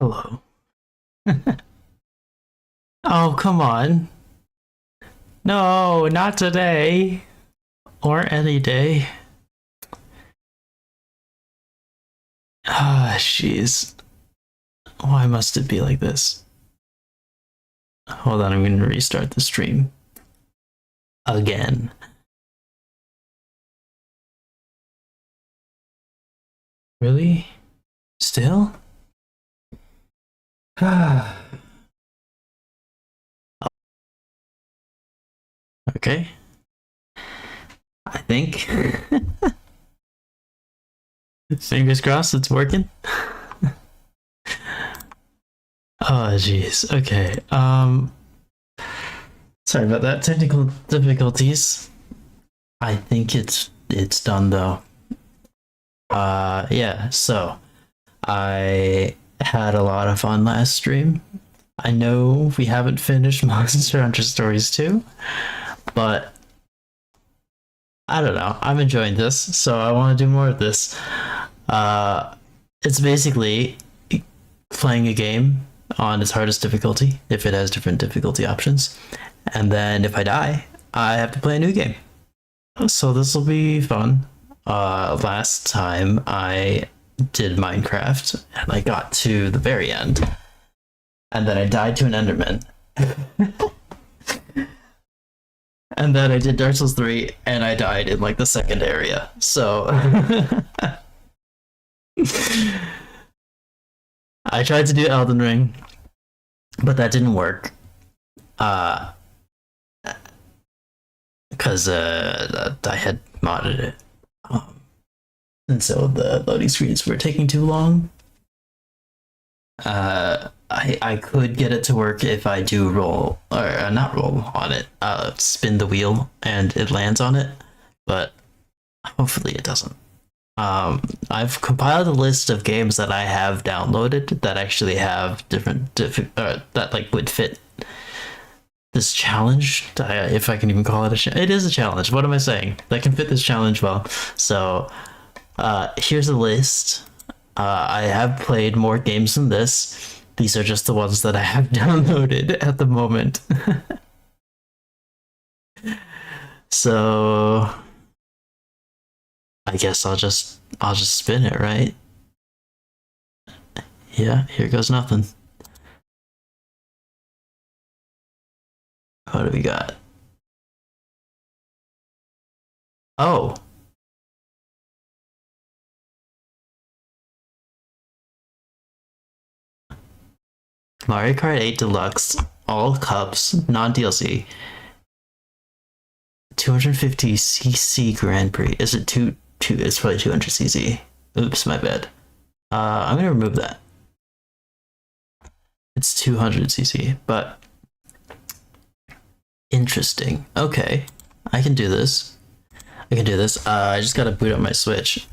Hello. Oh, come on. No, not today. Or any day. Ah, jeez. Why must it be like this? Hold on, I'm gonna restart the stream. Again. Really? Still? Okay. I think. Fingers crossed it's working. Oh, jeez. Okay. Sorry about that. Technical difficulties. I think it's done though. Yeah, so I had a lot of fun last stream. I know we haven't finished Monster Hunter Stories 2, but I don't know. I'm enjoying this, so I want to do more of this. It's basically playing a game on its hardest difficulty, if it has different difficulty options. And then if I die, I have to play a new game. So this will be fun. Last time I did Minecraft and I got to the very end. And then I died to an Enderman. And then I did Dark Souls 3 and I died in like the second area. So I tried to do Elden Ring, but that didn't work. Because I had modded it. And so the loading screens were taking too long. I could get it to work if I do roll, or not roll on it, spin the wheel and it lands on it, but hopefully it doesn't. I've compiled a list of games that I have downloaded that actually have different, that like would fit this challenge, if I can even call it a challenge. It is a challenge. What am I saying? That can fit this challenge well. So here's a list. I have played more games than this. These are just the ones that I have downloaded at the moment. So I guess I'll just spin it, right? Yeah, here goes nothing. What do we got? Oh. Mario Kart 8 Deluxe, all cups, non-DLC. 250cc Grand Prix. Is it two? It's probably 200cc. Oops, my bad. I'm gonna remove that. It's 200cc, but interesting. Okay, I can do this. I can do this. I just gotta boot up my Switch.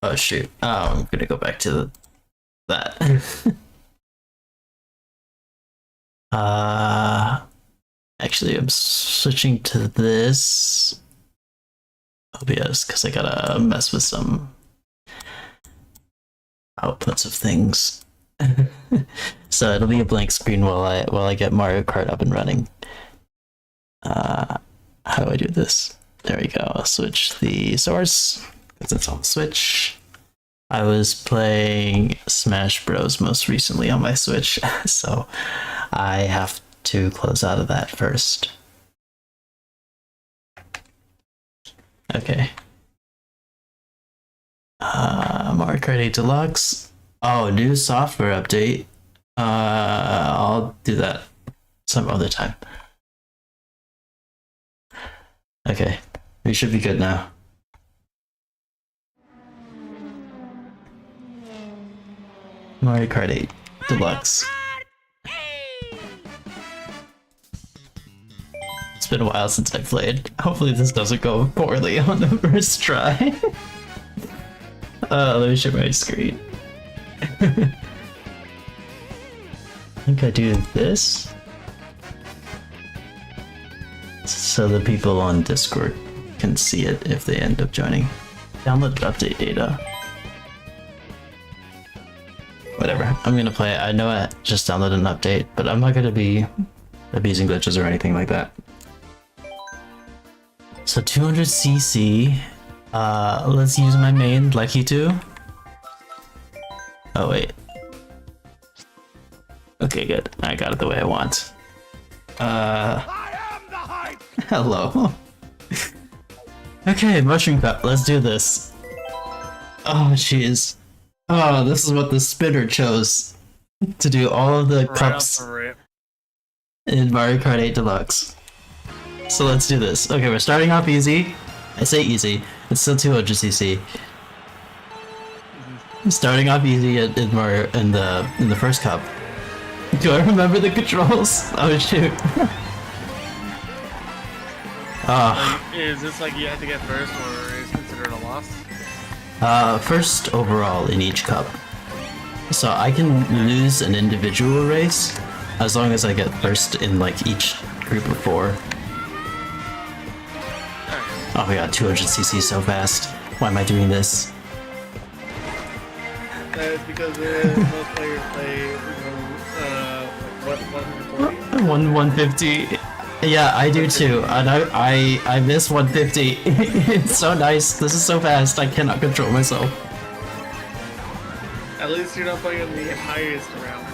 Oh shoot. Oh, I'm gonna go back to that. Actually, I'm switching to this OBS because I gotta mess with some outputs of things. So it'll be a blank screen while I get Mario Kart up and running. How do I do this? There we go. I'll switch the source because it's on the Switch. I was playing Smash Bros most recently on my Switch, so I have to close out of that first. Okay. Mario Kart 8 Deluxe. Oh, new software update. I'll do that some other time. Okay, we should be good now. Mario Kart 8 Deluxe. It's been a while since I played. Hopefully this doesn't go poorly on the first try. Let me share my screen. I think I do this so the people on Discord can see it if they end up joining. Download update data. Whatever. I'm gonna play it. I know I just downloaded an update, but I'm not gonna be abusing glitches or anything like that. So 200cc. Let's use my main Lecky 2. Oh wait. Okay, good. I got it the way I want. I am the hype. Hello. Okay, mushroom cup. Let's do this. Oh, jeez. Oh, this is what the spinner chose to do all of the cups in Mario Kart 8 Deluxe. So let's do this. Okay, we're starting off easy. I say easy. It's still 200cc. Starting off easy in Mario in the first cup. Do I remember the controls? Oh shoot. Is this like you have to get first, or is it considered a loss? First overall in each cup. So I can lose an individual race as long as I get first in like each group of 4. Oh my god, 200cc so fast. Why am I doing this? That's because most players play, what, 150. Yeah, I do too, and I miss 150. It's so nice. This is so fast. I cannot control myself. At least you're not playing the highest round.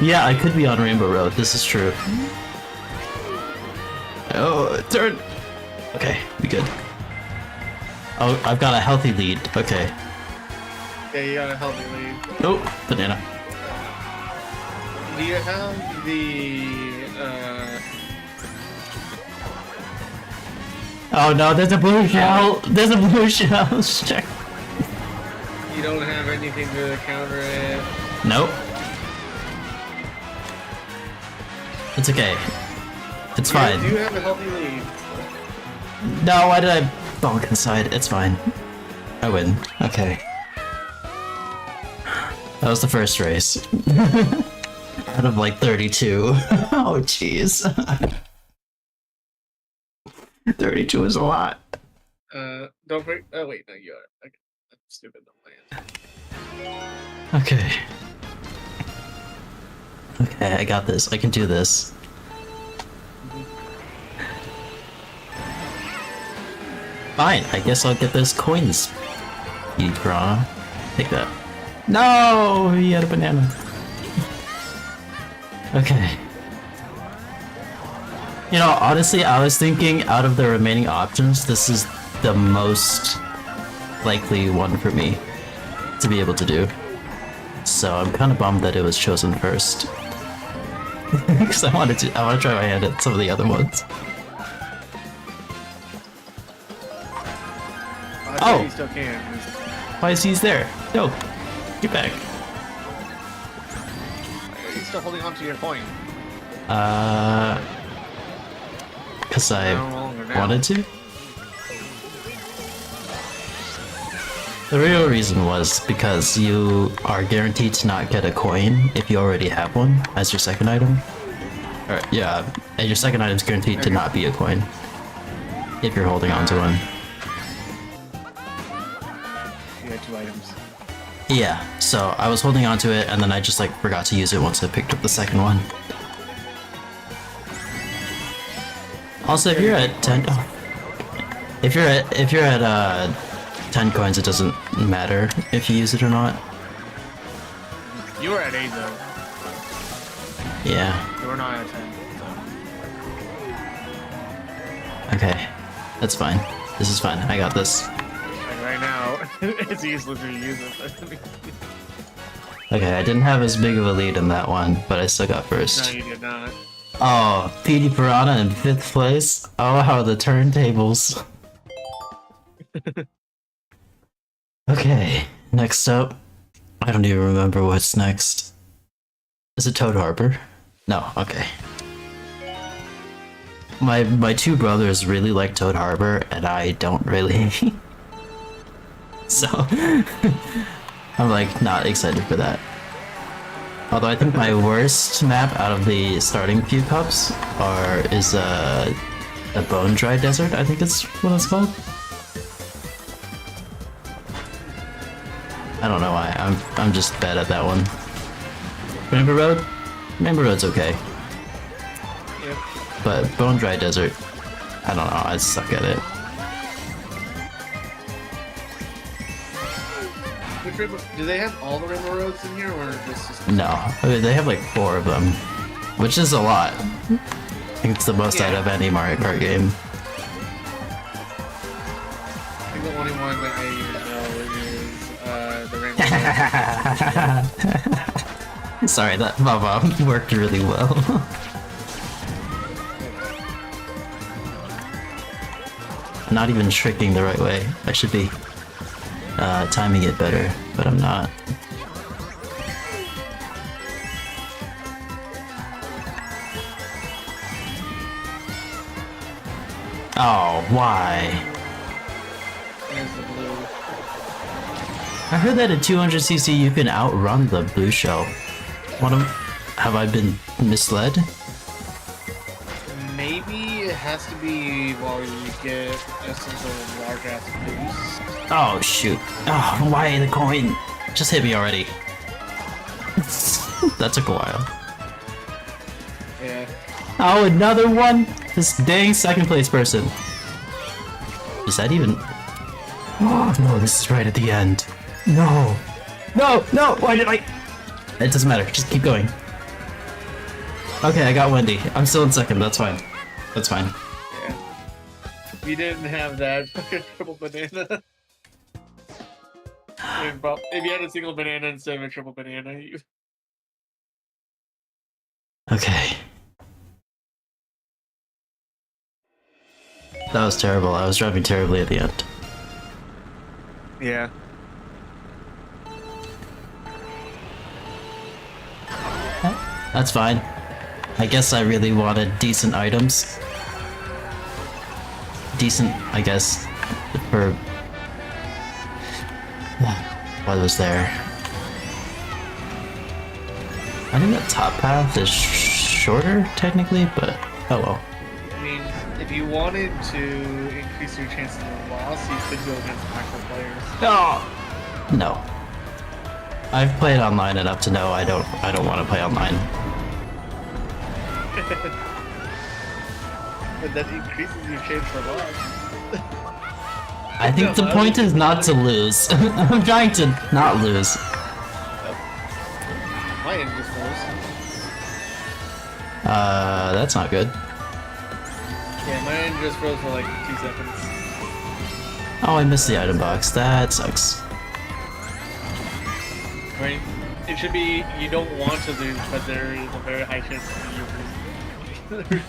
Yeah, I could be on Rainbow Road. This is true. Oh, turn. Okay, we good. Oh, I've got a healthy lead. Okay. Yeah, you got a healthy lead. Nope, banana. Do you have the Oh no, there's a blue shell. There's a blue shell. Check. you don't have anything to counter it? Nope. It's okay. It's fine. You have a healthy lead. No, why did I bonk inside? It's fine. I win. Okay. That was the first race. Out of like 32. Oh jeez. 32 is a lot. Don't forget. Oh wait, no, you are. Okay. I'm stupid. Don't play it. Okay. Okay, I got this. I can do this. Fine, I guess I'll get those coins. You piranha. Take that. No! He had a banana. Okay. You know, honestly, I was thinking out of the remaining options, this is the most likely one for me to be able to do. So I'm kind of bummed that it was chosen first. Because I want to try my hand at some of the other ones. Oh! You still can. Why is he there? No! Get back. You're still holding on to your coin. Because I wanted to? The real reason was because you are guaranteed to not get a coin if you already have one as your second item. Or, yeah, and your second item is guaranteed to not be a coin if you're holding on to one. You had 2 items. Yeah, so I was holding on to it and then I just like forgot to use it once I picked up the second one. Also, if you're at 10, if you're at 10 coins, it doesn't matter if you use it or not. You were at 8 though. Yeah. You were not at 10. Okay, that's fine. This is fine. I got this. Like right now, it's useless to use it. Okay, I didn't have as big of a lead in that one, but I still got No, first. you did not. Oh, PD Piranha in 5th place. Oh, how the turntables. Okay, next up. I don't even remember what's next. Is it Toad Harbor? No, okay. My 2 brothers really like Toad Harbor, and I don't really. So, I'm like not excited for that. Although I think my worst map out of the starting few cups is a Bone Dry Desert, I think it's what it's called. I don't know why. I'm just bad at that one. Rainbow Road? Rainbow Road's okay. Yep. But Bone Dry Desert, I don't know, I suck at it. Which rainbow, do they have all the Rainbow Roads in here, or just No, I mean, they have like 4 of them, which is a lot. I think it's the most out of any Mario Kart game. I think the only one that I even know is the Rainbow Road. Sorry, that Baba worked really well. I'm not even tricking the right way. I should be timing it better, but I'm not. Oh, why? There's the blue. I heard that at 200cc you can outrun the blue shell. Have I been misled? Maybe it has to be while you get essence of large ass boost. Oh shoot. Oh, why the coin? Just hit me already. That took a while. Yeah. Oh, another one? This dang second place person. Is that even... Oh no, this is right at the end. No. No, no, why did I... It doesn't matter, just keep going. Okay, I got Wendy. I'm still in second, that's fine. That's fine. Yeah. If you didn't have that fucking triple banana. If you had a single banana instead of a triple banana, you... Okay. That was terrible. I was driving terribly at the end. Yeah. That's fine. I guess I really wanted decent items. Decent, I guess, for what was there. I think the top path is shorter, technically, but oh well. I mean, if you wanted to increase your chances of loss, you could go against actual players. No. I've played online enough to know I don't want to play online. But that increases your chance for loss. I think the point is not to lose. I'm trying to not lose. My end just froze. That's not good. Yeah, my end just froze for like 2 seconds. Oh, I missed the item box. That sucks. Right? It should be you don't want to lose, but there is a very high chance that you lose.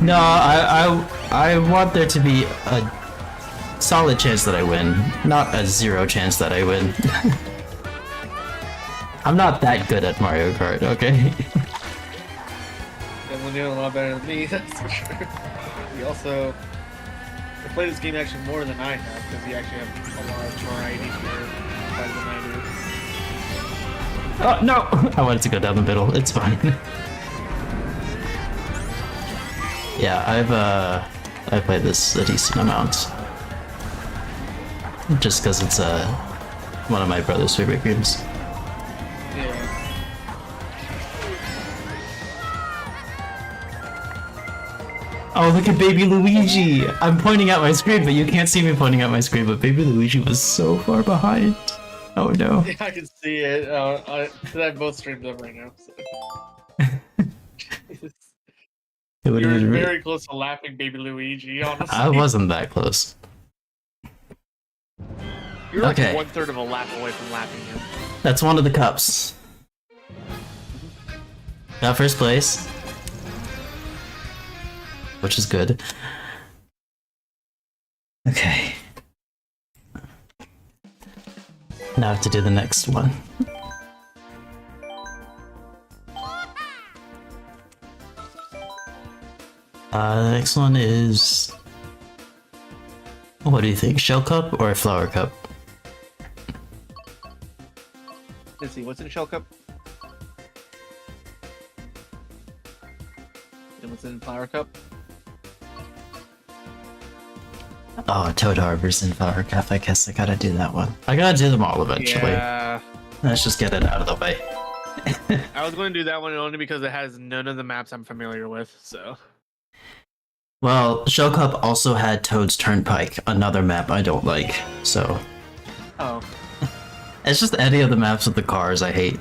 No, I want there to be a solid chance that I win, not a 0 chance that I win. I'm not that good at Mario Kart, okay? And we're doing a lot better than me, that's for sure. You also play this game actually more than I have, because you actually have a lot of variety here than I do. Oh, no! I wanted to go down the middle, it's fine. Yeah, I've played this a decent amount. Just because it's one of my brother's favorite games. Yeah. Oh, look at Baby Luigi! I'm pointing at my screen, but you can't see me pointing at my screen, but Baby Luigi was so far behind. Oh no. Yeah, I can see it. I have both streams up right now. So. It would You're have been very close to laughing Baby Luigi, honestly. I wasn't that close. You're like Okay. 1/3 of a lap away from lapping him. That's one of the cups. Got first place. Which is good. Okay. Now I have to do the next one. The next one is... What do you think? Shell cup or flower cup? Let's see, what's in Shell Cup? And what's in Flower Cup? Oh, Toad Harbor's in Firecraft. I guess I gotta do that one. I gotta do them all eventually. Yeah. Let's just get it out of the way. I was going to do that one only because it has none of the maps I'm familiar with, so. Well, Shell Cup also had Toad's Turnpike, another map I don't like, so... Oh. It's just any of the maps with the cars I hate.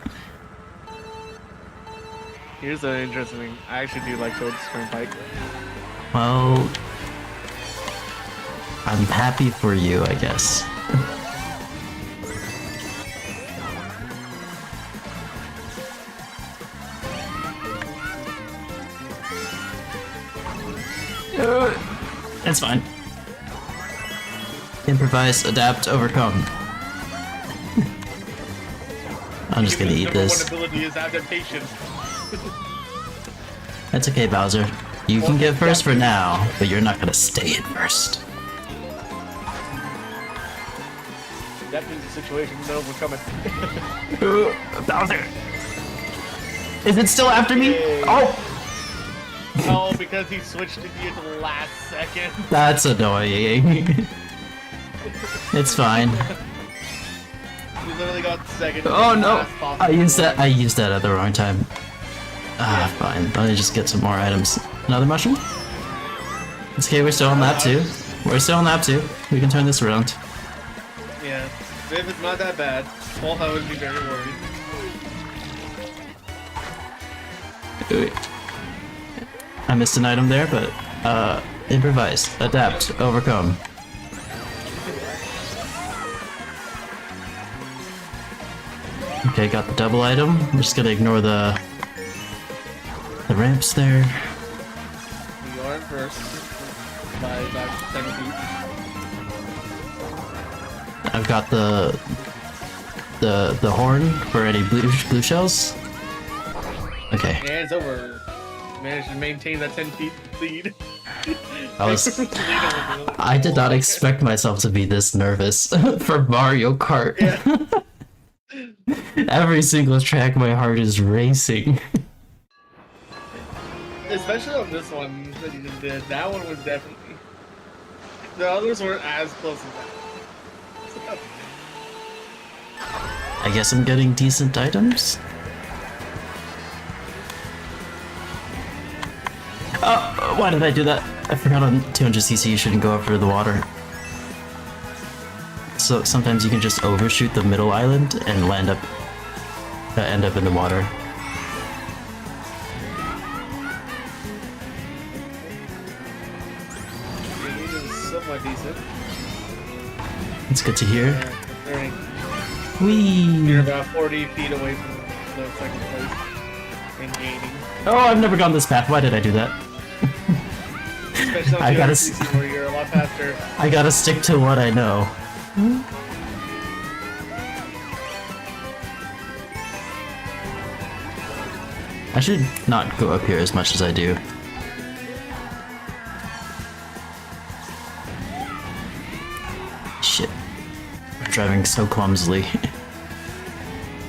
Here's an interesting thing. I actually do like Toad's Turnpike. Well... I'm happy for you, I guess. It's fine. Improvise, adapt, overcome. I'm just gonna eat this. Number one ability is adaptation. That's okay, Bowser. You can get first for now, but you're not gonna stay in first. Adapting the situation and overcoming. Bowser! Is it still after me? Yay. Oh! Oh, because he switched it to the last second. That's annoying. It's fine. You literally got second. Oh no! I used that at the wrong time. Ah, fine. Let me just get some more items. Another mushroom? It's okay, we're still on lap 2. We're still on lap 2. We can turn this around. Yeah. If it's not that bad, Paul, I would be very worried. I missed an item there, but improvise, adapt, overcome. Okay, got the double item. I'm just gonna ignore the ramps there. You are in first by about 10 feet. I've got the horn for any blue shells. Okay. And it's over. Managed to maintain that 10 feet lead. I did not expect myself to be this nervous for Mario Kart. Yeah. Every single track, my heart is racing. Especially on this one that you just did. That one was definitely. The others weren't as close as that. So. I guess I'm getting decent items. Oh, why did I do that? I forgot on 200cc you shouldn't go up for the water. So sometimes you can just overshoot the middle island and end up in the water. Your lead is somewhat decent. It's good to hear. Alright. Whee! You're about 40 feet away from the second place. And gaining. Oh, I've never gone this path. Why did I do that? Especially on I gotta 200cc where you're a lot faster. I gotta stick to what I know. I should not go up here as much as I do. Shit. I'm driving so clumsily.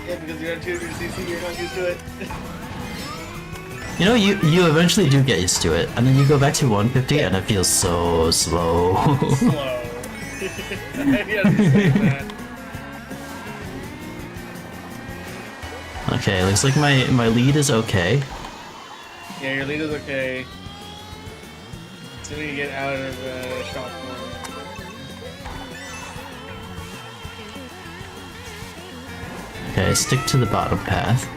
Yeah, because you're on 200cc, you're not used to it. You know, you eventually do get used to it, and then you go back to 150 and it feels so slow. Slow. I understand that. Okay, looks like my lead is okay. Yeah, your lead is okay. As soon as you get out of the shop floor. Okay, stick to the bottom path.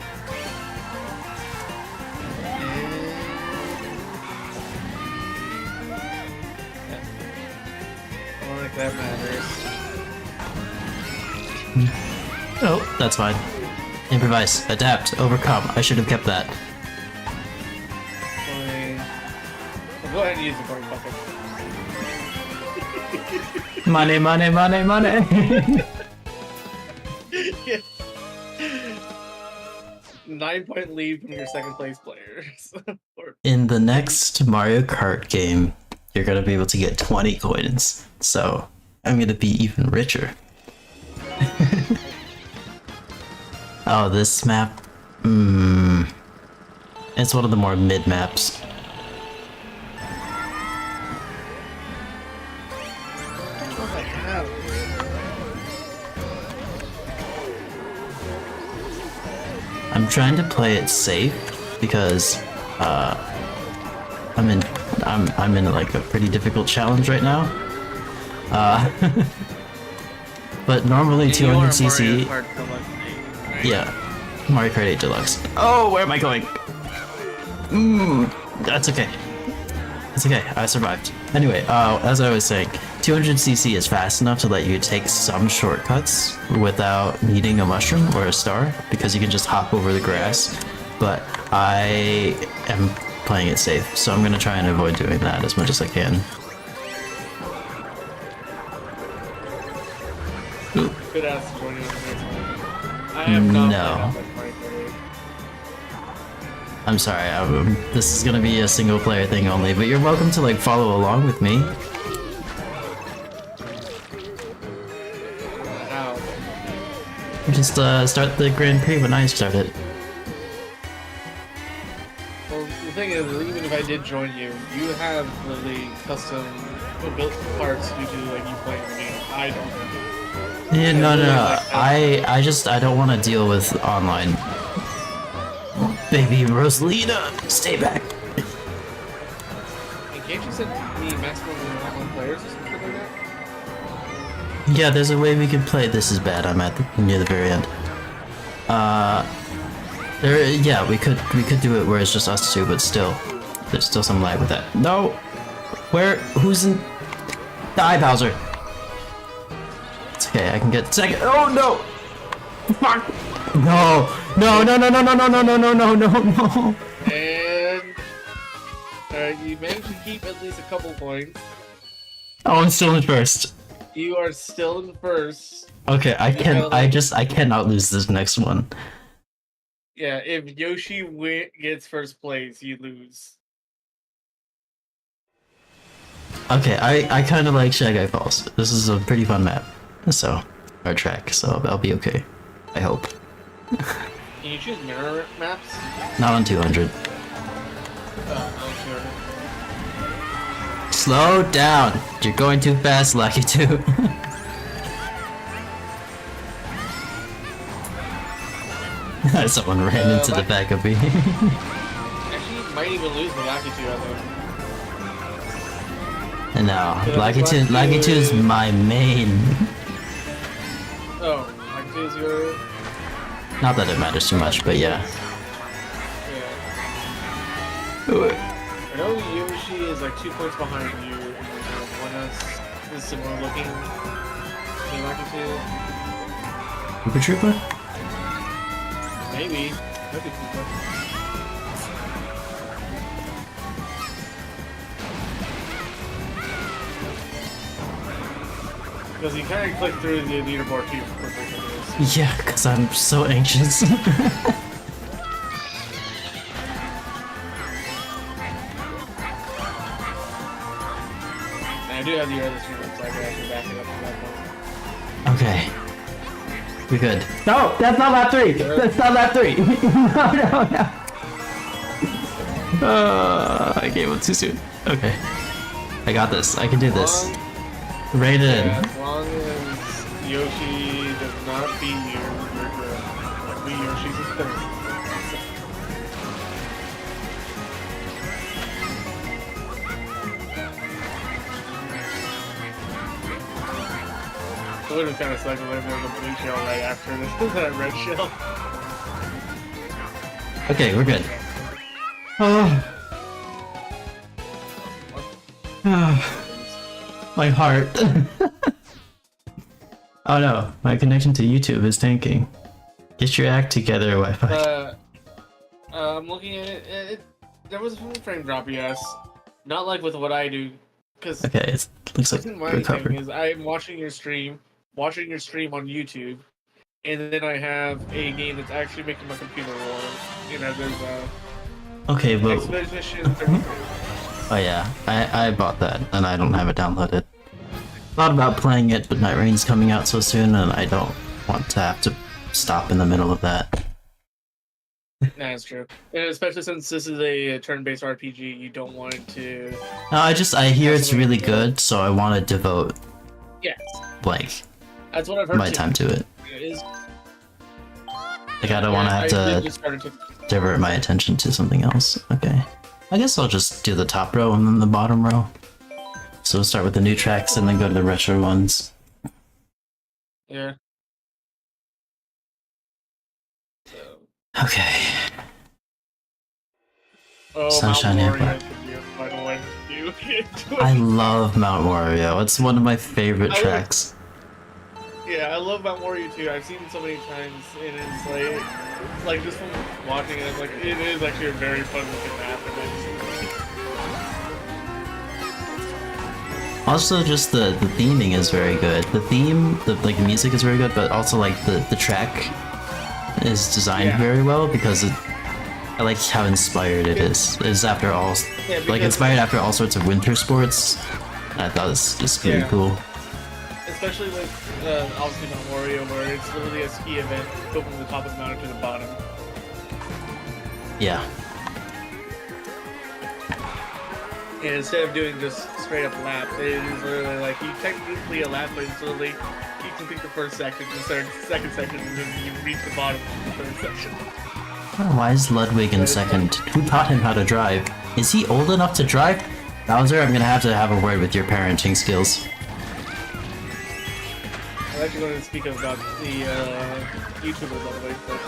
I don't think that matters. Oh, that's fine. Improvise, adapt, overcome. I should have kept that. Well, go ahead and use the party bucket. Money, money, money, money. 9-point lead from your second place players. In the next Mario Kart game, you're gonna be able to get 20 coins. So I'm gonna be even richer. Oh, this map. It's one of the more mid maps. I'm trying to play it safe because I'm in like a pretty difficult challenge right now. But normally 200cc. Yeah, Mario Kart 8 Deluxe. Oh, where am I going? That's okay. It's okay, I survived. Anyway, as I was saying, 200cc is fast enough to let you take some shortcuts without needing a mushroom or a star, because you can just hop over the grass. But I am playing it safe, so I'm gonna try and avoid doing that as much as I can. Ooh. Could ask to join you on the next one. I have not No. played Mario Kart 8. I'm sorry, this is gonna be a single player thing only, but you're welcome to like follow along with me. How? Just start the Grand Prix when I start it. Well, the thing is, even if I did join you, you have really custom built parts due to like you playing the game. I don't. Yeah, no. I don't want to deal with online. Baby Rosalina, stay back. And can't you set me maximum online players or something like that? Yeah, there's a way we can play. This is bad. I'm near the very end. Yeah, we could do it where it's just us two, but still, there's still some lag with that. No, who's in? Die, Bowser. It's okay. I can get second. Oh no! Fuck! No! No! And you managed to keep at least a couple points. Oh, I'm still in first. You are still in first. Okay, I cannot lose this next one. Yeah, if Yoshi gets first place, you lose. Okay, I kind of like Shy Guy Falls. This is a pretty fun map, so our track. So I'll be okay. I hope. Can you choose mirror maps? Not on 200. Oh, sure. Slow down. You're going too fast, Lucky 2. Someone ran into the back of me. Actually, you might even lose the Lucky 2 out there. No, Lucky 2 is my main. Oh, Lucky 2 is your... Not that it matters too much, but yeah. I know Yoshi is like 2 points behind you, and there's one else is similar looking to Lucky 2. Super Trooper? Maybe. Might be Koopa. Because you kind of click through the leaderboard too quickly. Yeah, because I'm so anxious. And I do have the other stream, so I can actually back it up to that point. Okay. We're good. No, that's not lap 3! That's not lap 3! No. I gave up too soon. Okay. I got this. I can do this. Raid in. Yeah, as long as Yoshi does not beat you, you're good. Like, beat Yoshi's in third. It would have kind of sucked if there was a blue shell right after this that red shell. Okay, we're good. Oh. My heart. Oh no, my connection to YouTube is tanking. Get your act together, Wi-Fi. I'm looking at it. There was a frame drop, yes. Not like with what I do, because Okay, it looks like my recovered. thing is I'm watching your stream on YouTube, and then I have a game that's actually making my computer roll. You know, there's Okay, but Expedition 33. oh yeah, I bought that and I don't have it downloaded. Thought about playing it, but Nightrein's coming out so soon, and I don't want to have to stop in the middle of that. That's true, and especially since this is a turn-based RPG, you don't want it to. No, I hear it's really good, so I want to devote Yes, like that's what I've heard. my time to it. It is. Like, I don't want to have to just started to. divert my attention to something else. Okay. I guess I'll just do the top row and then the bottom row. So we'll start with the new tracks and then go to the retro ones. Yeah. Okay. Oh, Sunshine Mount Warrior Empire. could be a final one to do. I love Mount Wario. It's one of my favorite tracks. Yeah, I love Mount Warrior too. I've seen it so many times, and it's like just from watching it, like it is actually a very fun looking map. Also, just the theming is very good. The theme, the music is very good, but also like the track is designed very well because I like how inspired it is. It's after all, like inspired after all sorts of winter sports. I thought it was just really cool. Especially with obviously Mount Wario, where it's literally a ski event, go from the top of the mountain to the bottom. Yeah. And instead of doing just straight up laps, it is literally like you technically a lap, but it's literally you complete the first section, the second section, and then you reach the bottom of the third section. Oh, why is Ludwig in second? Who taught him how to drive? Is he old enough to drive? Bowser, I'm gonna have a word with your parenting skills. I'm actually going to speak about the YouTuber, by the way. But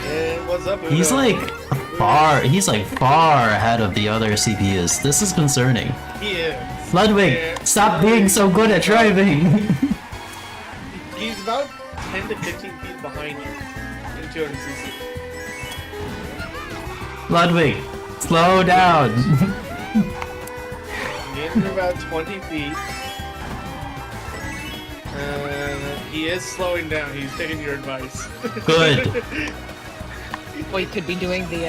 and what's up, Udo? He's like far ahead of the other CPUs. This is concerning. He is. Ludwig, stop being so good at driving! He's about 10 to 15 feet behind you in 200cc. Ludwig, slow down! Getting about 20 feet. He is slowing down. He's taking your advice. Good. Well, you could be doing the,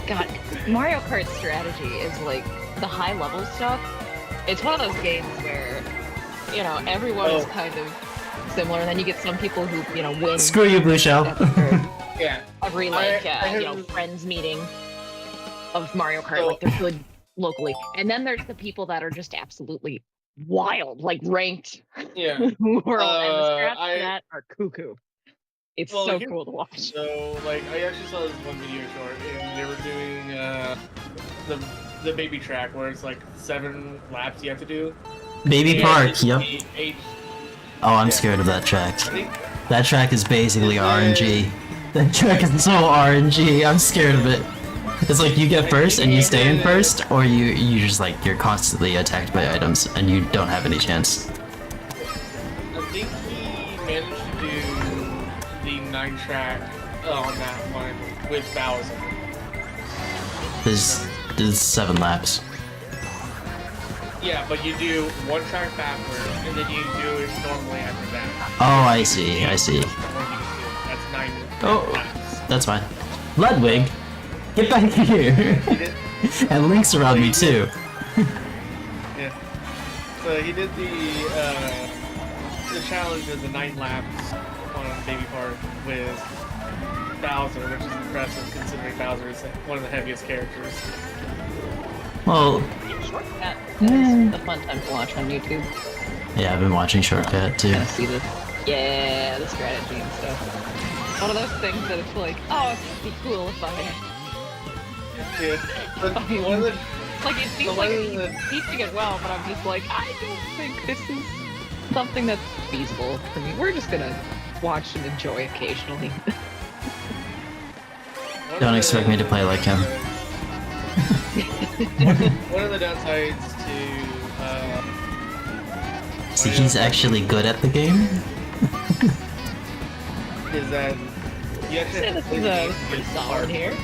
God, Mario Kart strategy is like the high level stuff. It's one of those games where, you know, everyone is kind of similar, and then you get some people who, you know, win. Screw you, Blue Shell. Yeah. Every, like, you know, friends meeting of Mario Kart, like, they're good locally. And then there's the people that are just absolutely wild, like ranked Yeah. world, and the stats for that are cuckoo. It's so cool to watch. So, like, I actually saw this one video short, and they were doing the baby track, where it's like 7 laps you have to do. Baby Park, yep. 8. Oh, I'm scared of that track. That track is basically RNG. That track is so RNG, I'm scared of it. It's like you get first and you stay in first, or you just like, you're constantly attacked by items and you don't have any chance. I think he managed to do the 9 track on that one with Bowser. There's 7 laps. Yeah, but you do 1 track backward, and then you do it normally after that. Oh, I see. That's 9 Oh, laps. that's fine. Ludwig, get back here! And Link's around me too. Yeah. So he did the challenge of the 9 laps on Baby Park with Bowser, which is impressive considering Bowser is one of the heaviest characters. Well, Shortcut is a fun time to watch on YouTube. yeah, I've been watching Shortcut too. Kind of see the strategy and stuff. One of those things that it's like, oh, it'd be cool if I. Yeah, but one of the Like it seems like he's teaching it well, but I'm just like, I don't think this is something that's feasible for me. We're just gonna watch and enjoy occasionally. Don't expect me to play like him. One of the downsides to See, he's actually good at the game. is that you actually have to play the game pretty solid here.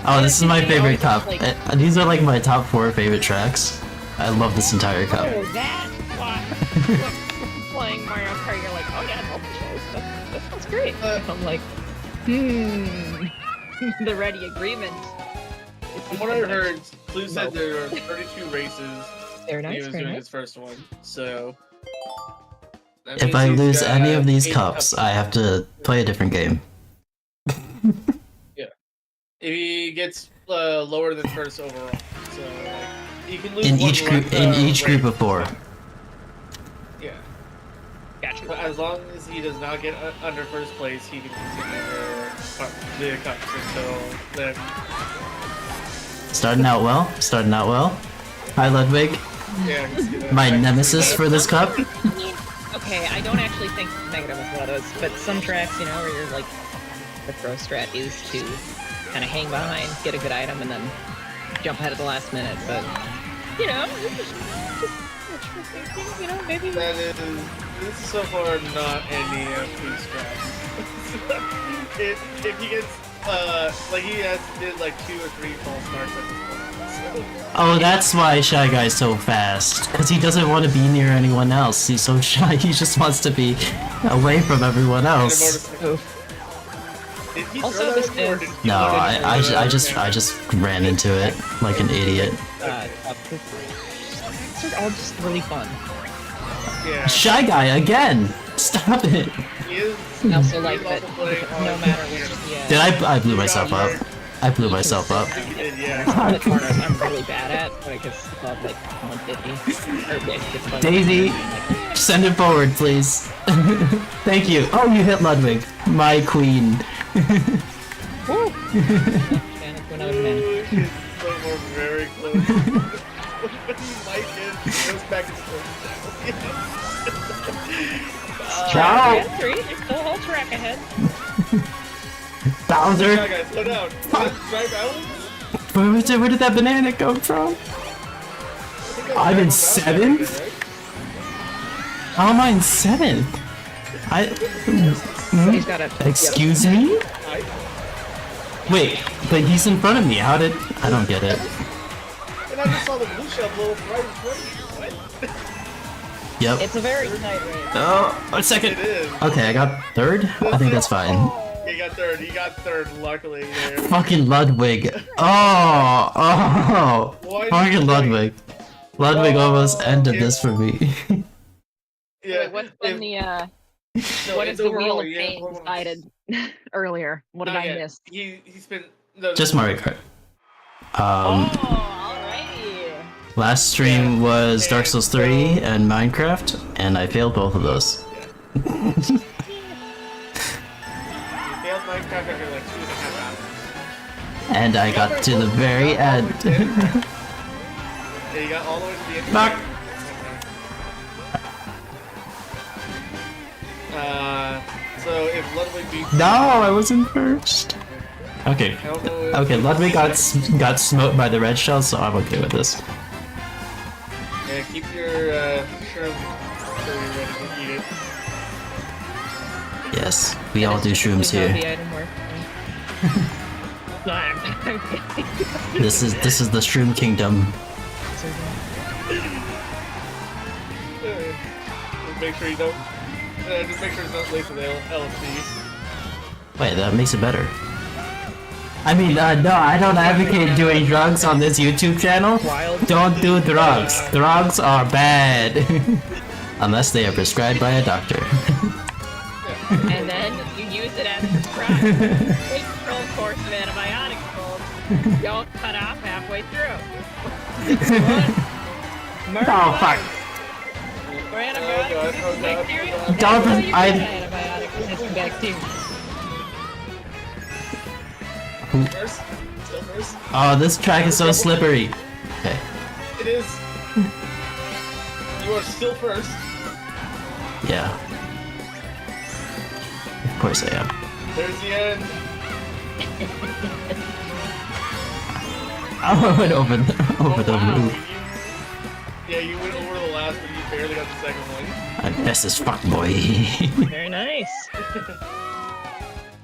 Oh, this is my favorite cup. Like- These are like my top 4 favorite tracks. I love this entire cup. Oh, that's why. Playing Mario Kart, you're like, oh yeah, multiple stuff. That sounds great. I'm like, the ready agreement. From what I heard, Clue said there were 32 races. Very He nice, was very doing nice. his first one, so. that If means I he's lose got any of these 8 cups, I have to play a different game. Yeah. If he gets lower than first overall, so like he can lose In one each group, race. of 4. Yeah. Gotcha. But as long as he does not get under first place, he can continue the competition until then. Starting out well. Starting out well. Hi, Ludwig. Yeah, he's gonna My actually nemesis do for this cup. Okay, I don't actually think negative is one of those, but some tracks, you know, where you're like, the pro strat is to kind of hang behind, get a good item, and then jump ahead at the last minute. But you know, you know, maybe. that. This is so far not any FP strats. if he gets like he did like 2 or 3 false starts at this point. So. Oh, that's why Shy Guy's so fast. Because he doesn't want to be near anyone else. He's so shy, he just wants to be away from everyone else. Did he Also, throw this that or is- did he No, throw it I into just ran into it like an idiot. They're all just really fun. Yeah. Shy Guy again! Stop it! He is. I also he's like that also playing no on- matter which, yeah. Did I blew myself up. I blew myself up. He did, yeah. The corners I'm really bad at, like it's above like 150. Or it's above Daisy, send it forward, please. Thank you. Oh, you hit Ludwig, my queen. Woo! And it's another man. Ooh, he's somewhere very close. But he might get goes back and forth. Ciao. And 3, there's still a whole track ahead. Bowser. Yeah, guys, slow down. Drive out. Where did that banana come from? I'm in 7th? How am I in 7th? He's got a. Excuse me? Wait, but he's in front of me. How did... I don't get it. And I just saw the blue shell blow up right in front of you. What? Yep. It's a very tight race. Oh, a second. It is. Okay, I got 3rd. I think that's fine. He got third. He got third. Luckily, there. Fucking Ludwig. Oh, Why fucking did you Ludwig. Ludwig almost ended this for me. Yeah. What's been the no, what it's is the wheel overall, of yeah, pain overall. decided earlier? What did Not I yet. miss? He's been no, Just Mario Kart. Oh, alrighty. Last stream was Dark Souls 3 and Minecraft, and I failed both of those. He failed Minecraft after like 2.5 hours. And I got to the very end. Yeah, you got all the way to the end. Fuck. So if Ludwig beats No, I wasn't first. Okay. I don't know if Okay, Ludwig got smoked by the red shell, so I'm okay with this. yeah, keep your shroom so you're ready to eat it. Yes, we all do shrooms How here. the item works. No, I'm kidding. This is the shroom kingdom. Just make sure you don't. Just make sure it's not laced with LSD. Wait, that makes it better. I mean, no, I don't advocate doing drugs on this YouTube channel. Don't do drugs. Drugs are bad. Unless they are prescribed by a doctor. And then you use it as prescribed. Take control course of antibiotics, folks. Don't cut off halfway through. Oh, fuck. For antibiotic resistant bacteria, Don't- that's how you I- get antibiotic resistant bacteria. First? Still first? Oh, this track is so slippery. Okay. It is. You are still first. Yeah. Of course I am. There's the end. I went over the Wow, roof. Yeah, you went over the last one. You barely got the second one. I'm best as fuck, boy. Very nice.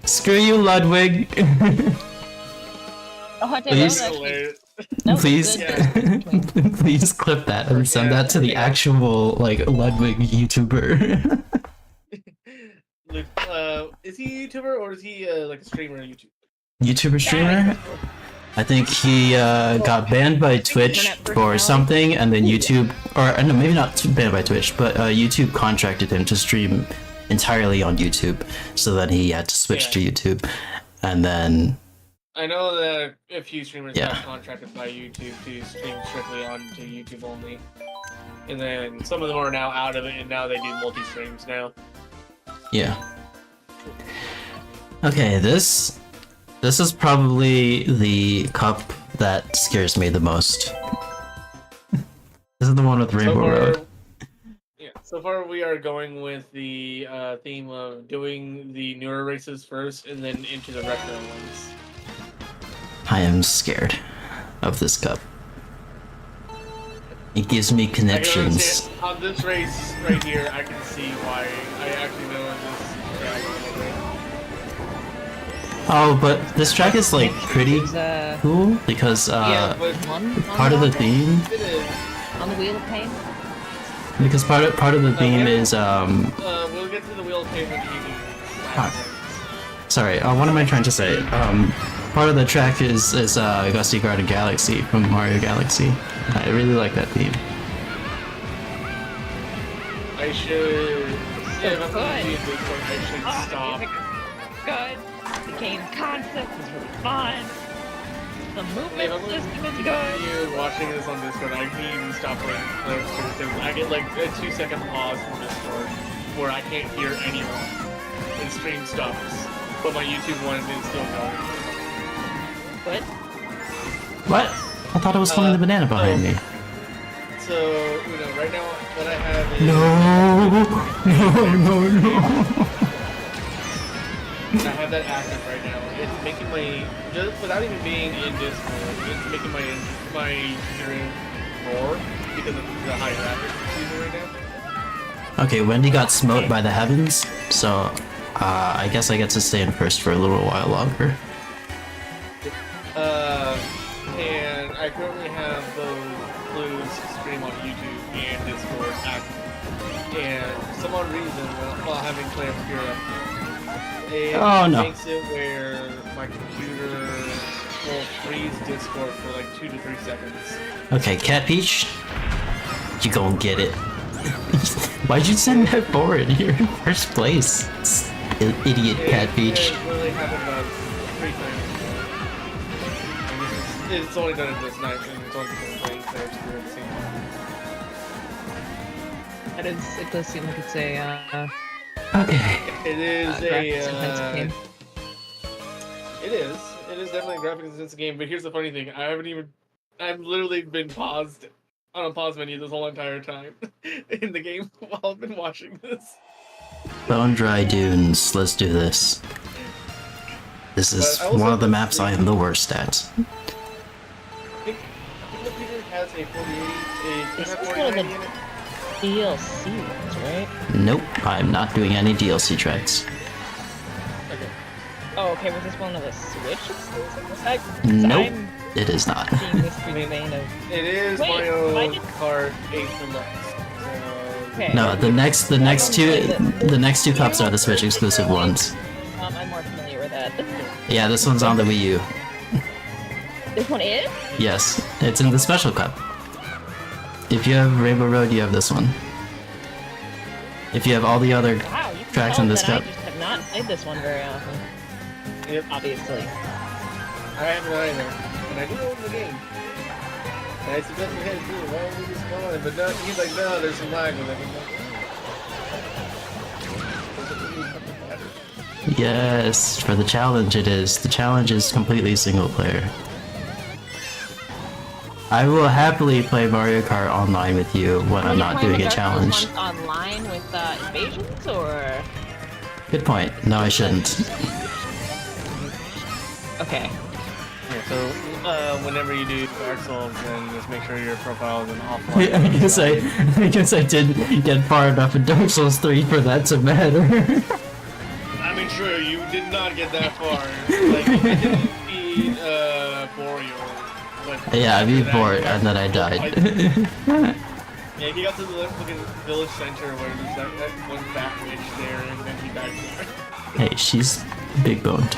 Screw you, Ludwig. Oh, I Please. That's hilarious. Please, please clip that and send that to the actual like Ludwig YouTuber. Luke, is he a YouTuber or is he like a streamer on YouTube? YouTuber streamer. I think he got banned by Twitch for something, and then YouTube, or no, maybe not banned by Twitch, but YouTube contracted him to stream entirely on YouTube, so then he had to switch to YouTube, and then I know that a few streamers Yeah. got contracted by YouTube to stream strictly onto YouTube only. And then some of them are now out of it, and now they do multi-streams now. Yeah. Okay, this is probably the cup that scares me the most. This is the one with Rainbow Road. Yeah, so far we are going with the theme of doing the newer races first, and then into the retro ones. I am scared of this cup. It gives me connections. On this race right here, I can see why I actually know this track a little bit. Oh, but this track is like pretty cool because Yeah, but part of the theme. it is. On the Wheel of Pain? Because part of the theme is We'll get to the wheel of pain when you sorry, what am I trying to say? Part of the track is Gusty Garden Galaxy from Mario Galaxy. I really like that theme. I should. Yeah, if I'm good. gonna be in this one, I should stop. Good. The game concept is really fun. The If movement I'm gonna system is good. continue watching this on Discord, I need to stop playing Players because I get like a 2-second pause from Discord where I can't hear anyone and stream stops, but my YouTube one is still going. Good. What? I thought it was holding the banana behind me. So, right now what I have is No. I have that active right now. It's making my, just without even being in Discord, it's making my hearing roar because of the high graphics it's using right now. Okay, Wendy got smote by the heavens, so I guess I get to stay in first for a little while longer. And I currently have those blues stream on YouTube and Discord active. And for some odd reason, while having Play Obscura, it makes it where my computer will freeze Discord for like 2 to 3 seconds. Okay, Cat Peach, you gon' get it. Why'd you send that forward? You're in first place. Idiot Cat Peach. It really happened about 3 times. It's only done it this night, and it's only been playing Play Obscura at the same time. It does seem like it's a, Okay. It is graphics-intensive game. It is definitely a graphics intensive game, but here's the funny thing, I've literally been paused on a pause menu this whole entire time in the game while I've been watching this. Bone Dry Dunes, let's do this. This is one of the maps I am the worst at. I think the computer has a 48, This is one of 49 the in it. DLC ones, right? Nope, I'm not doing any DLC tracks. Okay. Oh, okay, was this one of the Switch exclusives? Nope, it is not. Seeing this through the vein of... It is Wait, Mario why did- Kart 8 Deluxe. Okay. No, the next two cups are the Switch exclusive ones. I'm more familiar with that. Yeah, this one's on the Wii U. This one is? Yes, it's in the special cup. If you have Rainbow Road, you have this one. If you have all the other Wow, you can tracks tell in this that cup. I just have not played this one very often. Yep. Obviously. I haven't either, and I do own the game. And I suggested, hey, dude, why don't we just go on it? But no, he's like, no, there's some lag with it. I'm like, Yes, for the challenge it is. The challenge is completely single player. I will happily play Mario Kart online with you when I'm not doing a challenge. Online with invasions or? Good point. No, I shouldn't. Okay. Yeah, so whenever you do Dark Souls, then just make sure your profile is an offline. I guess I didn't get far enough in Dark Souls 3 for that to matter. I mean, sure, you did not get that far. Like, you didn't beat Boreal. But Yeah, I beat Bort and then I died. Yeah, he got to the fucking village center where there's that one fat witch there, and then he died there. Hey, she's big boned.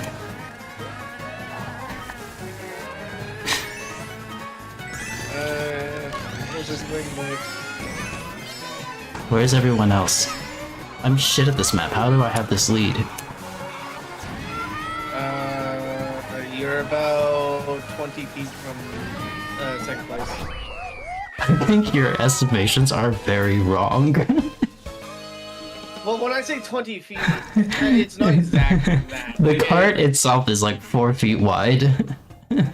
Where's this ring like? Where's everyone else? I'm shit at this map. How do I have this lead? You're about 20 feet from second place. I think your estimations are very wrong. Well, when I say 20 feet, it's not exactly that. The It cart is- itself is like 4 feet wide. and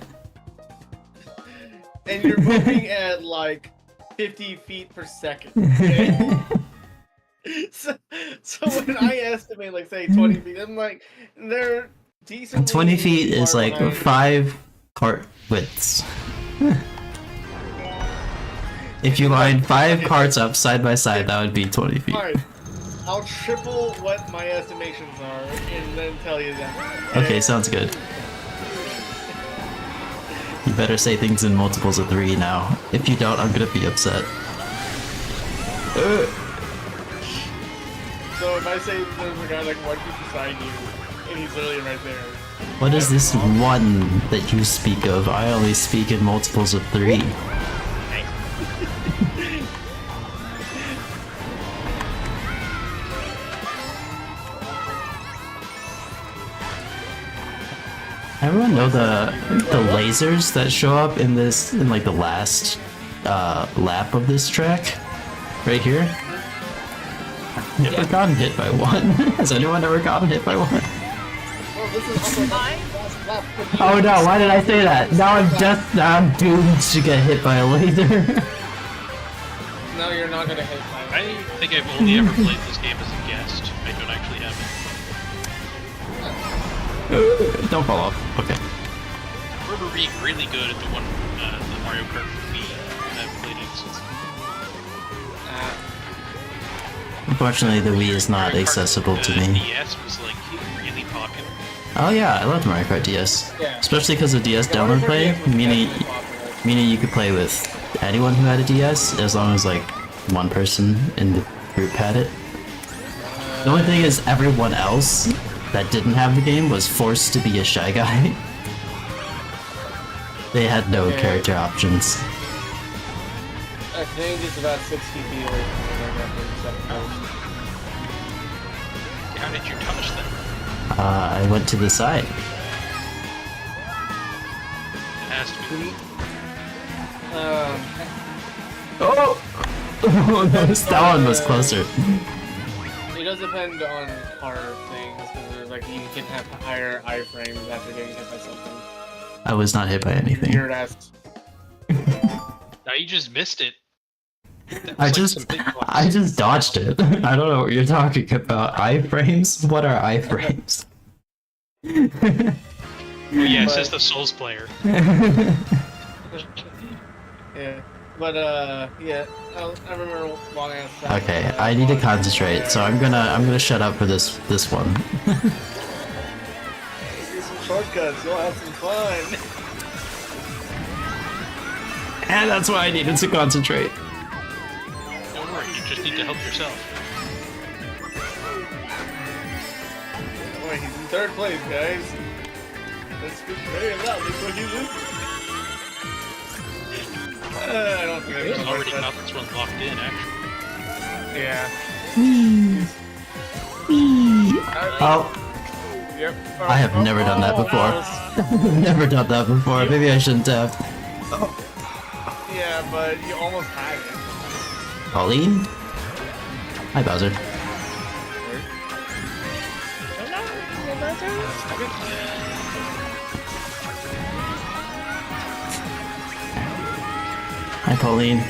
you're moving at like 50 feet per second. Okay? so when I estimate, like, say 20 feet, I'm like, they're decently 20 feet is far like behind. 5 cart widths. If you lined 5 carts up side by side, that would be 20 feet. Alright, I'll triple what my estimations are and then tell you that. Okay, sounds good. You better say things in multiples of 3 now. If you don't, I'm gonna be upset. So if I say there's a guy like 1 feet beside you, and he's literally right there. What is this one that you speak of? I only speak in multiples of 3. Everyone know the lasers that show up in this in like the last lap of this track? Right here? Never gotten hit by one. Has anyone ever gotten hit by one? Well, this is also the last lap for you. Oh no, why did I say that? Now I'm doomed to get hit by a laser. No, you're not gonna hit my. I think I've only ever played this game as a guest. I don't actually have it. Don't fall off. Okay. I remember being really good at the Mario Kart for Wii, and I've played it since. Unfortunately, the Wii is not Mario Kart accessible for to the me. DS was like really popular. Oh yeah, I love Mario Kart DS. Yeah. Especially because of DS Yeah, Mario download Kart play, DS was meaning definitely popular. meaning you could play with anyone who had a DS as long as like one person in the group had it. The only thing is everyone else that didn't have the game was forced to be a Shy Guy. They had no Yeah. character options. I think it's about 60 feet away from where that thing set post. How did you touch them? I went to the side. It has to be. Oh! That one was closer. It does depend on car things, because like you can have higher iframes after getting hit by something. I was not hit by anything. Weird ass. Now you just missed it. That was like some big bucks. I just dodged it. I don't know what you're talking about. Iframes? What are iframes? Oh yeah, it says the Souls player. Yeah. But yeah, I remember long ass time. Okay, I need to concentrate, so I'm gonna shut up for this one. Do some shortcuts, you'll have some fun. And that's why I needed to concentrate. Don't worry, you just need to help yourself. Boy, he's in 3rd place, guys. Let's speak very loudly so he loses. I don't think He's that's already got this one locked in, actually. Yeah. Oh, Yep. I have never done that before. Never done that before. Maybe I shouldn't have. Yeah, but you almost had it. Pauline? Hi, Bowser. Hi, Pauline.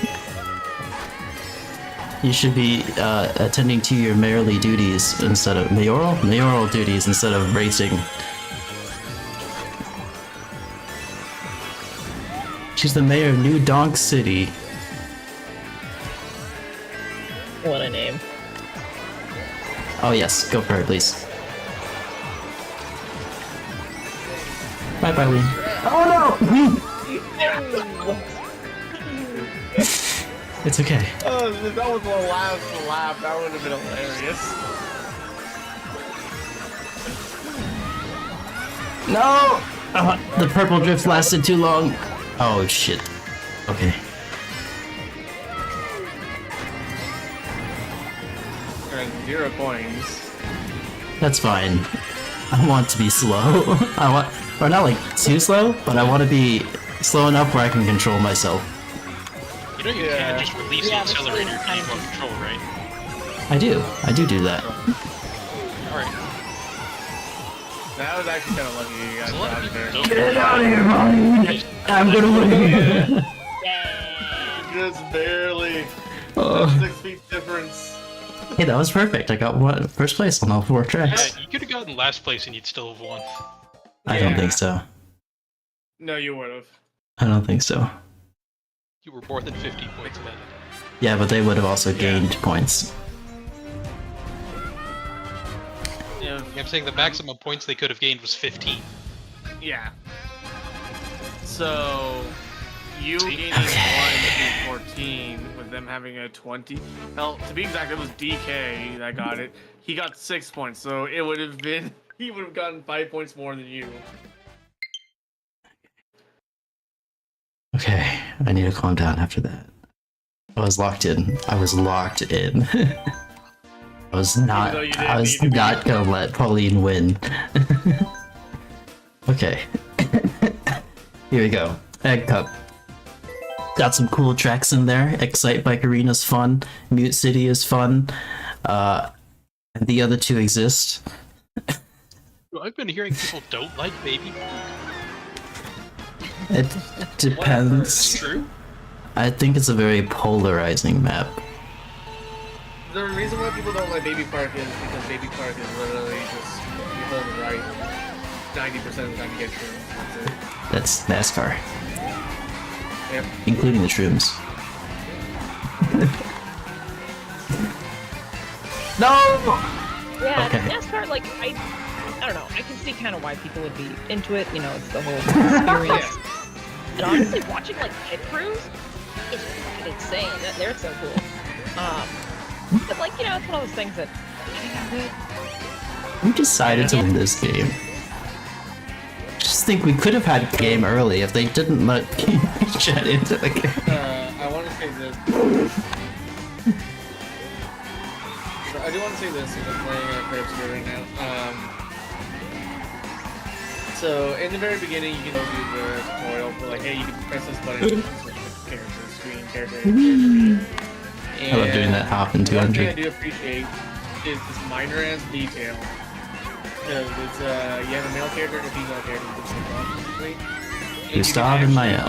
You should be attending to your mayorly duties instead of mayoral duties instead of racing. She's the mayor of New Donk City. What a name. Oh yes, go for it, please. Bye, Pauline. Oh no! It's okay. Oh, if that was the last lap, that would have been hilarious. No! The purple drift lasted too long. Oh shit. Okay. And 0 points. That's fine. I want to be slow. I want, or not like too slow, but I want to be slow enough where I can control myself. You know you Yeah. can't just release Yeah, the this accelerator is to kind use of on just- control, right? I do that. Alright. That was actually kind of lucky you got There's a lot of dropped people there. who don't Get out of here, Molly! I'm gonna win! Yeah. Just barely. Oh. 6 feet difference. Hey, that was perfect. I got first place on all 4 tracks. Yeah, you could have gotten last place and you'd still have won. I don't Yeah. think so. No, you would have. I don't think so. You were more than 50 points ahead. Yeah, but they would have also gained points. Yeah. I'm saying the maximum points they could have gained was 15. Yeah. So, you gaining Okay. 1 to 14 with them having a 20. Hell, to be exact, it was DK that got it. He got 6 points, so it would have been. He would have gotten 5 points more than you. Okay, I need to calm down after that. I was locked in. I was locked in. I was not. though you didn't I was need to be. not gonna let Pauline win. Okay. Here we go. Egg Cup. Got some cool tracks in there. Excite Bike Arena's fun. Mute City is fun. And the other 2 exist. Well, I've been hearing people don't like Baby. It It's depends. true. I think it's a very polarizing map. The reason why people don't like Baby Park is because Baby Park is literally just you hold it right 90% of the time you get through. That's it. That's NASCAR, Yep. including the shrooms. No! Yeah, Okay. NASCAR, like, I don't know. I can see kind of why people would be into it. You know, it's the whole experience. And honestly, watching, like, pit crews is fucking insane. They're so cool. But, like, you know, it's one of those things that... We decided to win this game. Just think we could have had a game early if they didn't let Chat into the game. I want to say this. I do want to say this as I'm playing Crabs here right now. So in the very beginning, you can do the tutorial for like, hey, you can press this button to switch the character screen, character A, character B. I love doing that hop in One thing I 200. do appreciate is this minor ass detail. Because it's you have a male character and a female character. Gustav and Mael.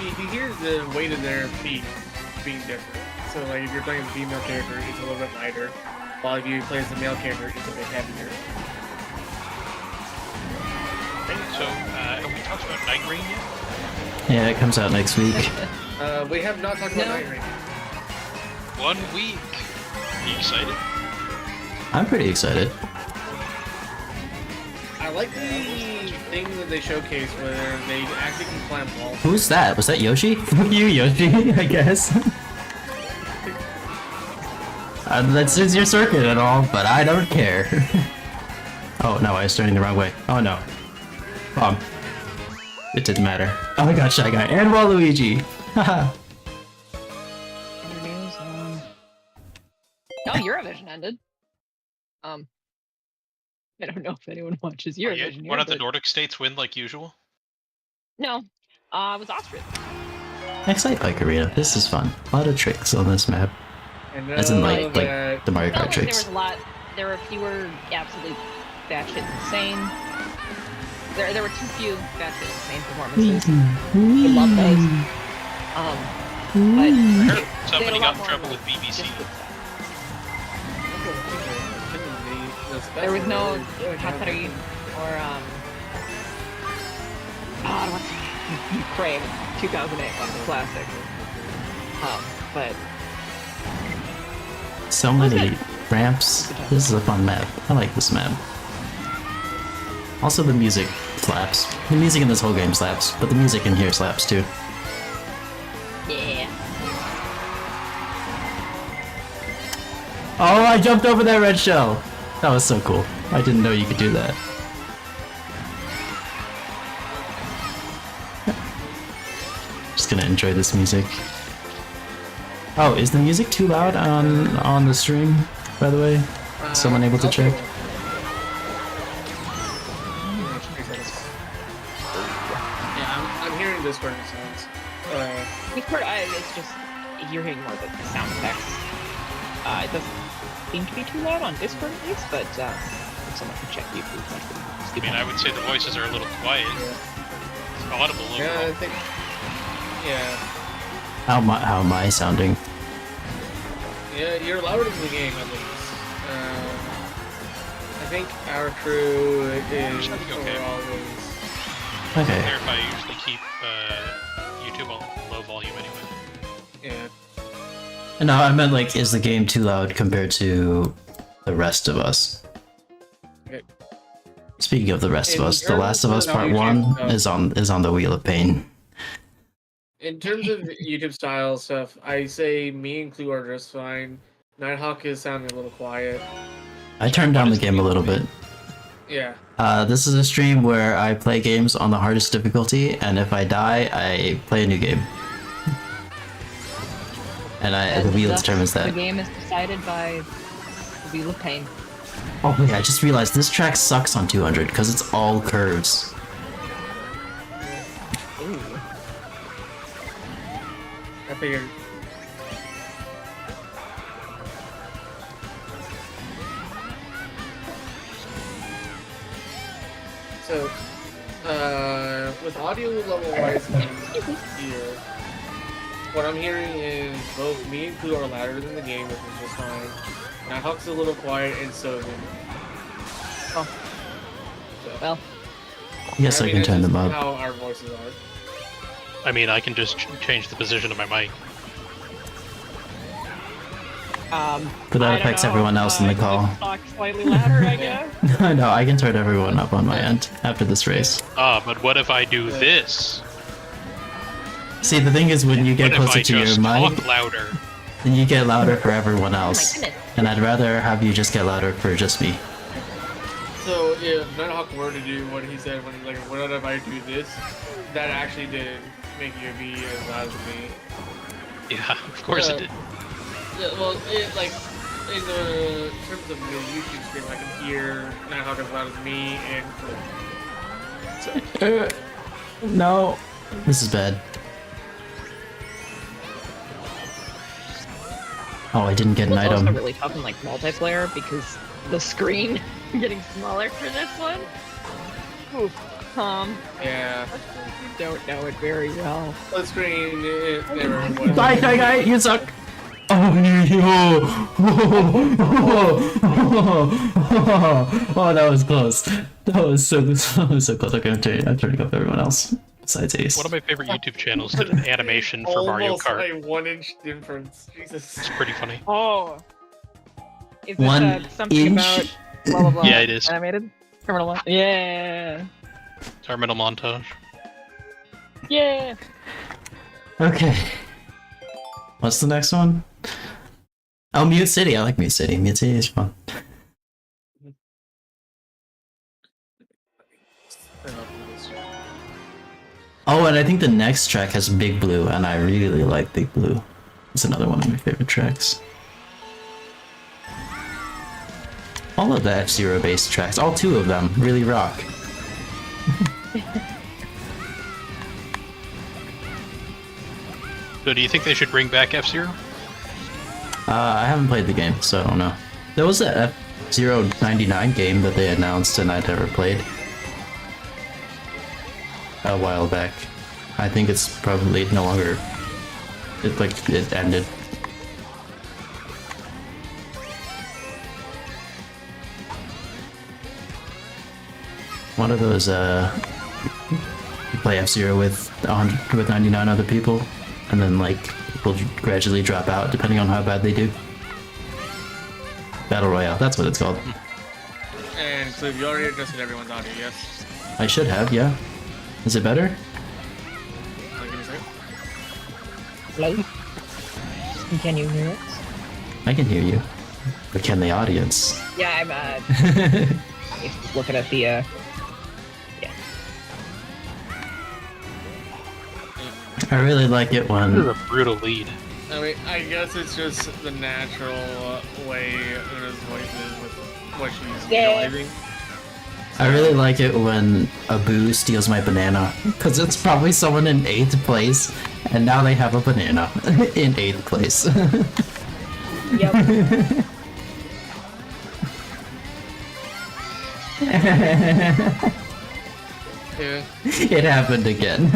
You can hear the weight of their feet being different. So like if you're playing the female character, it's a little bit lighter, while if you play as the male character, it's a bit heavier. So, have we talked about Nightreign yet? Yeah, it comes out next week. We have not talked about No. Nightreign. 1 week. Are you excited? I'm pretty excited. I like the thing that they showcase where they actually can climb walls. Who's that? Was that Yoshi? You, Yoshi, I guess. That's just your circuit and all, but I don't care. Oh no, I was turning the wrong way. Oh no. It didn't matter. Oh, I got Shy Guy and Waluigi. Haha. Oh, Eurovision ended. I don't know if anyone watches Yeah, Eurovision. one here, of the but- Nordic states win like usual? No, it was Austria. Excite Bike Arena. This is fun. A lot of tricks on this map. And As in like that the Mario Felt Kart like there tricks. was a lot. There were fewer absolutely batshit insane. There were too few batshit insane performances. We love those. But I heard they somebody had a got lot in more trouble with just BBC. good stuff. There was no Katari or what's Ukraine 2008 was the classic. But So many ramps. This is a fun map. I like this map. Also the music slaps. The music in this whole game slaps, but the music in here slaps too. yeah, Oh, I jumped over that red shell! That was so cool. I didn't know you could do that. Just gonna enjoy this music. Oh, is the music too loud on the stream, by the way? Someone able to check? Yeah, I'm hearing Discord sounds. Discord, it's just you're hearing more of the sound effects. It doesn't seem to be too loud on Discord at least, but if someone can check YouTube, I mean, I would say the voices are a little quiet. It's audible overall. Yeah, I think. Yeah. How am I sounding? Yeah, you're louder in the game at least. I think our crew is Okay. always. Okay. Clarify, I usually keep YouTube on low volume anyway. Yeah. No, I meant like, is the game too loud compared to the rest of us? Okay. Speaking of the rest of In us, The Last of terms Us of Part YouTube 1 is on the Wheel of Pain. In terms of YouTube style stuff, I say me and Clue are just fine. Nighthawk is sounding a little quiet. I turned down the game a little bit. Yeah. This is a stream where I play games on the hardest difficulty, and if I die, I play a new game. And the wheel thus, determines that. The game is decided by the Wheel of Pain. Oh wait, I just realized this track sucks on 200 because it's all curves. Ooh. I figured. So, with audio level wise here, what I'm hearing is both me and Clue are louder than the game, which is just fine. Nighthawk's a little quiet, and so is me. Oh. So, Well, Yes, I mean, can that's turn just them up. how our voices are. I mean, I can just change the position of my mic. But that I don't affects know, everyone else in the call. Talk slightly louder, I guess. No, I can turn everyone up on my end after this race. But what if I do this? See, the thing is, when you get What if closer I to your just mic, talk louder? then you get louder for everyone else. goodness. And I'd rather have you just get louder for just me. So if Nighthawk were to do what he said when he's like, what if I do this? That actually did make you be as loud as me. Yeah, of course it did. Yeah, well, like, in the terms of the YouTube stream, I can hear Nighthawk as loud as me and Clue. So, No. This is bad. Oh, I didn't get an It's also item. really tough in like multiplayer because the screen getting smaller for this one. Oof. yeah. You don't know it very well. Split screen, it never was. Bye, guy, you suck. Oh, that was close. That was so close. Okay, I'm turning up everyone else besides Ace. One of my favorite YouTube channels did an animation for Mario Almost Kart. a 1-inch difference. Jesus. It's pretty funny. Oh. Is this 1 something inch. about blah blah blah? Yeah, it is. Animated? Terminal one? Yeah. It's our middle montage. Yeah. Okay. What's the next one? Oh, Mute City. I like Mute City. Mute City is fun. Oh, and I think the next track has Big Blue, and I really like Big Blue. It's another one of my favorite tracks. All of the F-Zero based tracks, all 2 of them, really rock. So do you think they should bring back F-Zero? I haven't played the game, so I don't know. There was a F-Zero 99 game that they announced and I'd never played. A while back. I think it's probably no longer... it ended. One of those, you play F-Zero with 99 other people, and then, like, people gradually drop out depending on how bad they do. Battle Royale, that's what it's called. And so you already adjusted everyone's audio, yes? I should have, yeah. Is it better? Give me a second. Hello? Can you hear us? I can hear you. But can the audience? Yeah, I'm looking at the yeah. I really like it This is when... a brutal lead. I mean, I guess it's just the natural way Una's voice is with what she's Yeah. realizing. I really like it when a boo steals my banana. Because it's probably someone in 8th place. And now they have a banana in 8th place. Yep. Yeah. It happened again.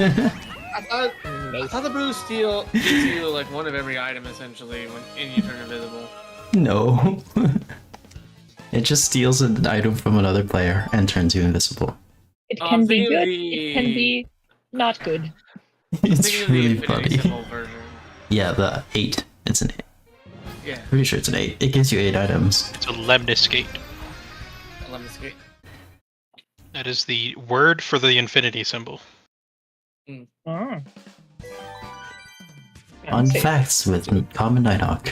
I thought the blue steel gives you like one of every item essentially and you turn invisible. No. It just steals an item from another player and turns you invisible. It can be good. The- It can be not good. It's Thinking of the really infinity funny. symbol version. Yeah, the 8. It's an 8. Yeah, Pretty sure it's an 8. It gives you 8 items. It's a lemniscate. I love this game. That is the word for the infinity symbol. Oh. Fun facts with Common Nighthawk.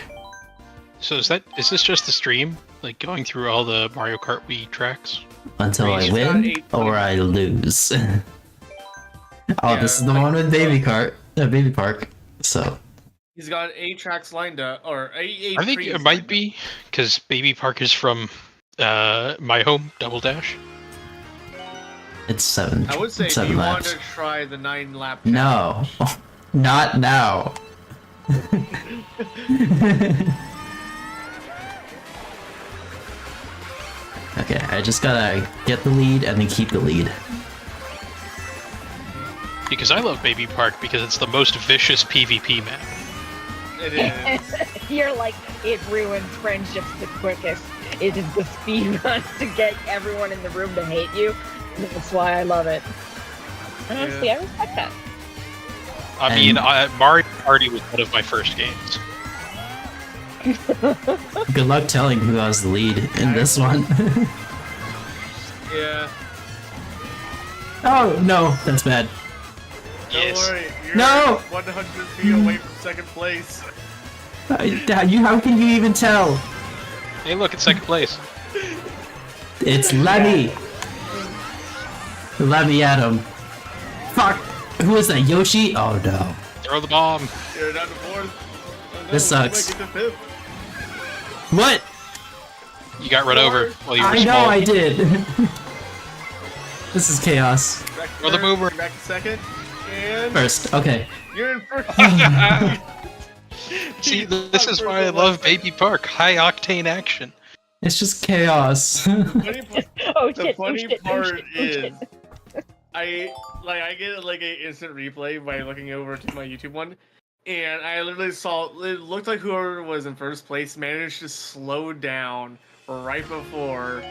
So is this just the stream? Like going through all the Mario Kart Wii tracks? Until I Reach win that 8 or I lose. Oh, Yeah, this is the like- one with Baby Park. So, He's got 8 tracks lined up, or 8 I think trees it might lined be because Baby Park is from my home, Double Dash. it's 7. up. I would say, do 7 you want laps. to try the 9-lap? No. Not now. Okay, I just gotta get the lead and then keep the lead. Because I love Baby Park because it's the most vicious PvP map. It is. You're like, it ruins friendships the quickest. It is the speed run to get everyone in the room to hate you. That's why I love it. Honestly, I respect that. I mean, Mario Party was one of my first games. Good luck telling who has the lead in this one. Yeah. Oh, no, that's bad. Yes. Don't worry. You're No! 100 feet away from second place. How can you even tell? Hey, look, it's second place. It's Lemmy! Lemmy Adam. Fuck! Who is that, Yoshi? Oh no. Throw the bomb. You're down to 4th. Oh, no, This sucks. you might get to 5th. What? You got run over while you were I know small. I did. This is chaos. Back to Throw the 3rd, mover. Back to 2nd. And First, okay. you're in 1st. See, this is why I love Baby Park. High octane action. It's just chaos. Funny part- Oh The shit, funny oh shit, oh part shit, oh shit. is, I get like an instant replay by looking over to my YouTube one, and I literally saw it looked like whoever was in first place managed to slow down right before,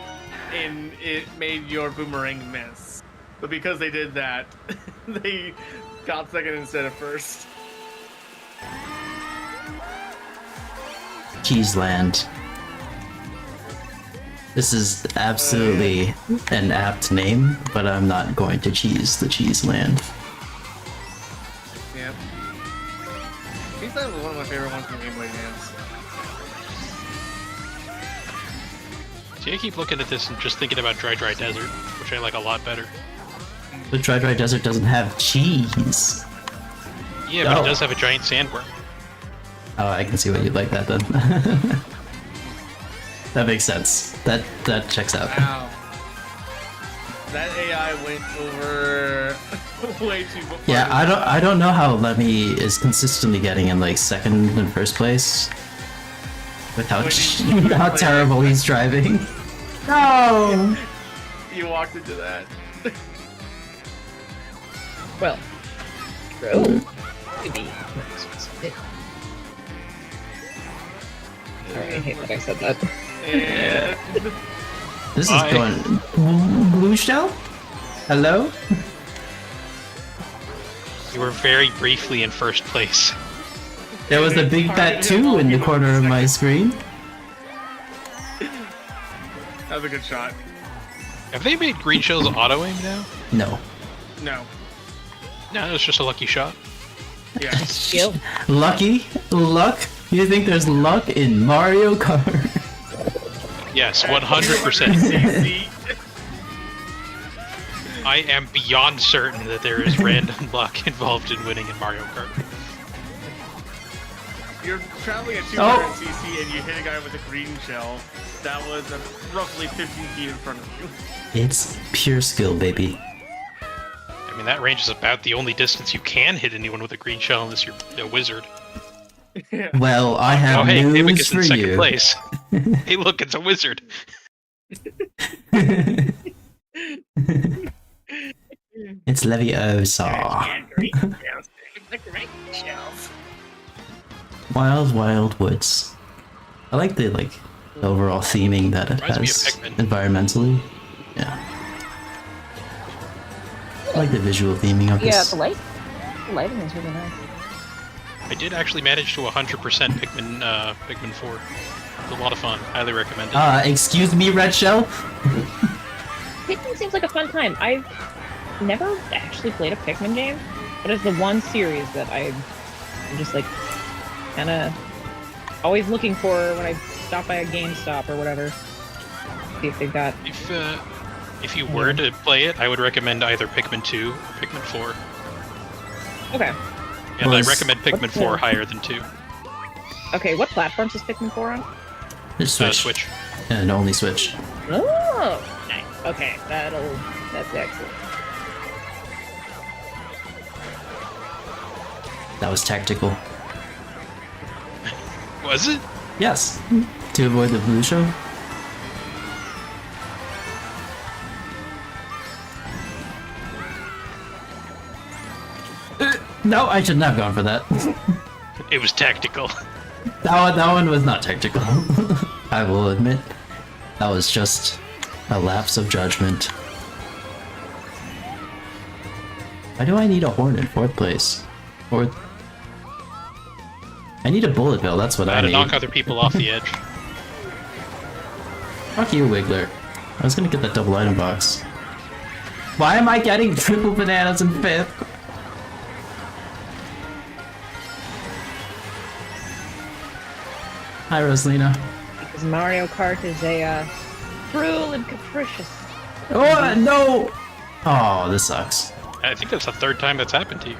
and it made your boomerang miss. But because they did that, they got second instead of first. Cheeseland. This is absolutely an apt name, but I'm not going to cheese the Cheeseland. Yeah. He's like one of my favorite ones from Game Boy Advance. See, I keep looking at this and just thinking about Dry Desert, which I like a lot better. The Dry Desert doesn't have cheese. Yeah, but Oh. it does have a giant sandworm. Oh, I can see why you'd like that then. That makes sense. That checks out. Wow. That AI went over way too far. Yeah, I don't know how Lemmy is consistently getting in like second and first place. With how When he's how terrible he's driving. No. You walked into that. Well, true. Maybe. Sorry, I hate that I said that. And This is Bye. going. Blue shell? Hello? You were very briefly in first place. There was a big fat 2 in the corner of my screen. that was a good shot. Have they made green shells auto aim now? No. No. No, it's just a lucky shot. Yeah. Skill. Lucky? Luck? You think there's luck in Mario Kart? Yes, 100%. CC. I am beyond certain that there is random luck involved in winning in Mario Kart. You're traveling at 200 Oh. cc and you hit a guy with a green shell that was roughly 15 feet in front of you. It's pure skill, baby. I I mean, that range is about the only distance you can hit anyone with a green shell unless you're a wizard. Well, I have Oh, hey, news Amicus for in second you. place. Hey, look, it's a wizard. It's Leviosa. Wild, wild woods. I like the overall theming that it Reminds me has of Pikmin. environmentally. Yeah. I like the visual theming of Yeah, this. the lighting is really nice. I did actually manage to 100% Pikmin 4. It's a lot of fun. Highly recommend it. Excuse me, Red Shell? Pikmin seems like a fun time. I've never actually played a Pikmin game, but it's the one series that I'm just like kind of always looking for when I stop by a GameStop or whatever. See if they've got. If you were to play it, I would recommend either Pikmin 2 or Pikmin 4. Okay. And Well, I recommend Pikmin 4 higher than 2. Okay, what platforms is Pikmin 4 on? Just Switch. Switch. And only Switch. Oh, nice. Okay, that's excellent. That was tactical. Was it? Yes. To avoid the blue show. No, I shouldn't have gone for that. It was tactical. That one was not tactical. I will admit. That was just a lapse of judgment. Why do I need a horn in 4th place? I need a bullet bill, that's what I To need. knock other people off the edge. Fuck you, Wiggler. I was gonna get that double item box. Why am I getting triple bananas in 5th? Hi, Rosalina. Because Mario Kart is a cruel and capricious. Oh, no! Oh, this sucks. I think that's the 3rd time that's happened to you.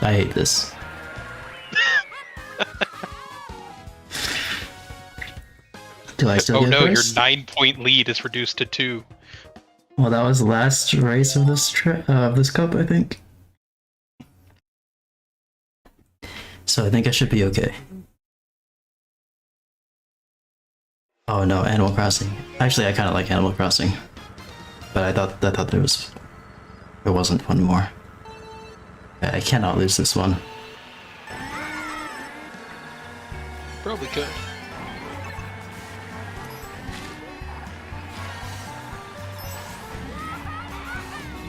I hate this. Do I still Oh get no, your first? 9-point lead is reduced to 2. Well, that was the last race of this this cup, I think. So I think I should be okay. Oh no, Animal Crossing. Actually, I kind of like Animal Crossing, but I thought there wasn't one more. I cannot lose this one. Probably could.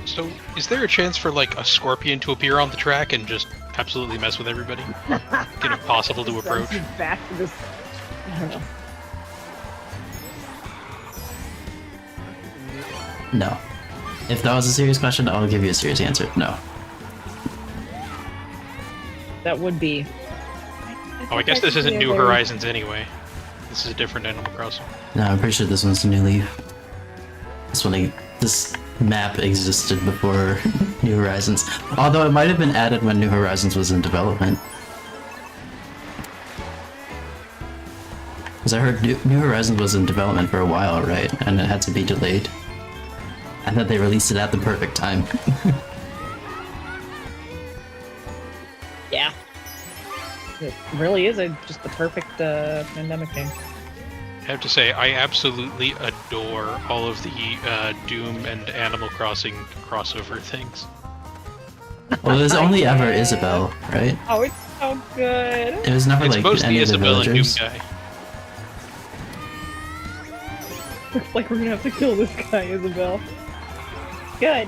So, is there a chance for like a scorpion to appear on the track and just absolutely mess with everybody? Get impossible to approach. Back to this. I don't know. No. If that was a serious question, I'll give you a serious answer. No. That would be. Oh, I guess this isn't New Horizons anyway. This is a different Animal Crossing. No, I'm pretty sure this one's a new leaf. This map existed before New Horizons. Although it might have been added when New Horizons was in development. Because I heard New Horizons was in development for a while, right? And it had to be delayed. And that they released it at the perfect time. Yeah. It really is just the perfect pandemic game. I have to say, I absolutely adore all of the Doom and Animal Crossing crossover things. Well, there's only Yeah. ever Isabelle, right? Oh, it's so good. It was never It's like mostly any of the Isabelle and Doom villagers. guy. Looks like we're gonna have to kill this guy, Isabel. Good.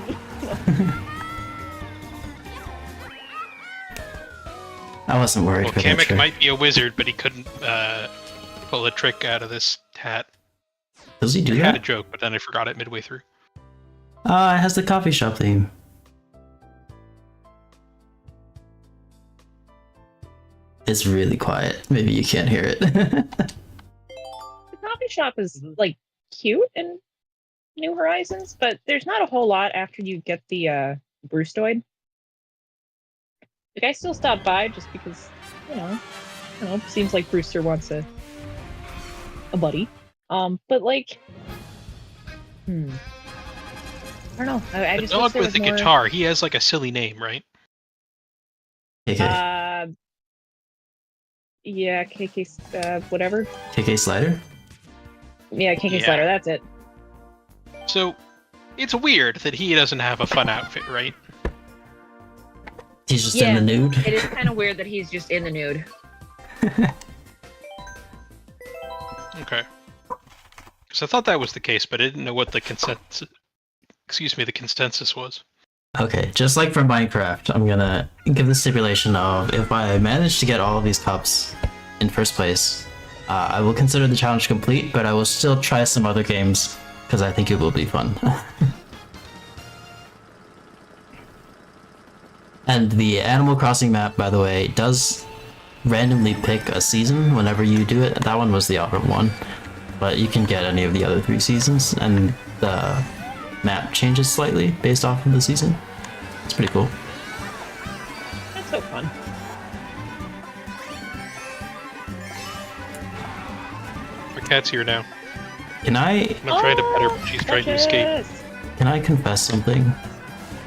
I wasn't worried Well, for that Kamek trick. might be a wizard, but he couldn't pull a trick out of this hat. Does he do I had a that? joke, but then I forgot it midway through. It has the coffee shop theme. It's really quiet. Maybe you can't hear it. The coffee shop is like cute in New Horizons, but there's not a whole lot after you get the Bruceoid. Like I still stop by just because, seems like Brewster wants a buddy. But like, I don't know. I The just dog wish there with was the more... guitar, he has like a silly name, right? KK. Yeah, KK, whatever. KK Slider? Yeah, KK Yeah. Slider, that's it. So, it's weird that he doesn't have a fun outfit, right? He's just Yeah, in the nude. It is kind of weird that he's just in the nude. Okay. Because I thought that was the case, but I didn't know what the consensus was. Okay, just like for Minecraft, I'm gonna give the stipulation of if I manage to get all of these cups in first place, I will consider the challenge complete, but I will still try some other games because I think it will be fun. And the Animal Crossing map, by the way, does randomly pick a season whenever you do it. That one was the autumn one, but you can get any of the other 3 seasons, and the map changes slightly based off of the season. It's pretty cool. That's so fun. My cat's here now. Can I I'm trying to pet her, but she's trying to escape. Precious! confess something?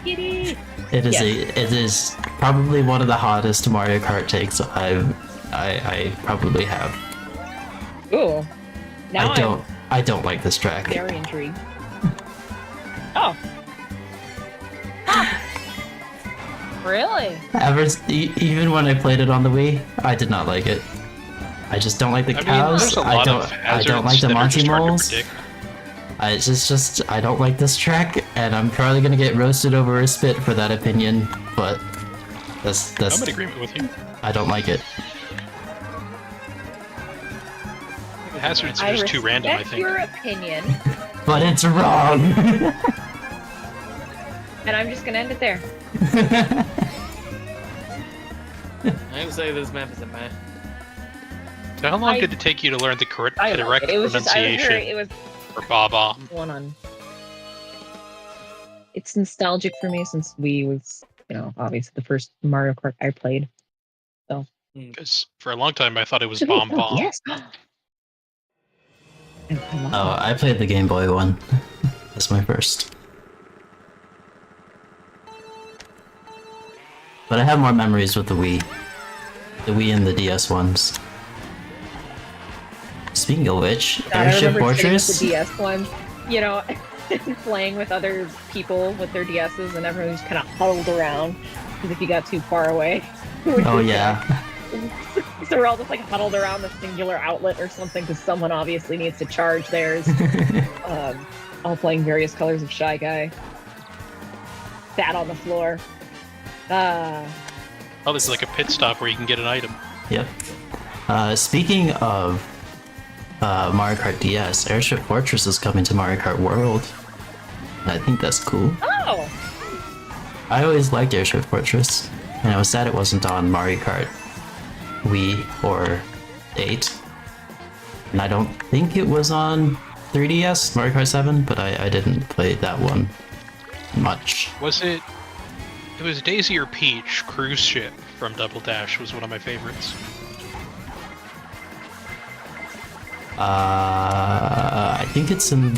Kitty! It is Yes. it is probably one of the hottest Mario Kart takes I probably have. Ooh. Now I don't like this track. I'm very intrigued. Oh. Really? Even when I played it on the Wii, I did not like it. I just don't like the cows. There's a lot of I don't like the hazards that are Monty just hard to moles. predict. It's just I don't like this track, and I'm probably gonna get roasted over a spit for that opinion. But that's I'm in agreement with you. I don't like it. The hazards are just too random, I respect think. your opinion, But it's wrong. and I'm just gonna end it there. I would say this map is a meh. So how long did it take you to learn the correct It was just, pronunciation it was for Bob-omb? one on. It's nostalgic for me since Wii was, obviously the first Mario Kart I played. Because for a long time I thought it was Bomb-bomb. Yes. Oh, I played the Game Boy one. That's my first. But I have more memories with the Wii. The Wii and the DS ones. Speaking of which, God, I Airship remember sitting with Fortress. the DS one, playing with other people with their DSs, and everyone just kind of huddled around because if you got too far away. Oh yeah. So we're all just like huddled around the singular outlet or something because someone obviously needs to charge theirs. All playing various colors of Shy Guy. Sat on the floor. Oh, there's like a pit stop where you can get an item. Yep. Speaking of Mario Kart DS, Airship Fortress is coming to Mario Kart World. I think that's cool. Oh! I always liked Airship Fortress, and I was sad it wasn't on Mario Kart Wii or 8. And I don't think it was on 3DS, Mario Kart 7, but I didn't play that one much. Was it? It was Daisy or Peach Cruise Ship from Double Dash was one of my favorites. I think it's in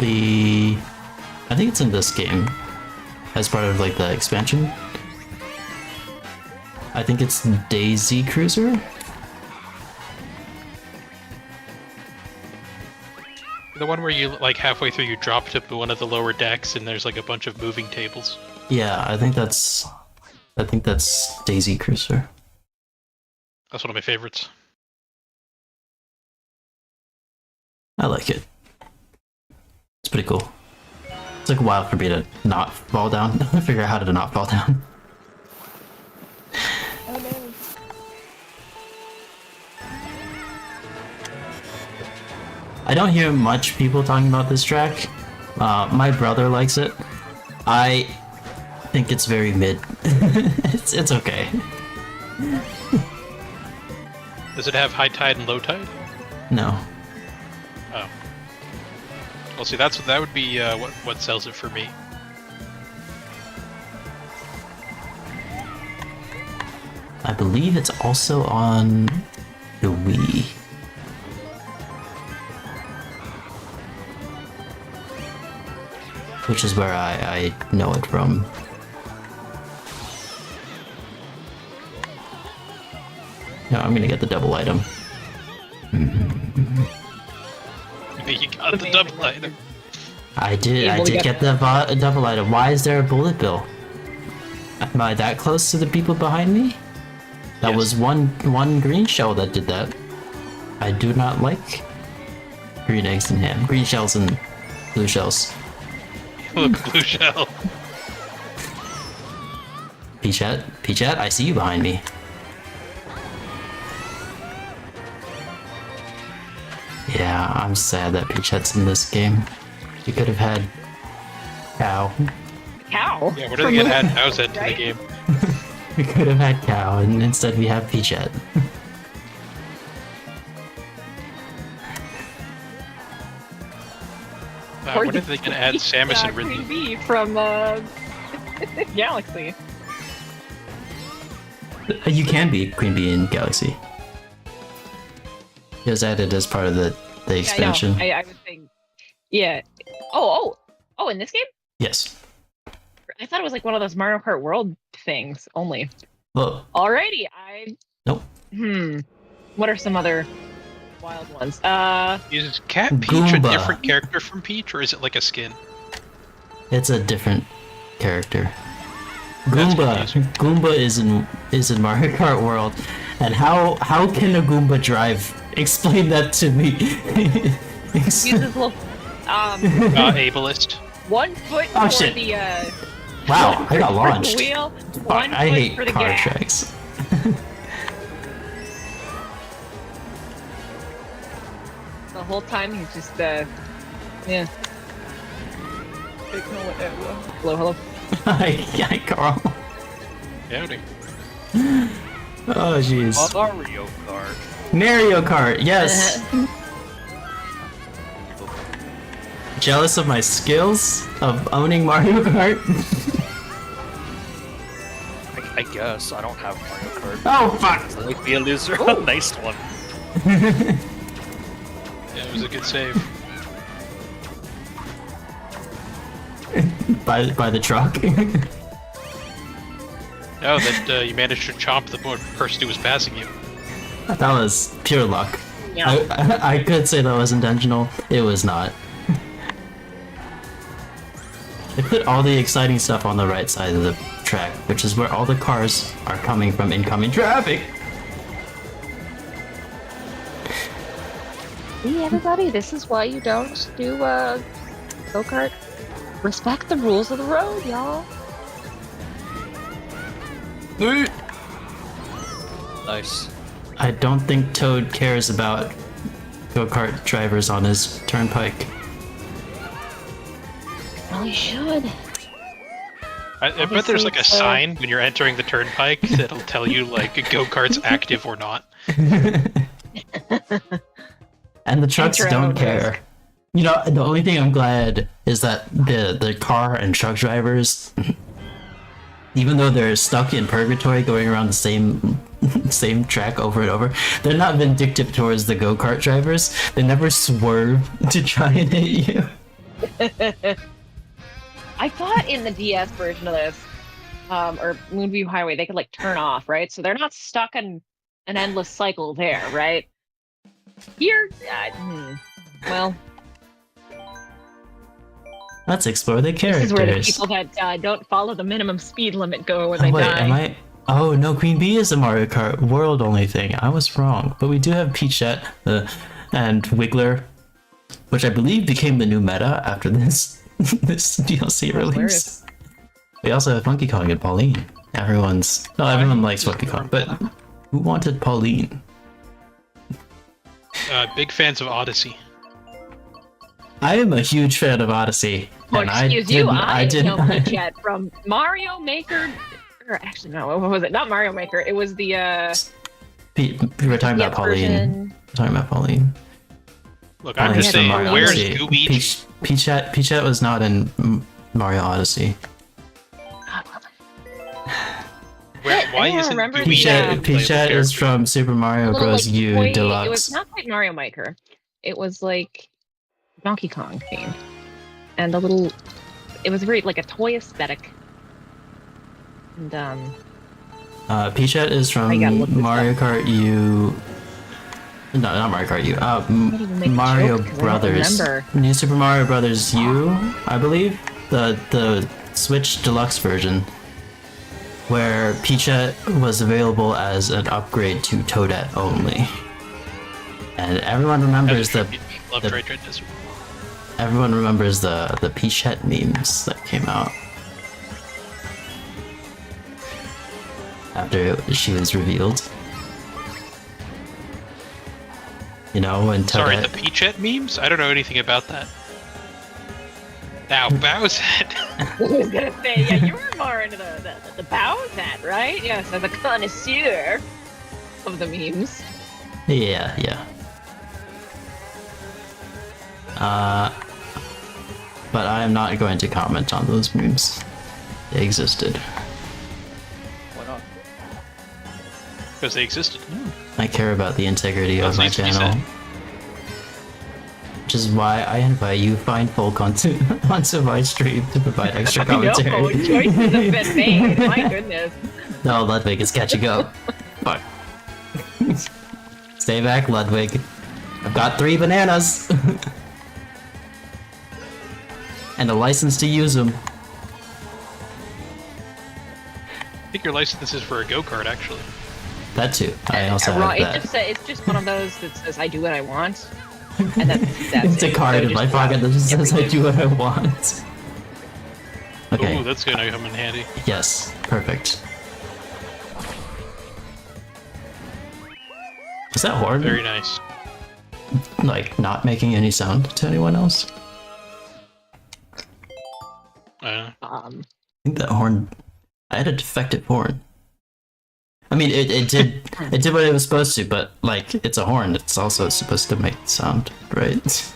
this game as part of like the expansion. I think it's Daisy Cruiser. The one where you like halfway through you drop to one of the lower decks and there's like a bunch of moving tables. Yeah, I think that's Daisy Cruiser. That's one of my favorites. I like it. It's pretty cool. It's like a while for me to not fall down. Figure out how to not fall down. Oh no. I don't hear much people talking about this track. My brother likes it. I think it's very mid. It's okay. Does it have high tide and low tide? No. Oh. Well, see, that would be what sells it for me. I believe it's also on the Wii. which is where I know it from. No, I'm gonna get the double item. You got the double item. I did get the double item. Why is there a bullet bill? Am I that close to the people behind me? That Yes. was one green shell that did that. I do not like green eggs and ham. Green shells and blue shells. Look, blue shell. Peachette, I see you behind me. Yeah, I'm sad that Peachette's in this game. We could have had Cow. Cow. Yeah, what are they gonna add Bowsette to the Right? game? We could have had Cow, and instead we have Peachette. Or What you if they can add Samus and Queen Ridley? Bee from Galaxy. You can be Queen Bee in Galaxy. It was added as part of the expansion. Yeah, I know. I would think. Yeah. Oh! In this game? Yes. I thought it was like one of those Mario Kart World things only. Well, Alrighty, nope. What are some other wild ones? Is Cat Peach Goomba. a different character from Peach, or is it like a skin? It's a different character. That's Goomba is in Mario Kart World, and how can a Goomba drive? Explain that to me. uses little Ableist. 1 foot Oh, for shit. the Wow, I got for the launched. wheel, Fuck, 1 I foot hate for the car gas. tracks. The whole time he's just yeah. Hello. Hi, Carl. Howdy. Oh, jeez. Mario Kart. Mario Kart, yes. Jealous of my skills of owning Mario Kart? I guess I don't have Mario Kart. Oh, fuck. Like be a loser. Nice one. Yeah, it was a good save. by the truck. Oh, that you managed to chomp the person who was passing you. That was pure luck. Yeah. I could say that was intentional. It was not. They put all the exciting stuff on the right side of the track, which is where all the cars are coming from incoming traffic. See, everybody, this is why you don't do go-kart. Respect the rules of the road, y'all. Nice. I don't think Toad cares about go-kart drivers on his turnpike. Well, you should. I bet there's like a Obviously, sign when you're entering the turnpike that'll tell you like a go-kart's active or not. And the trucks Enter don't out care. risk. You know, the only thing I'm glad is that the car and truck drivers, even though they're stuck in purgatory going around the same track over and over, they're not vindictive towards the go-kart drivers. They never swerve to try and hit you. I thought in the DS version of this, or Moonview Highway, they could like turn off, right? So they're not stuck in an endless cycle there, right? Here, well, Let's explore the characters. this is where the people that don't follow the minimum speed limit go when Oh, they wait, die. am I? Oh no, Queen Bee is a Mario Kart World only thing. I was wrong, but we do have Peachette and Wiggler, which I believe became the new meta after this this DLC release. We also have Funky Kong and Pauline. Everyone likes Funky Kong, but who wanted Pauline? Big fans of Odyssey. I am a huge fan of Odyssey, Oh, and excuse you, I didn't. know Peachette from Mario Maker. Or actually, no, what was it? Not Mario Maker. It was the We were talking about DS Pauline. version. We're talking about Pauline. Look, I'm Pauline's just from saying, Mario where's Odyssey. Gooby? Peachette was not in Mario Odyssey. Why I isn't remember Gooby the, a Peachette playable is character? from Super Mario little, Bros. like, U toy- It was Deluxe. not quite Mario Maker. It was like Donkey Kong themed, and the little it was very like a toy aesthetic. And Peachette is from I gotta look this Mario Kart U. No, not Mario Kart U. can't even make a Mario joke 'cause I don't Brothers. remember. New Super Mario Brothers U, I believe. The Switch Deluxe version, where Peachette was available as an upgrade to Toadette only. And everyone remembers the everyone remembers the Peachette memes that came out after she was revealed. You know, when Toadette... Sorry, the Peachette memes? I don't know anything about that. Now, Bowsette. I was gonna say, yeah, you were more into the Bowsette, right? Yes, as a connoisseur of the memes. Yeah, yeah. But I am not going to comment on those memes. They existed. Why not? Because they existed. I care about the integrity of my needs to be channel. said. Which is why I invite you find full content onto my stream to provide extra commentary. No, choices have been made. My goodness. No, Ludwig is catching up. Fuck. Stay back, Ludwig. I've got 3 bananas. And a license to use them. I think your license is for a go-kart, actually. That too. I also have Right, that. it's just one of those that says I do what I want. And that's It's a it. card So in my just pocket that just says I everything. do what I want. Okay. Ooh, that's gonna come in handy. Yes. Perfect. Is that horn Very nice. like not making any sound to anyone else? I think that horn. I had a defective horn. I mean, it did what it was supposed to, but like it's a horn. It's also supposed to make sound, right?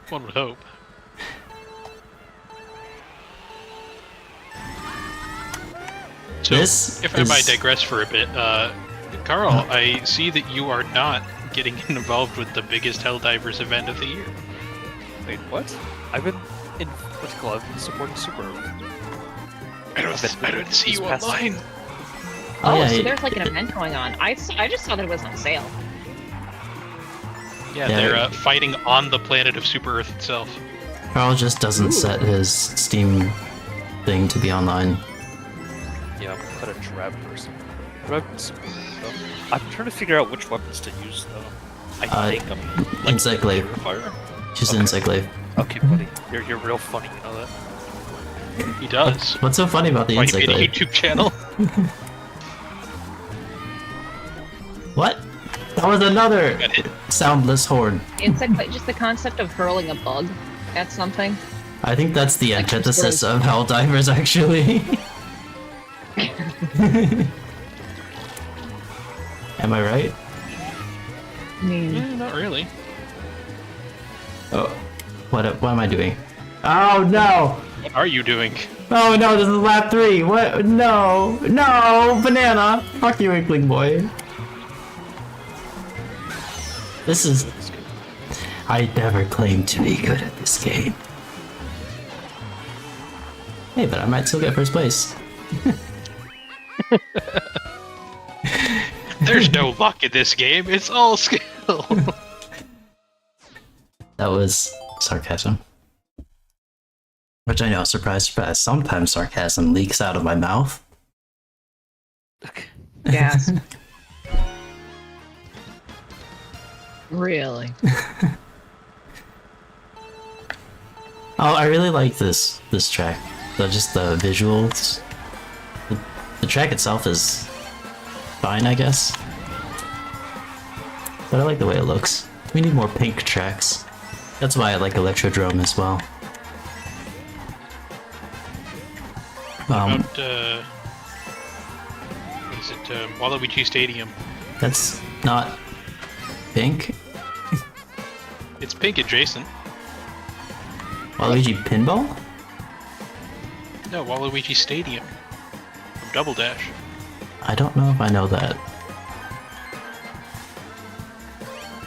One would hope. So, This if I might is- digress for a bit, Carl, I see that you are not getting involved with the biggest Helldivers event of the year. Wait, what? I've been in what's it called? I've been supporting Super Earth. I don't see This you past- online. Oh, yeah, so he- there's like an event going on. I just saw that it was on sale. Yeah, Yeah. they're fighting on the planet of Super Earth itself. Carl just doesn't set his Steam thing to be online. Yeah, I'm kind of drab person. But I've been supporting it, though. I'm trying to figure out which weapons to use, though. I think I'm like Insect Glaive. Purifier. Just Okay. Insect Glaive. Okay, buddy. You're real funny, you know that? He does. What's so funny about the Why he Insect made a Glaive? YouTube channel. What? That was another Got hit. soundless horn. It's like just the concept of hurling a bug at something. I think that's the Like, antithesis of Helldivers, actually. Am I right? I mean, Yeah, not really. Oh, what am I doing? Oh no! What are you doing? Oh no, this is lap 3. What? No, no, banana! Fuck you, Inkling boy. This is. I never claimed to be good at this game. Hey, but I might still get first place. There's no luck in this game. It's all skill. That was sarcasm. Which I know, surprise, surprise. Sometimes sarcasm leaks out of my mouth. gas. Really? Oh, I really like this track. Just the visuals. The track itself is fine, I guess. But I like the way it looks. We need more pink tracks. That's why I like Electrodrome as well. About, what is it, Waluigi Stadium. That's not pink. It's pink adjacent. Waluigi Pinball? No, Waluigi Stadium. From Double Dash. I don't know if I know that.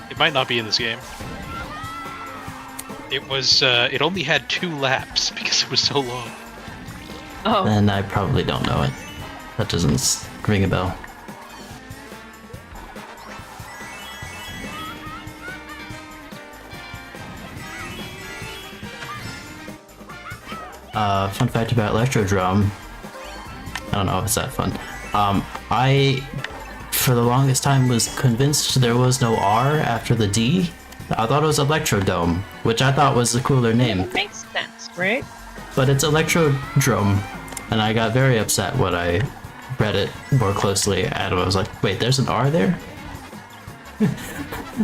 It might not be in this game. It was. It only had 2 laps because it was so long. Oh, Then I probably don't know it. That doesn't ring a bell. Fun fact about Electrodrome. I don't know if it's that fun. I, for the longest time, was convinced there was no R after the D. I thought it was Electrodome, which I thought was a cooler name. it makes sense, right? But it's Electrodrome, and I got very upset when I read it more closely, and I was like, wait, there's an R there?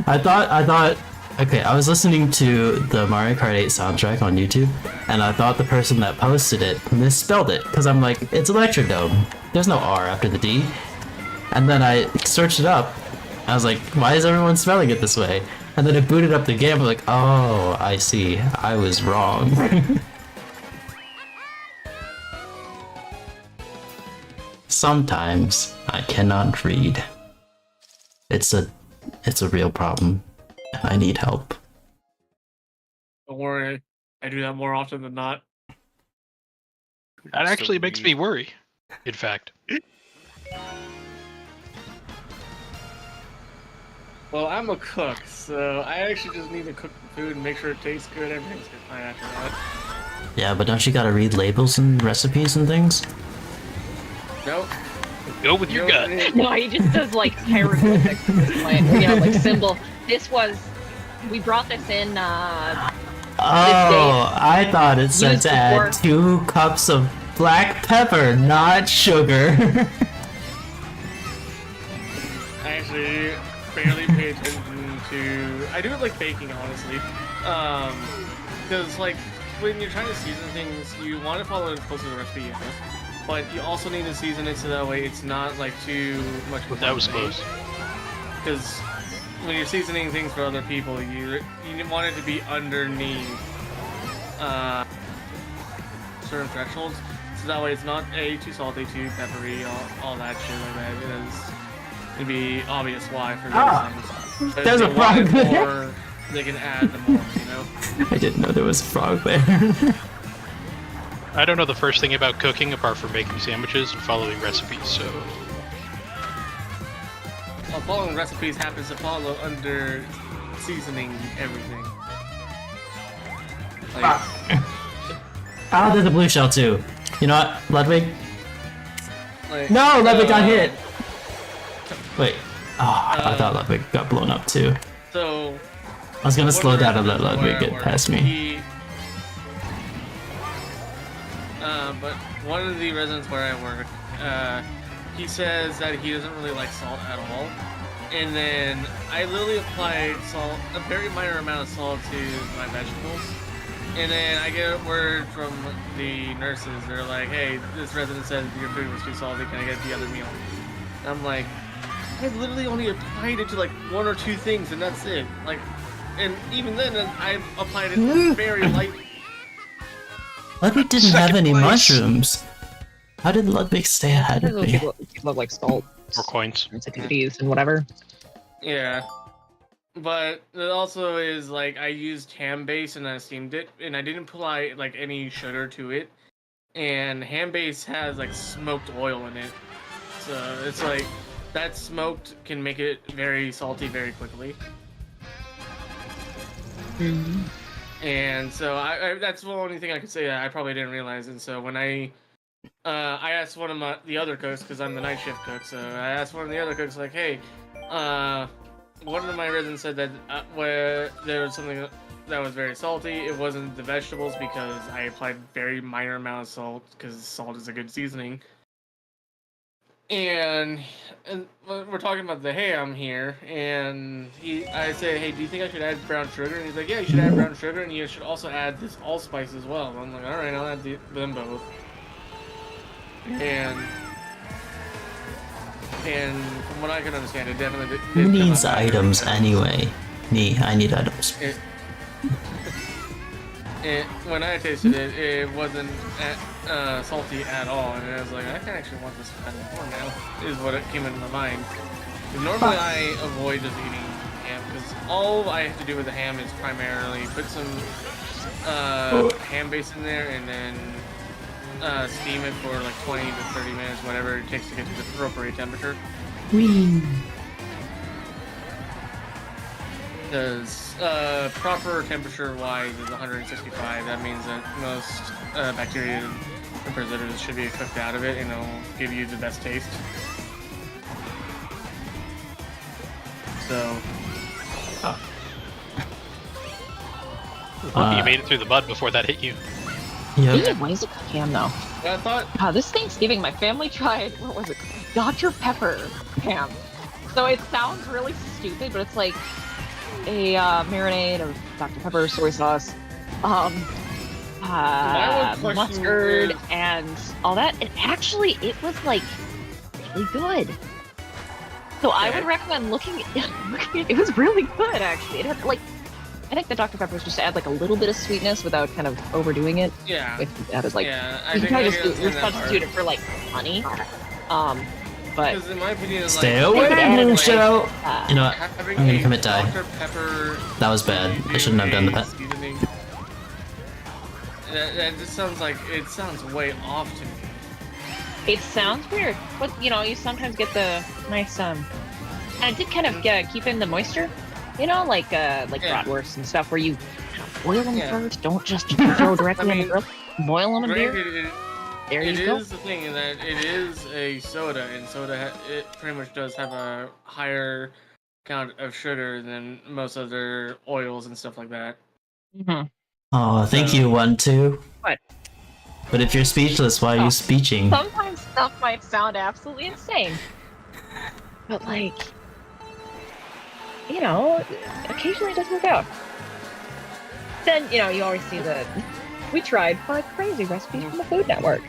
I thought, okay, I was listening to the Mario Kart 8 soundtrack on YouTube, and I thought the person that posted it misspelled it, because I'm like, it's Electrodome. There's no R after the D. And then I searched it up, I was like, why is everyone spelling it this way? And then it booted up the game, I'm like, oh, I see, I was wrong. Sometimes I cannot read. It's a real problem, and I need help. Don't worry, I do that more often than not. That So actually makes me worry. In fact. Well, I'm a cook, so I actually just need to cook the food and make sure it tastes good. Everything's good fine after that. Yeah, but don't you gotta read labels and recipes and things? Nope. Go with your gut. No, he just does like hieroglyphics at this point. You know, like symbol. We brought this in. Oh, I thought it said Used to add before. 2 cups of black pepper, not sugar. I actually barely pay attention to. I do like baking, honestly, because like when you're trying to season things, you want to follow as close to the recipe as, but you also need to season it so that way it's not like too much. That was close. Because when you're seasoning things for other people, you want it to be underneath certain thresholds, so that way it's not too salty, too peppery, all that shit like that. It'd be obvious why for those things. But there's if a they want it frog there. more, they can add the more, you know. I didn't know there was a frog there. I don't know the first thing about cooking apart from making sandwiches and following recipes, so Well, following recipes happens to follow under seasoning everything. Like, Ah, there's a blue shell too. You know what, Ludwig? No, Ludwig got hit! Wait. Oh, I thought Ludwig got blown up too. So, I was gonna one slow of the down and let residents Ludwig where I get work, past me. But one of the residents where I work, he says that he doesn't really like salt at all. And then I literally applied salt, a very minor amount of salt to my vegetables. And then I get a word from the nurses. They're like, hey, this resident said your food was too salty. Can I get the other meal? And I'm like, I literally only applied it to like 1 or 2 things, and that's it. Like, and even then, I applied it very lightly. Ludwig didn't have Second any place. mushrooms. How did Ludwig stay ahead of me? People love like salt, or coins. sensitivities, and whatever. Yeah. But it also is like I used ham base and I steamed it, and I didn't apply like any sugar to it. And ham base has like smoked oil in it, so it's like that smoked can make it very salty very quickly. And so I that's the only thing I could say that I probably didn't realize. And so when I asked one of the other cooks, because I'm the night shift cook, so I asked one of the other cooks like, hey, one of my residents said that where there was something that was very salty, it wasn't the vegetables because I applied very minor amount of salt because salt is a good seasoning. And we're talking about the ham here, and I say, hey, do you think I should add brown sugar? And he's like, yeah, you should add brown sugar, and you should also add this allspice as well. And I'm like, all right, I'll add them both. And from what I can understand, it definitely did Who come needs out better items because anyway? Me, I need items. when I tasted it, it wasn't salty at all, and I was like, I can actually want this kind of more now, is what it came into my mind. Normally I avoid just eating ham because all I have to do with the ham is primarily put some ham base in there and then steam it for like 20 to 30 minutes, whatever it takes to get to the appropriate temperature. Whee! Because proper temperature-wise is 165. That means that most bacteria and preservatives should be cooked out of it, and it'll give you the best taste. So, You made it through the mud before that hit you. Yep. Speaking of Whimsical ham, though, I thought this Thanksgiving, my family tried, what was it, Dr. Pepper ham. So it sounds really stupid, but it's like a marinade of Dr. Pepper, soy sauce, mustard, and all that. And actually, it was like really good. So I would recommend looking. It was really good, actually. It had like, I think the Dr. Pepper was just to add like a little bit of sweetness without kind of overdoing it. yeah. If that is like, I you think can I kind of just understand that substitute it for like honey. But Because in my opinion, Stay like, away, They could add, like, Musho! You know what? having I'm gonna a commit die. Dr. Pepper. That was bad. I shouldn't have done that. Seasoning, that just sounds like it sounds way off to me. it sounds weird, but you know, you sometimes get the nice and it did kind of keep in the moisture, you know, like bratwurst and stuff, where you kind of boil them first. Don't just throw directly in the grill. Boil them in beer. There you go. It is the thing in that it is a soda, and soda it pretty much does have a higher count of sugar than most other oils and stuff like that. Mm-hmm. Oh, thank you, 1-2. What? But if you're speechless, why are you speeching? Sometimes stuff might sound absolutely insane, but like, you know, occasionally it does work out. Then, you know, you always see we tried 5 crazy recipes from the Food Network,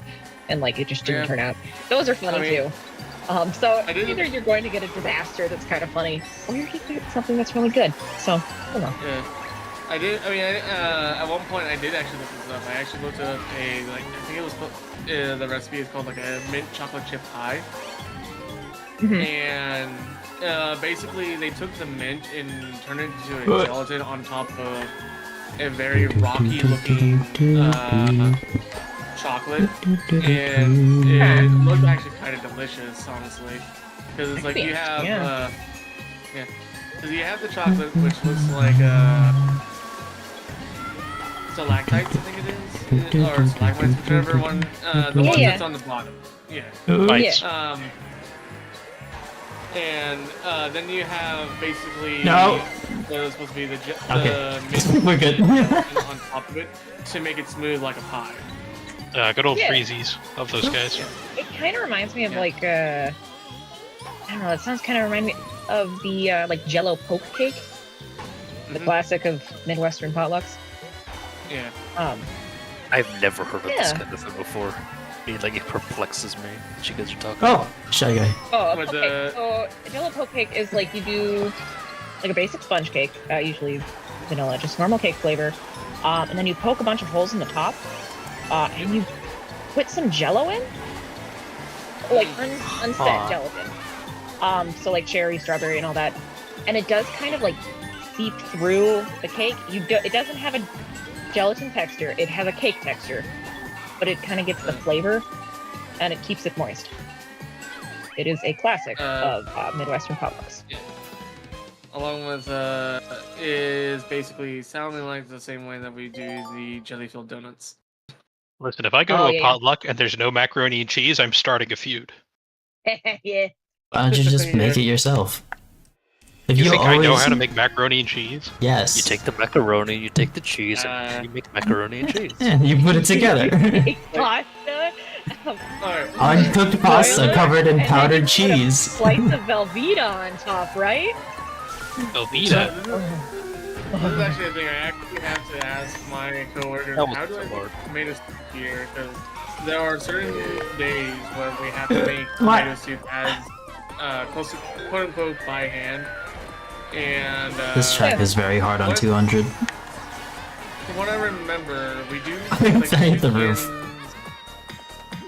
and like it just didn't turn out. Those are funny too. So either you're going to get a disaster that's kind of funny, or you're going to get something that's really good. So, I don't know. Yeah. I did. I mean, at one point I did actually look this up. I actually looked up I think it was the recipe is called like a mint chocolate chip pie, and basically they took the mint and turned it into a gelatin on top of a very rocky looking chocolate, and it looked actually kind of delicious, honestly, because it's like you have because you have the chocolate, which looks like stalactites, I think it is, or stalagmites, whichever one, the one that's on the bottom. Yeah. Bites. And then you have basically there's supposed to be the mint We're good. on top of it to make it smooth like a pie. Good old freezies of those guys. It kind of reminds me of like I don't know. It sounds kind of remind me of the like Jello poke cake, the classic of Midwestern potlucks. Yeah. I've never heard of this kind of thing before. It perplexes me what you guys are talking Oh, Shy Guy. Oh, But okay. So a Jello poke cake is like you do like a basic sponge cake, usually vanilla, just normal cake flavor, and then you poke a bunch of holes in the top, and you put some Jello in, like unset gelatin. So like cherry, strawberry, and all that, and it does kind of like seep through the cake. It doesn't have a gelatin texture; it has a cake texture, but it kind of gets the flavor, and it keeps it moist. It is a classic of Midwestern potlucks. Yeah. Along with is basically sounding like the same way that we do the jelly-filled donuts. Listen, if I go to a potluck and there's no macaroni and cheese, I'm starting a feud. Yeah. Why don't you just make it yourself? If You think I know always- how to make macaroni and cheese? Yes. You take the macaroni, you take the cheese, and you make macaroni and cheese. And you put it together. Pasta. Alright. Uncooked pasta Boil it, covered in and then powdered you put a cheese. Slice of Velveeta on top, right? Velveeta. This is actually a thing I actually have to ask my coworkers. That was How do I so hard. make tomato soup here? Because there are certain days where we have to make tomato soup as close to quote unquote by hand. And This track is very hard on 200. from what I remember, we do Thank the two roof.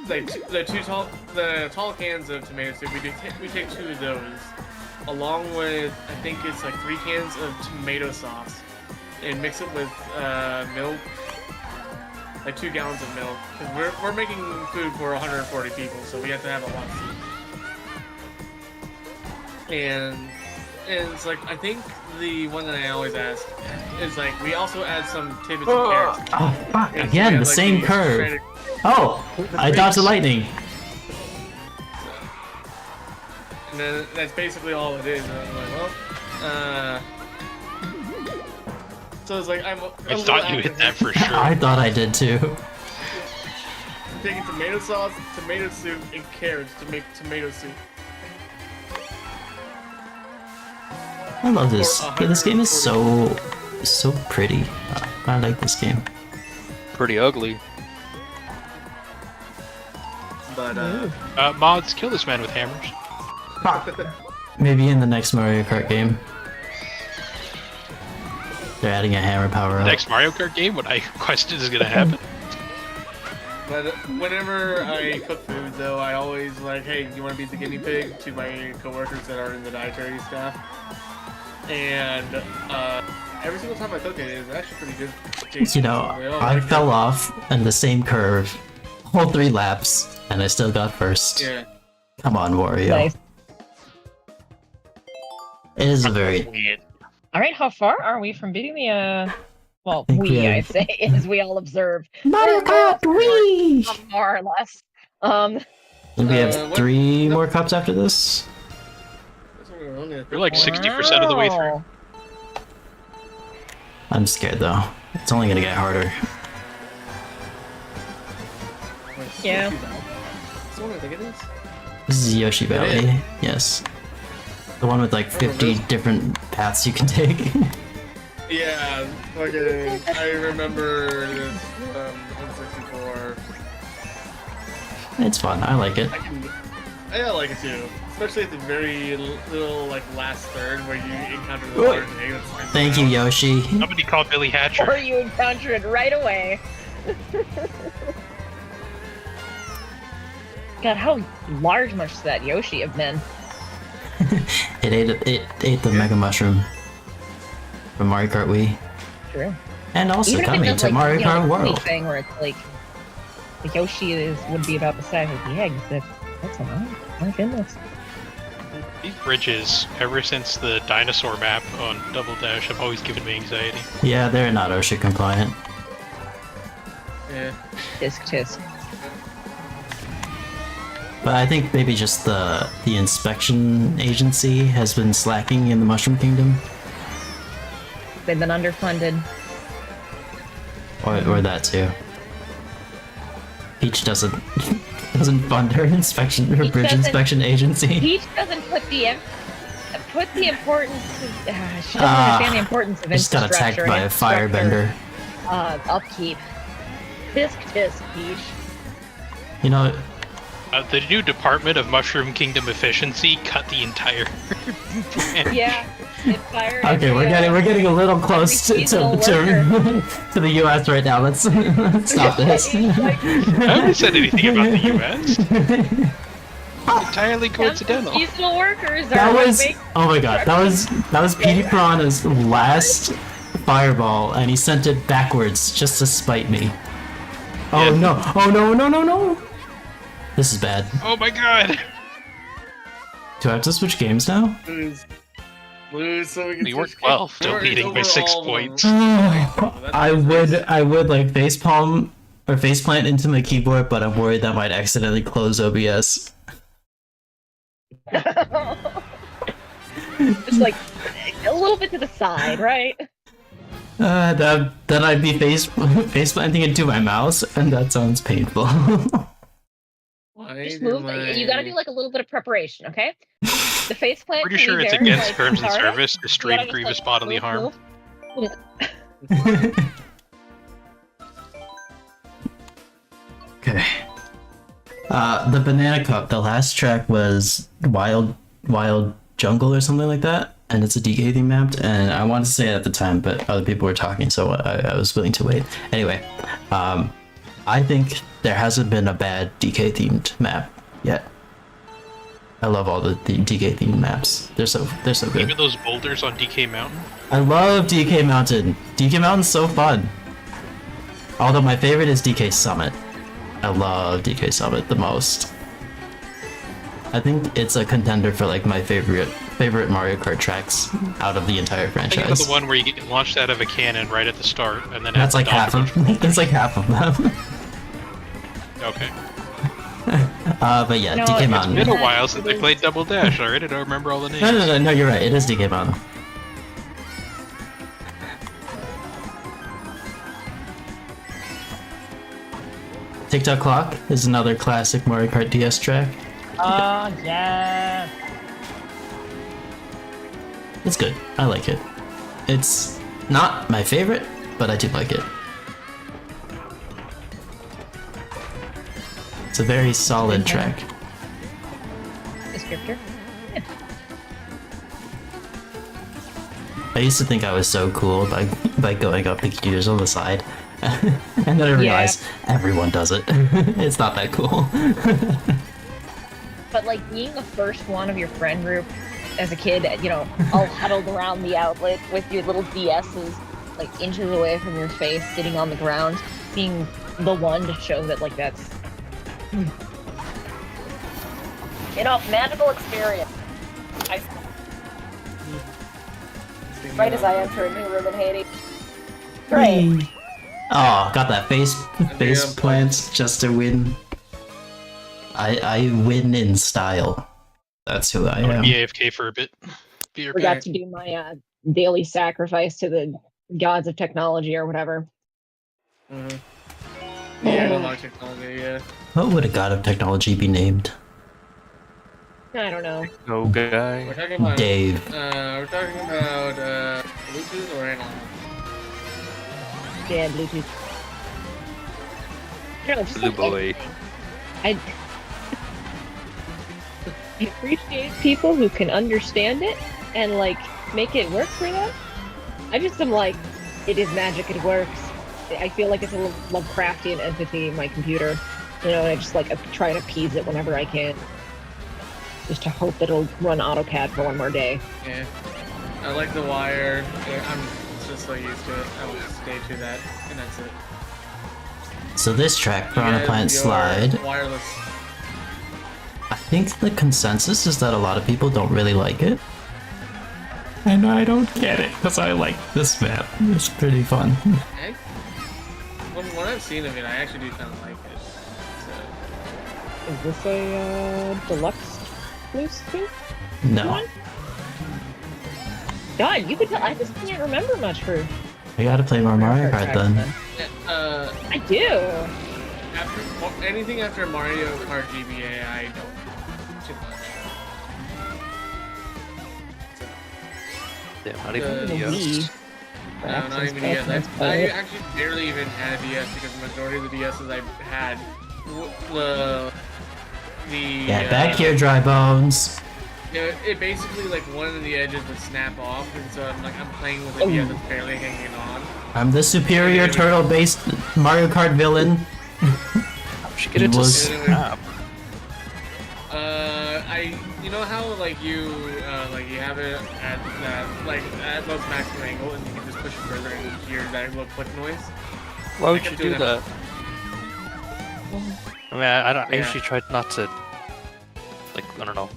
cans, the tall cans of tomato soup. We take 2 of those, along with, I think it's like 3 cans of tomato sauce, and mix it with milk, like 2 gallons of milk. Because we're making food for 140 people, so we have to have a lot of soup. And it's like, I think the one that I always ask is like, we also add some tidbits of carrots. Oh, fuck. And so Again, we the have, like, same these curve. shredded- Oh, I dodged the lightning. And then that's basically all it is. And I'm like, well, so it's like, I thought you hit that for sure. I thought I did too. taking tomato sauce, tomato soup, and carrots to make tomato soup. I love this. For This game is so pretty. I like this game. Pretty ugly. But Mods, kill this man with hammers. Maybe in the next Mario Kart game. They're adding a hammer power up. Next Mario Kart game, what I requested is gonna happen. But whenever I cook food, though, I always like, hey, you want to be the guinea pig to my coworkers that are in the dietary staff. And every single time I cook it, it's actually pretty good. You know, I fell off in the same curve, whole 3 laps, and I still got first. Yeah. Come on, Wario. Nice. It is a very... All right, how far are we from beating the well, think we I have- say, as we all observe. Mario Kart, Wii! More or less. We have what- 3 more cups after this. You're like 60% of the way through. Wow. I'm scared though. It's only gonna get harder. Yeah. That's what I think it is. This is Yoshi Valley. Yes. The one with like 50 different paths you can take. Yeah, fucking, I remember this N64. It's fun. I like it. I like it too. Especially at the very little, like, last third where you encounter the Oi. large egg that's like Thank you, Yoshi. Somebody call Billy Hatcher. Or you encounter it right away. God, how large must that Yoshi have been? It ate the Mega Mushroom from Mario Kart Wii, True. and also Even if it coming does, to like, Mario you know, Kart the funny World. thing where it's like the Yoshi would be about the size of the eggs. That's a lot. My goodness. These bridges, ever since the dinosaur map on Double Dash, have always given me anxiety. Yeah, they're not OSHA compliant. Yeah. Tisk. But I think maybe just the inspection agency has been slacking in the Mushroom Kingdom, They've been underfunded. or that too. Peach doesn't fund her inspection, her Peach bridge doesn't- inspection agency. Peach doesn't put the importance of, she doesn't understand the importance of I just got attacked infrastructure by a and firebender. upkeep. Tisk, Peach. You know, The new Department of Mushroom Kingdom Efficiency cut the entire plan. Yeah, it fired. okay, we're getting a little close to seasonal to the U.S. right now. Let's stop this. I haven't said anything about the U.S. Entirely coincidental. Seasonal workers are That what was make oh my god, that was Petey Piranha's last fireball, and he sent it backwards just to spite me. Oh Yeah. no! Oh no! This is bad. Oh my god! Do I have to switch games now? Lose so we can You were switch- 12, still We're leading by 6 overall- points. I would like facepalm or faceplant into my keyboard, but I'm worried that might accidentally close OBS. just like a little bit to the side, right? Then I'd be faceplanting into my mouse, and that sounds painful. Why Just do move. my- You gotta do like a little bit of preparation, okay? The faceplant. Pretty can sure be it's very, against like, terms and cathartic. service to You stream gotta just, grievous like, bodily move, harm. move. Okay. The Banana Cup, the last track was Wild Jungle or something like that, and it's a DK theme mapped, and I wanted to say it at the time, but other people were talking, so I was willing to wait. Anyway, I think there hasn't been a bad DK themed map yet. I love all the DK themed maps. They're so good. Even those boulders on DK Mountain. I love DK Mountain. DK Mountain's so fun. Although my favorite is DK Summit. I love DK Summit the most. I think it's a contender for like my favorite Mario Kart tracks out of the entire I think franchise. about the one where you get launched out of a cannon right at the start, and then That's have like to half dodge of that's like half of them. Okay. But yeah, No, DK it's Mountain. It's been a while since I played Double Dash. Alright, I don't remember all the names. No, you're right. It is DK Mountain. TikTok Clock is another classic Mario Kart DS track. Oh, yeah. It's good. I like it. It's not my favorite, but I do like it. It's a very solid track. Descriptor. I used to think I was so cool by going up the gears on the side. And then I realized everyone does it. It's not that cool. But like being the first one of your friend group as a kid, you know, all huddled around the outlet with your little DSs like inches away from your face, sitting on the ground, being the one to show that like that's magical experience. Right as I enter a new room in Haiti. Great. Oh, got that face plant just to win. I win in style. That's who I am. Be AFK for a bit. Be your Forgot to do my daily sacrifice to the gods of technology or whatever. Mm-hmm. Yeah, I like technology, yeah. What would a god of technology be named? I don't know. No guy. We're talking about Dave. we're talking about Bluetooth or analog? Yeah, Bluetooth. You know, just Blue like boy. everything. I appreciate people who can understand it and like make it work for them. I just am like, it is magic, it works. I feel like it's a Lovecraftian entity in my computer, you know, and I just like try and appease it whenever I can, just to hope that it'll run AutoCAD for one more day. Yeah. I like the wire. Yeah, I'm just so used to it. I will just stay to that, and that's it. So this track, Piranha Yeah, Plant your Slide, Wireless. I think the consensus is that a lot of people don't really like it. And I don't get it, because I like this map. It's pretty fun. From what I've seen of it, I actually do kind of like it. So. Is this a deluxe exclusive? No. God, you could tell. I just can't remember much for. I gotta play more Mario Kart then. I do. Anything after Mario Kart GBA, I don't too much. Damn, not even The DS. No, not even DS. I actually barely even had a DS because the majority of the DSs I've had, Yeah, back here, Dry Bones. Yeah, it basically like one of the edges would snap off, and so I'm playing with a DS that's barely hanging on. I'm the superior turtle-based Mario Kart villain. How'd you get it to Was- snap? You know how like you have it at that at most maximum angle, and you can just push it further and you hear that little click noise. Why would I you kept do doing that? I mean, I don't. I Yeah. usually try not to, like, I don't know,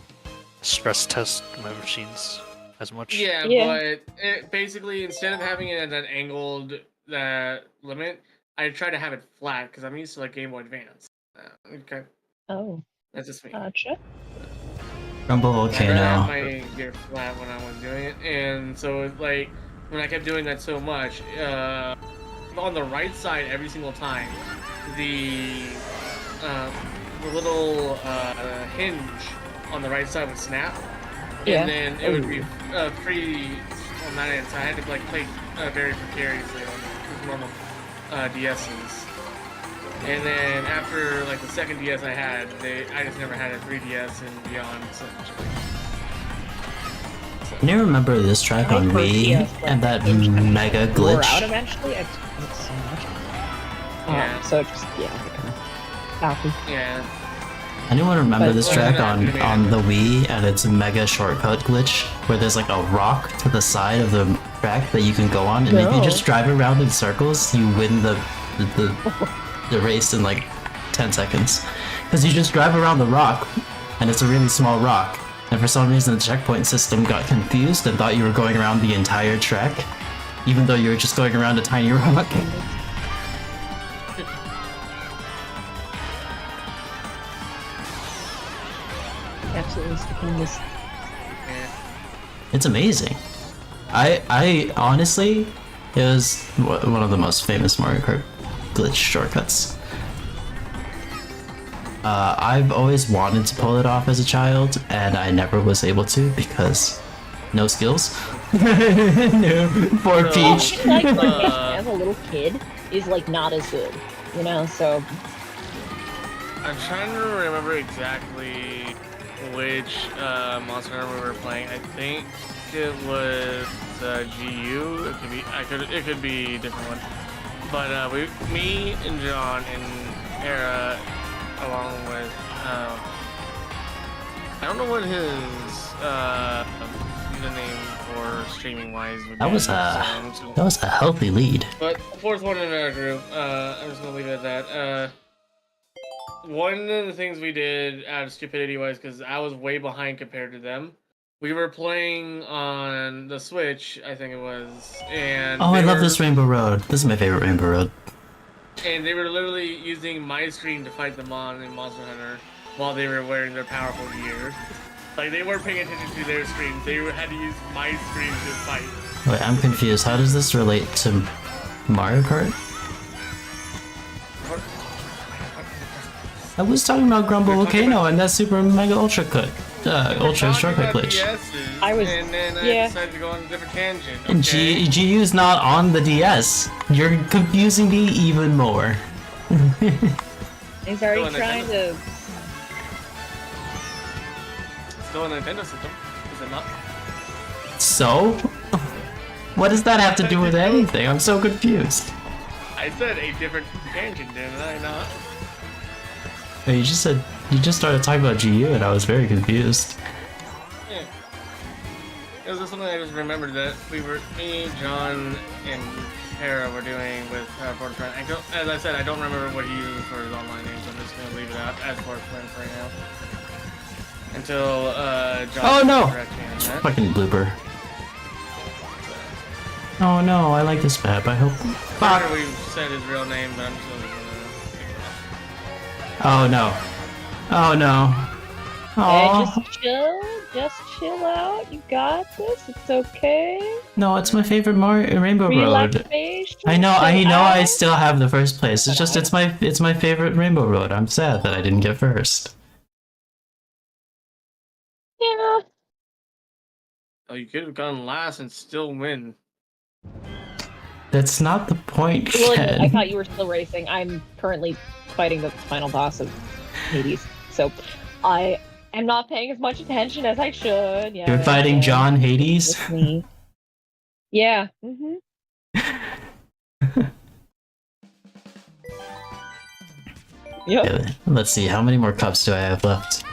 stress test my machines as much. Yeah, Yeah. but it, basically instead of having it at that angled limit, I try to have it flat because I'm used to like Game Boy Advance. Okay, Oh, that's just me. gotcha. Rumble I rather have Volcano. my gear flat when I was doing it, and so it's like when I kept doing that so much, on the right side every single time, the little hinge on the right side would snap, Yeah. and then it would be free on that end. So I had to like play very precariously on normal DSs. And then after like the second DS I had, I just never had a 3DS and beyond. So Can you remember this track on My first Wii DS, and that mega Wore out glitch? eventually. I just played it so much. Yeah. So it just copy. yeah. Anyone remember But- this track on the Wii and its mega shortcut glitch where there's like a rock to the side of the track that you can go on, and if you No. just drive around in circles, you win the race in like 10 seconds. Because you just drive around the rock, and it's a really small rock, and for some reason the checkpoint system got confused and thought you were going around the entire track, even though you were just going around a tiny rock. Absolutely stupendous. It's amazing. I honestly, it was one of the most famous Mario Kart glitch shortcuts. I've always wanted to pull it off as a child, and I never was able to because no skills. No, poor Peach. Like as a little kid is like not as good, you know. So I'm trying to remember exactly which Monster Hunter we were playing. I think it was GU. It could be a different one. But me and John and Hera, along with I don't know what his the name for streaming wise would That be. was a healthy lead. But fourth one in our group. I'm just gonna leave it at that. One of the things we did out of stupidity was because I was way behind compared to them. We were playing on the Switch, I think it was, and Oh, I love this Rainbow Road. This is my favorite Rainbow Road. And they were literally using my screen to fight them on in Monster Hunter while they were wearing their powerful gear. Like they weren't paying attention to their screens. They had to use my screen to fight. Wait, I'm confused. How does this relate to Mario Kart? I was talking about Grumble Volcano and that Super Mega Ultra cut, Ultra shortcut glitch. I was- and then I yeah. decided to go on a different tangent. And Okay? GU's not on the DS. You're confusing me even more. he's already Go on, trying Nintendo. to. Still a Nintendo system, is it not? So? What does that have to do with anything? I'm so confused. I said a different tangent, didn't I not? You just started talking about GU and I was very confused. Yeah. It was just something I just remembered that me, John, and Hera were doing with Board Friend. As I said, I don't remember what he used for his online name, so I'm just gonna leave it out as Board Friend for right now. Until John Oh, no! correct me on that. Fucking blooper. Oh no, I like this map. I hope. I'm Fuck! sure we've said his real name, but I'm still gonna. Oh no. Oh no. Hey, Oh just chill out. You got this. It's okay. no, it's my favorite Rainbow Road. Relaxation. I know, chill I out. still have the first place. It's just it's my favorite Rainbow Road. I'm sad that I didn't get first. Yeah. Oh, you could have gone last and still win. That's not the point, Well, Ken. I thought you were still racing. I'm currently fighting the final boss of Hades, so I am not paying as much attention as I should. Yeah, You're fighting John Hades? with me. Yeah. Yep. Yeah, let's see, how many more cups do I have left?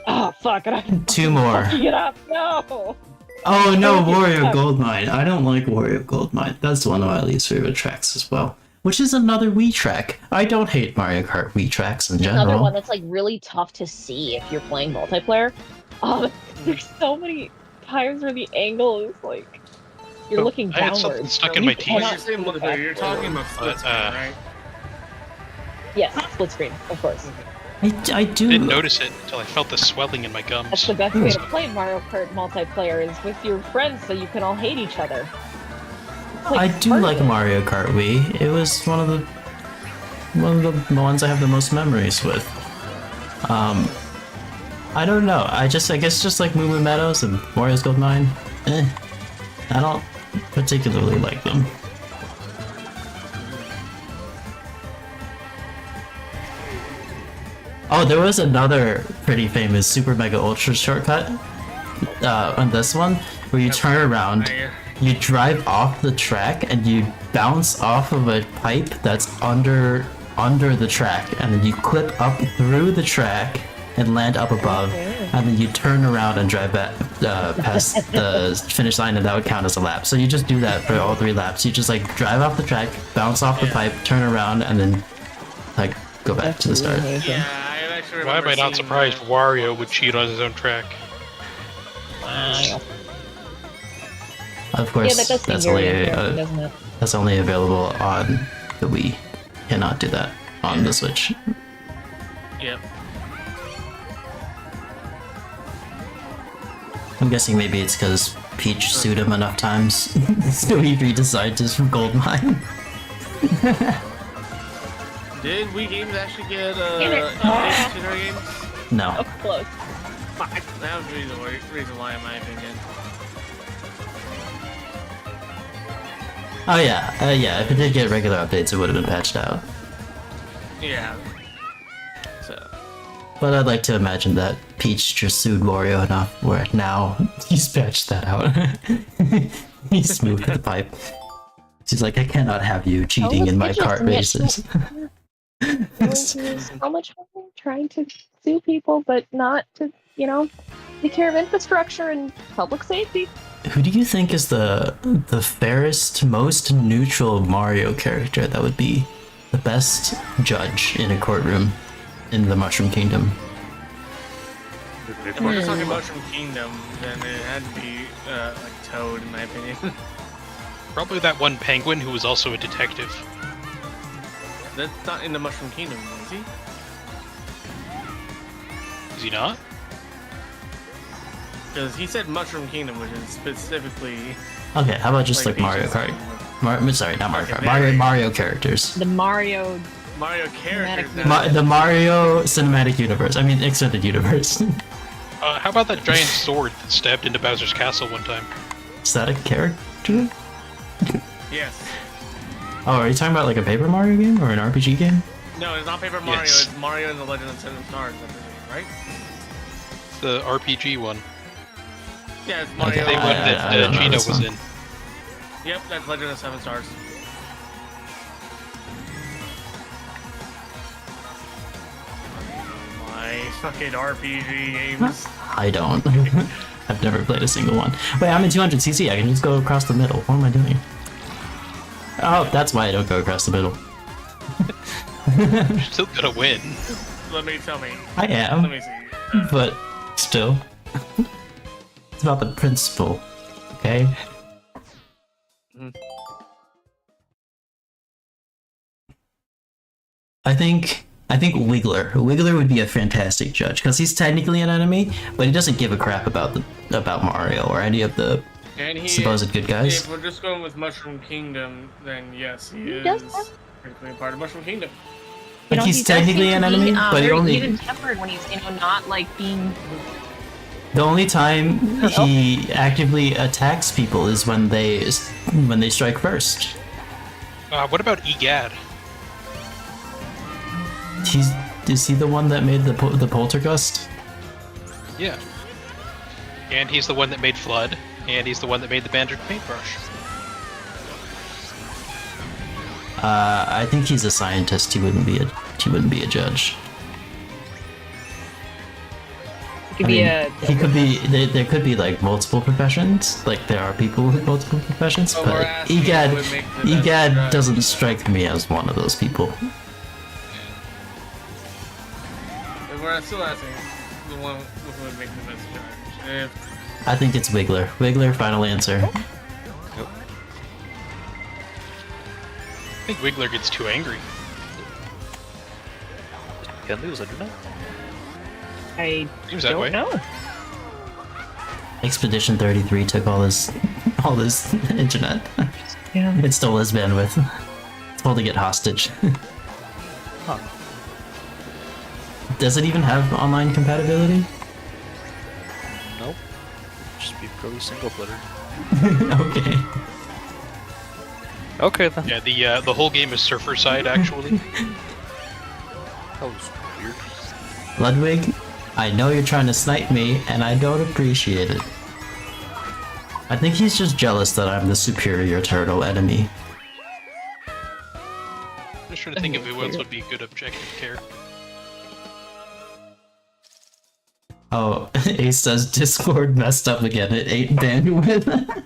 Oh fuck! I'm 2 more. fucking it up. No. Oh no, Thank you. Wario Goldmine. I don't like Wario Goldmine. That's one of my least favorite tracks as well. Which is another Wii track. I don't hate Mario Kart Wii tracks in general. Another one that's like really tough to see if you're playing multiplayer. There's so many times where the angle is like you're Oh, looking I had downwards. something stuck so in you my teeth. When cannot you say see multiplayer, you're past talking it. about split But, screen, right? Yes, split screen, of course. I do. I didn't notice it until I felt the swelling in my That's gums. the best way to play Mario Kart multiplayer is with your friends, so you can all hate each other. It's I do part of like it. Mario Kart Wii. It was one of the ones I have the most memories with. I don't know. I guess just like Moo Moo Meadows and Wario's Gold Mine. I don't particularly like them. Oh, there was another pretty famous Super Mega Ultra shortcut on this one where you turn around, you drive off the track, and you bounce off of a pipe that's under under the track, and then you clip up through the track and land up above, and then you turn around and drive back past the finish line, and that would count as a lap. So you just do that for all 3 laps. You just like drive off the track, bounce off the pipe, turn around, and then like go back to the start. Yeah, I actually Why am I not surprised Wario would cheat on his own track? Of course, Yeah, that does seem that's very only important, doesn't it? that's only available on the Wii. Cannot do that on the Switch. Yep. I'm guessing maybe it's because Peach sued him enough times, so he redecided his gold mine. Did Wii games actually get Damn it. updates to their games? No. Oh, close. Fuck. That was the reason why, in my opinion. Oh yeah, if it did get regular updates, it would have been patched out. Yeah. So. But I'd like to imagine that Peach just sued Wario enough where now he's patched that out. He's smoothed the pipe. She's like, I cannot have you cheating in my kart races. So much fun trying to sue people, but not to, take care of infrastructure and public safety. Who do you think is the fairest, most neutral Mario character that would be the best judge in a courtroom in the Mushroom Kingdom? If we're talking Mushroom Kingdom, then it had to be like Toad, in my opinion. Probably that one penguin who was also a detective. That's not in the Mushroom Kingdom, is he? Is he not? Because he said Mushroom Kingdom, which is specifically Okay, how about just like Mario Peach's Kart? Sorry, not Mario Okay, Kart. Mario characters. The Mario. Mario characters. Cinematic The Mario Cinematic Universe. I mean, extended universe. How about that giant sword that stabbed into Bowser's castle one time? Is that a character? Yes. Oh, are you talking about like a Paper Mario game or an RPG game? No, it's not Paper Mario. Yes. It's Mario and the Legend of Seven Stars, I believe, right? The RPG one. Yeah, it's Mario. Okay, They I one that don't know Gino this was one. in. Yep, that's Legend of Seven Stars. My fucking RPG games. I don't. I've never played a single one. Wait, I'm in 200cc. I can just go across the middle. What am I doing? Oh, that's why I don't go across the middle. You're still gonna win. Let me tell me. I Let am, me see. but still. It's about the principle, okay? I think Wiggler. Wiggler would be a fantastic judge because he's technically an enemy, but he doesn't give a crap about Mario or any of the And he, supposed good guys. if we're just going with Mushroom Kingdom, then yes, he is does have- technically part of Mushroom Kingdom. Like he's he does technically seem an to be, enemy, but he very only even-tempered when he's, not like being. the only time he actively attacks people is when they strike first. What about Egad? Is he the one that made the poltergust? Yeah. And he's the one that made Flood, and he's the one that made the Banjo paintbrush. I think he's a scientist. He wouldn't be a judge. He could be a. He could be. There could be like multiple professions. Like there are people with multiple professions, But we're but asking who would make the best Egad judge. doesn't strike me as one of those people. We're still asking the one who would make the best judge. I think it's Wiggler. Wiggler, final answer. I think Wiggler gets too angry. Can lose, I do not. I Seems that don't way. know. Expedition 33 took all his internet. Yeah. It stole his bandwidth. It's holding it hostage. Huh. Does it even have online compatibility? Nope. Just be purely single player. Okay. Okay then. Yeah, the whole game is surfer side actually. That was weird. Ludwig, I know you're trying to snipe me, and I don't appreciate it. I think he's just jealous that I'm the superior turtle enemy. Just trying to think of who else would be a good objective care. Oh, Ace says Discord messed up again. It ate bandwidth.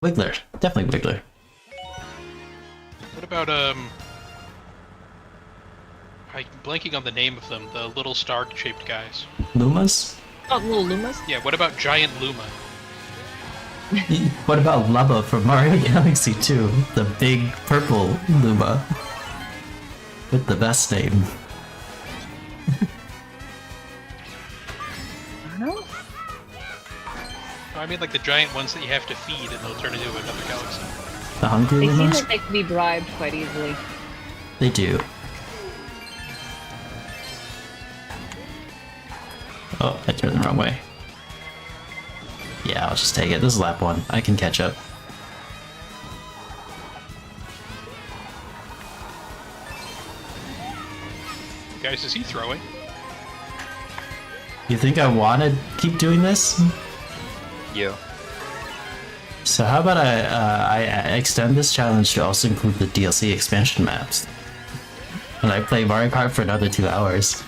Wiggler. Definitely Wiggler. What about I'm blanking on the name of them, the little star-shaped guys. Lumas? Oh, little Lumas. Yeah, what about Giant Luma? What about Lubba from Mario Galaxy 2? The big purple Luma. With the best name. I don't know. I mean, like the giant ones that you have to feed and they'll turn into another galaxy. The hungry They seem Lumas? like they can be bribed quite easily. They do. Oh, I turned the wrong way. Yeah, I'll just take it. This is lap 1. I can catch up. Guys, is he throwing? You think I want to keep doing this? Yeah. So how about I extend this challenge to also include the DLC expansion maps? And I play Mario Kart for another 2 hours.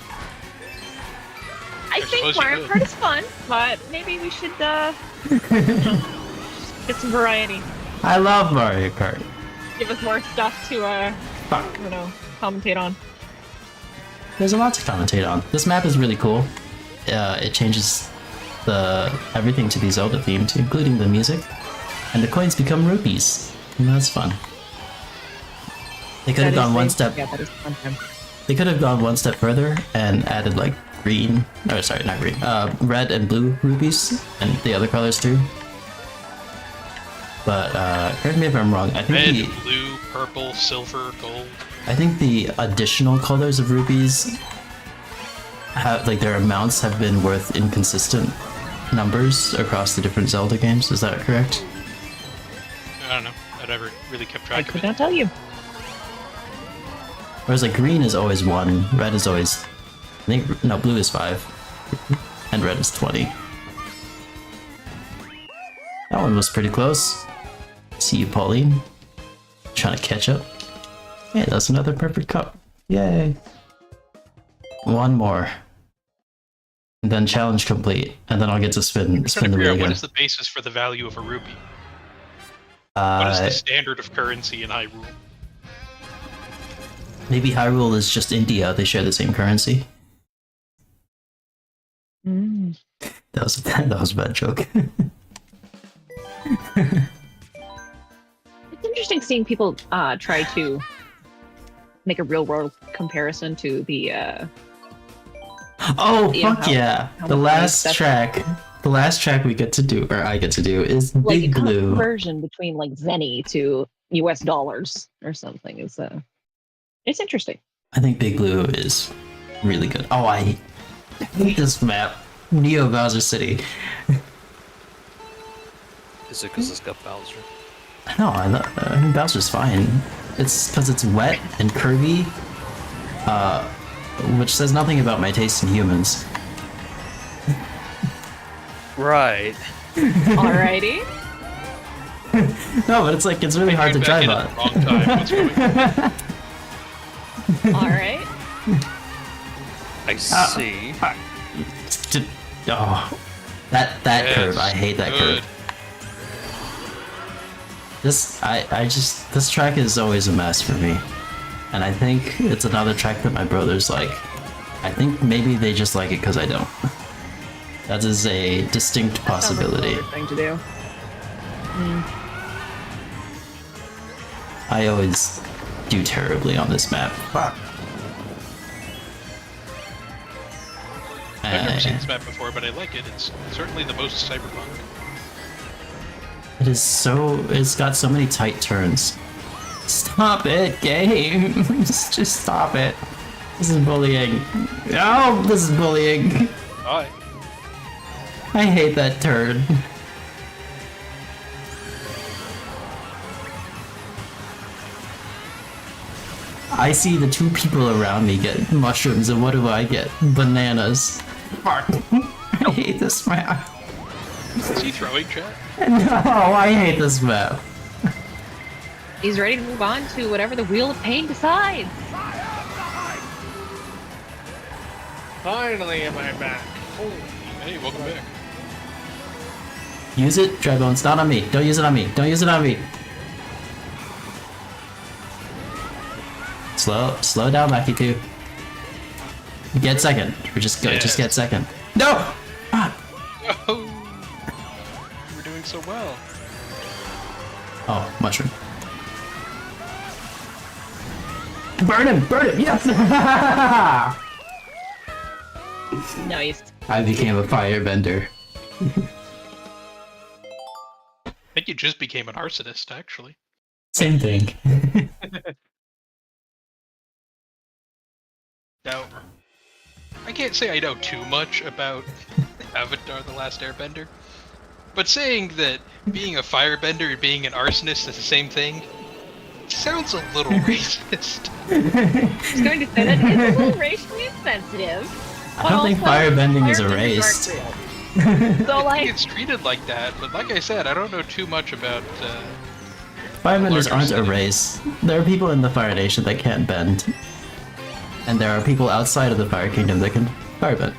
I think suppose you Mario could. Kart is fun, but maybe we should get some variety. I love Mario Kart. Give us more stuff to Fuck. I don't know, commentate on. There's a lot to commentate on. This map is really cool. It changes everything to be Zelda themed, including the music. And the coins become rupees. And that's fun. They could have gone one step. Yeah, that is fun. They could have gone one step further and added like green. Oh, sorry, not green. Red and blue rupees and the other colors too. But correct me if I'm wrong. I think Red, blue, purple, silver, gold. I think the additional colors of rupees have like their amounts have been worth inconsistent numbers across the different Zelda games. Is that correct? I don't know. I never really kept I track of could it. not tell you. Whereas like green is always 1, red is always I think no, blue is 5 and red is 20. That one was pretty close. See you, Pauline. Trying to catch up. Hey, that's another perfect cup. Yay. One more. And then challenge complete. And then I'll get to spin I'm trying to the figure wheel out what again. is the basis for the value of a rupee? What is Uh, the standard of currency in Hyrule? maybe Hyrule is just India. They share the same currency. Mm. That was a bad joke. It's interesting seeing people try to make a real world comparison to the Oh, Yeah, fuck how- yeah. how The much last that's- track we get to do, or I get to do, is like Big a Blue. conversion between like Zenny to US dollars or something. Is it's interesting. I think Big Blue is really good. Oh, I hate this map. Neo Bowser City. Is it because it's got Bowser? No, I think Bowser's fine. It's because it's wet and curvy, which says nothing about my taste in humans. Right. Alrighty. No, but it's like, it's really hard to Came back drive in on. at the wrong time. What's going on? Alright. I see. Oh, that Yes, curve. I hate that good. curve. This track is always a mess for me. And I think it's another track that my brothers like. I think maybe they just like it because I don't. That is a distinct possibility. Sounds like a thing to do. I always do terribly on this map. I've never seen this map before, but I like it. It's certainly the most cyberpunk. It is so. It's got so many tight turns. Stop it, game! Just stop it. This is bullying. Oh, this is bullying. Alright. I hate that turn. I see the 2 people around me get mushrooms, and what do I get? Bananas. Fuck. I hate this map. Is he throwing chat? No, I hate this map. He's ready to move on to whatever the Wheel of Pain decides. Finally am I back. Oh, Hey, welcome back. Use it, Dragons. Not on me. Don't use it on me. Don't use it on me. Slow down, Lucky 2. Get second. Or just go. Just get second. No. Ah. Oh, you were doing so well. Oh, mushroom. Burn him! Burn him! Yes! Nice. I became a firebender. I think you just became an arsonist, actually. Same thing. Now, I can't say I know too much about Avatar: The Last Airbender, but saying that being a firebender and being an arsonist is the same thing sounds a little racist. I was going to say that it's a little racially insensitive. I don't think firebending is a race. So I like, think it's treated like that, but like I said, I don't know too much about. Firebenders larger aren't a setting. race. There are people in the Fire Nation that can't bend. And there are people outside of the Fire Kingdom that can firebend.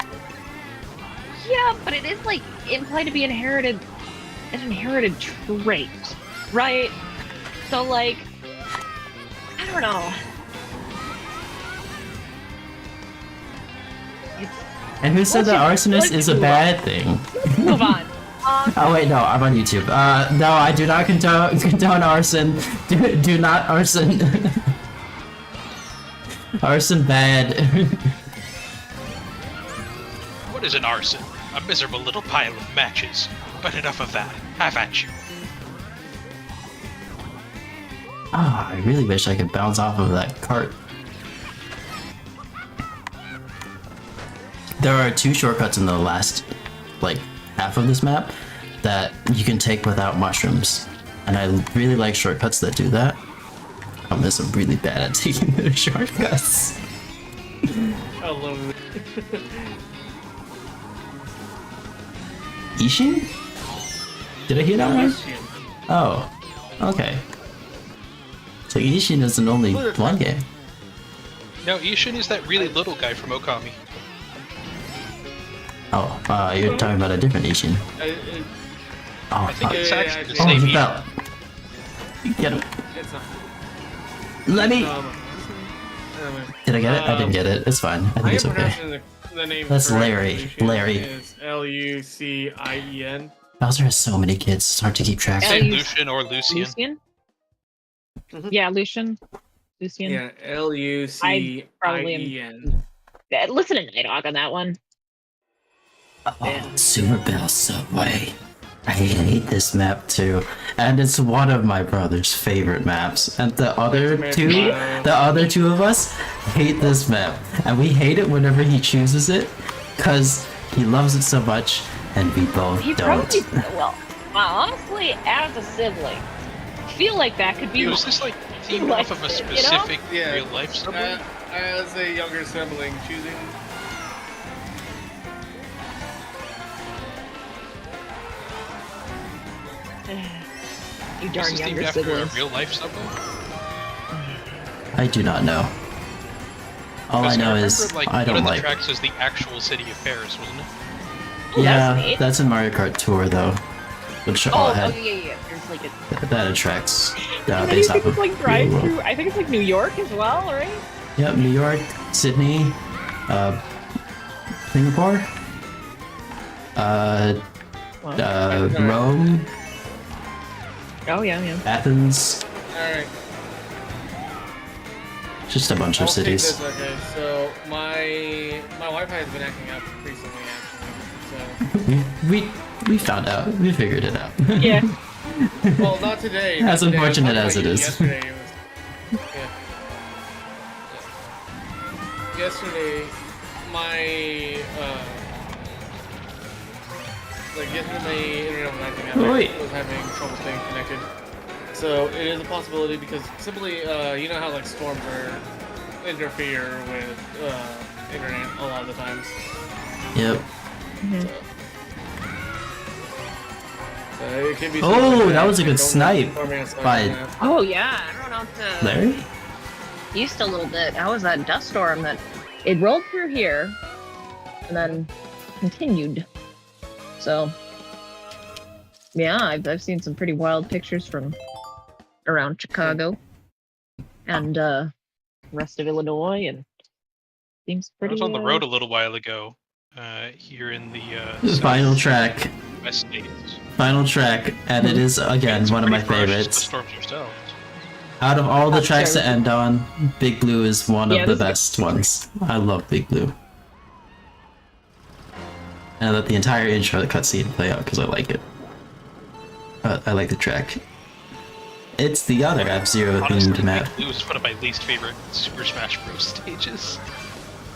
yeah, but it is like implied to be an inherited trait, right? So like, I don't know. It's, And who said that arsonist is a bad thing? move on. Oh wait, no, I'm on YouTube. No, I do not condone arson. Do not arson. Arson bad. What is an arson? A miserable little pile of matches. But enough of that. Have at you. Ah, I really wish I could bounce off of that cart. There are 2 shortcuts in the last, like, half of this map that you can take without mushrooms. And I really like shortcuts that do that. I'm just really bad at taking those shortcuts. I love it. Ishin? Did I hear that right? Oh, okay. So Ishin isn't only one game. No, Ishin is that really little guy from Okami. Oh, you're talking about a different Ishin. Oh, I think it's actually the oh, same he Ishin. fell. Get him. It's not. Let me. Anyway. Did I get it? I didn't get it. It's fine. I think it's okay. The name That's correctly. Larry. Lucien Larry. is Lucien. Bowser has so many kids. It's hard to keep track. Say Lu- Lucian or Lucian. Lucian? Mhm. Yeah, Lucian. Lucian. Yeah, I probably Lucien. Listen to Nighthawk on that one. Oh, Super Bell Subway. I hate this map too, and it's one of my brother's favorite maps. And the other two of us hate this map, and we hate it whenever he chooses it, cause he loves it so much, and we both He don't. probably well, honestly, as a sibling, I feel like that could be. Was this like themed Like, off of a you know? specific Yeah. real life subway? As a younger sibling, choosing. You Was darn this younger themed after a siblings. real life subway? I do not know. All I Because know remember, is like, I one don't of the like. tracks is the actual city of Paris, wasn't it? Oh, Yeah, that's neat. that's in Mario Kart Tour though, which Oh, had, yeah. There's like a. that attracts I based think off it's of like drive real world. through. I think it's like New York as well, right? Yep, New York, Sydney, Singapore, Rome, Oh yeah. Athens, Alright. just a bunch I'll of take cities. this, okay. So, my Wi-Fi has been acting up recently, actually. We found out. We figured it out. Yeah. So, well, not today. As not today. I was unfortunate talking as about it you is. Yesterday, it was, yeah. Yesterday, my yesterday my internet was acting up. Oh, wait. I was having trouble staying connected. So it is a possibility because simply, you know how like storms interfere with internet a lot of the times. Yep. It can be Oh, something like that was a good Don't snipe let me answer by- that. Oh yeah, I don't know if to Larry? east a little bit. How was that dust storm that it rolled through here and then continued? So yeah, I've seen some pretty wild pictures from around Chicago and rest of Illinois, and seems I pretty. was on the road a little while ago, here in the Final track. West States. Final track, and it is again It's one of my pretty ferocious favorites. storms yourself. Out of all the tracks to Sure. end on, Big Blue is one Yeah, of the this is- best ones. I love Big Blue. And I let the entire intro of the cutscene play out because I like it. I like the track. It's the other F-Zero Honestly, themed map. Big Blue is one of my least favorite Super Smash Bros. Stages.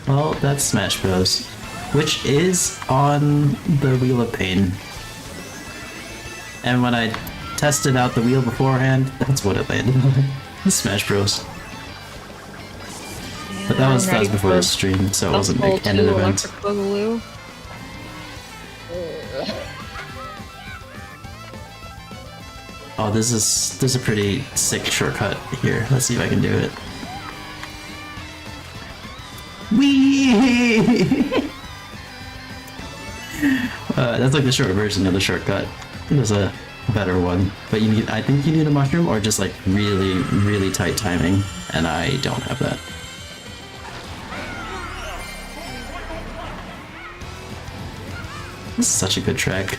Well, that's Smash Bros. Which is on the Wheel of Pain. And when I tested out the wheel beforehand, that's what it landed on. Smash Bros. But that was before the stream, so it wasn't like an event. Electric Boogaloo. Oh, there's a pretty sick shortcut here. Let's see if I can do it. Whee! That's like the short version of the shortcut. There's a better one, but I think you need a mushroom or just like really, really tight timing, and I don't have that. This is such a good track.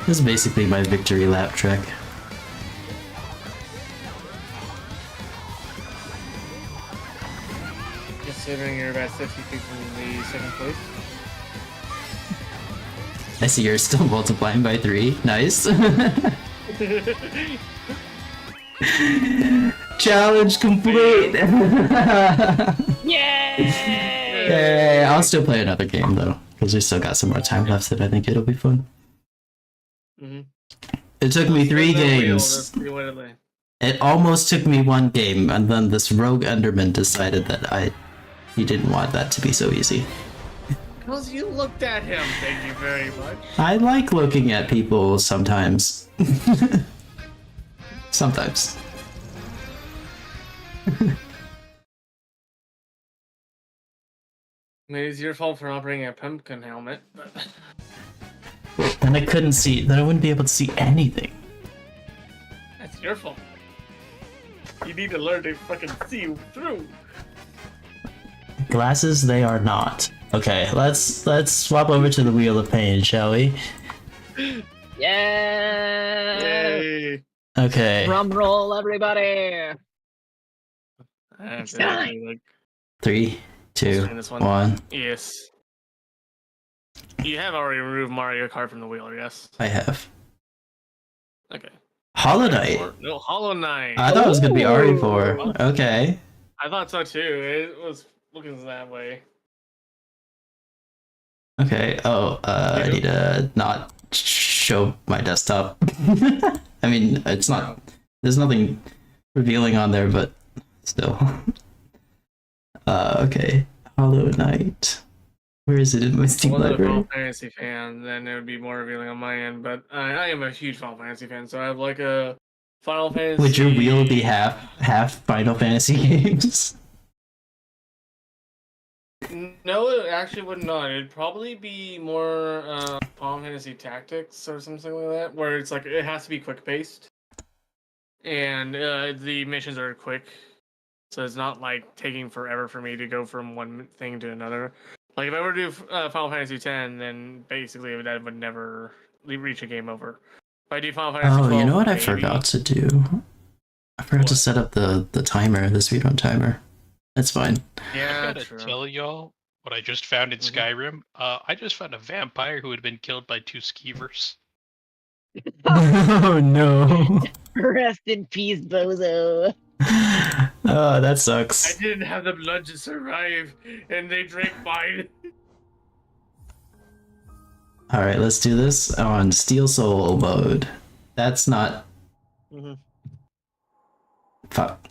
This is basically my victory lap track. Considering you're about 50 feet from the second place. I see you're still multiplying by 3. Nice. Challenge complete! Yay! Yay! I'll still play another game though, because we still got some more time left and I think it'll be fun. Mm-hmm. It took me 3 games. It almost took me 1 game, and then this rogue Enderman decided that he didn't want that to be so easy. Because you looked at him, thank you very much. I like looking at people sometimes. Sometimes. Maybe it's your fault for not bringing a pumpkin helmet, but... Then I couldn't see, then I wouldn't be able to see anything. That's your fault. You need to learn to fucking see through. Glasses they are not. Okay, let's swap over to the Wheel of Pain, shall we? Yeah! Yay! Okay. Drum roll, everybody! I have to Die. actually, like, 3, 2, explain this one. 1. Yes. You have already removed Mario Kart from the wheel, yes? I have. Okay. Hollow Knight. No, Hollow Knight. I thought it was gonna be RE4. Okay. I thought so too. It was looking that way. Okay. Oh, I need to not show my desktop. I mean, it's not. There's nothing revealing on there, but still. Okay. Hollow Knight. Where is it in my If I Steam wasn't a library? Final Fantasy fan, then it would be more revealing on my end. But I am a huge Final Fantasy fan, so I have like a Final Fantasy. Would your wheel be half Final Fantasy games? No, it actually would not. It'd probably be more Final Fantasy Tactics or something like that, where it's like it has to be quick paced, and the missions are quick, so it's not like taking forever for me to go from one thing to another. Like if I were to do Final Fantasy X, then basically that would never reach a game over. If I do Final Fantasy Oh, 12, you know what I maybe. forgot to do? I forgot to What? set up the timer, the speedrun timer. That's fine. Yeah, I gotta true. tell y'all what I just found in Mhm. Skyrim. I just found a vampire who had been killed by 2 skeevers. Oh no. Rest in peace, Bozo. Oh, that I sucks. didn't have the blood to survive, and they drank mine. Alright, let's do this on Steel Soul mode. That's not. Mhm. Fuck.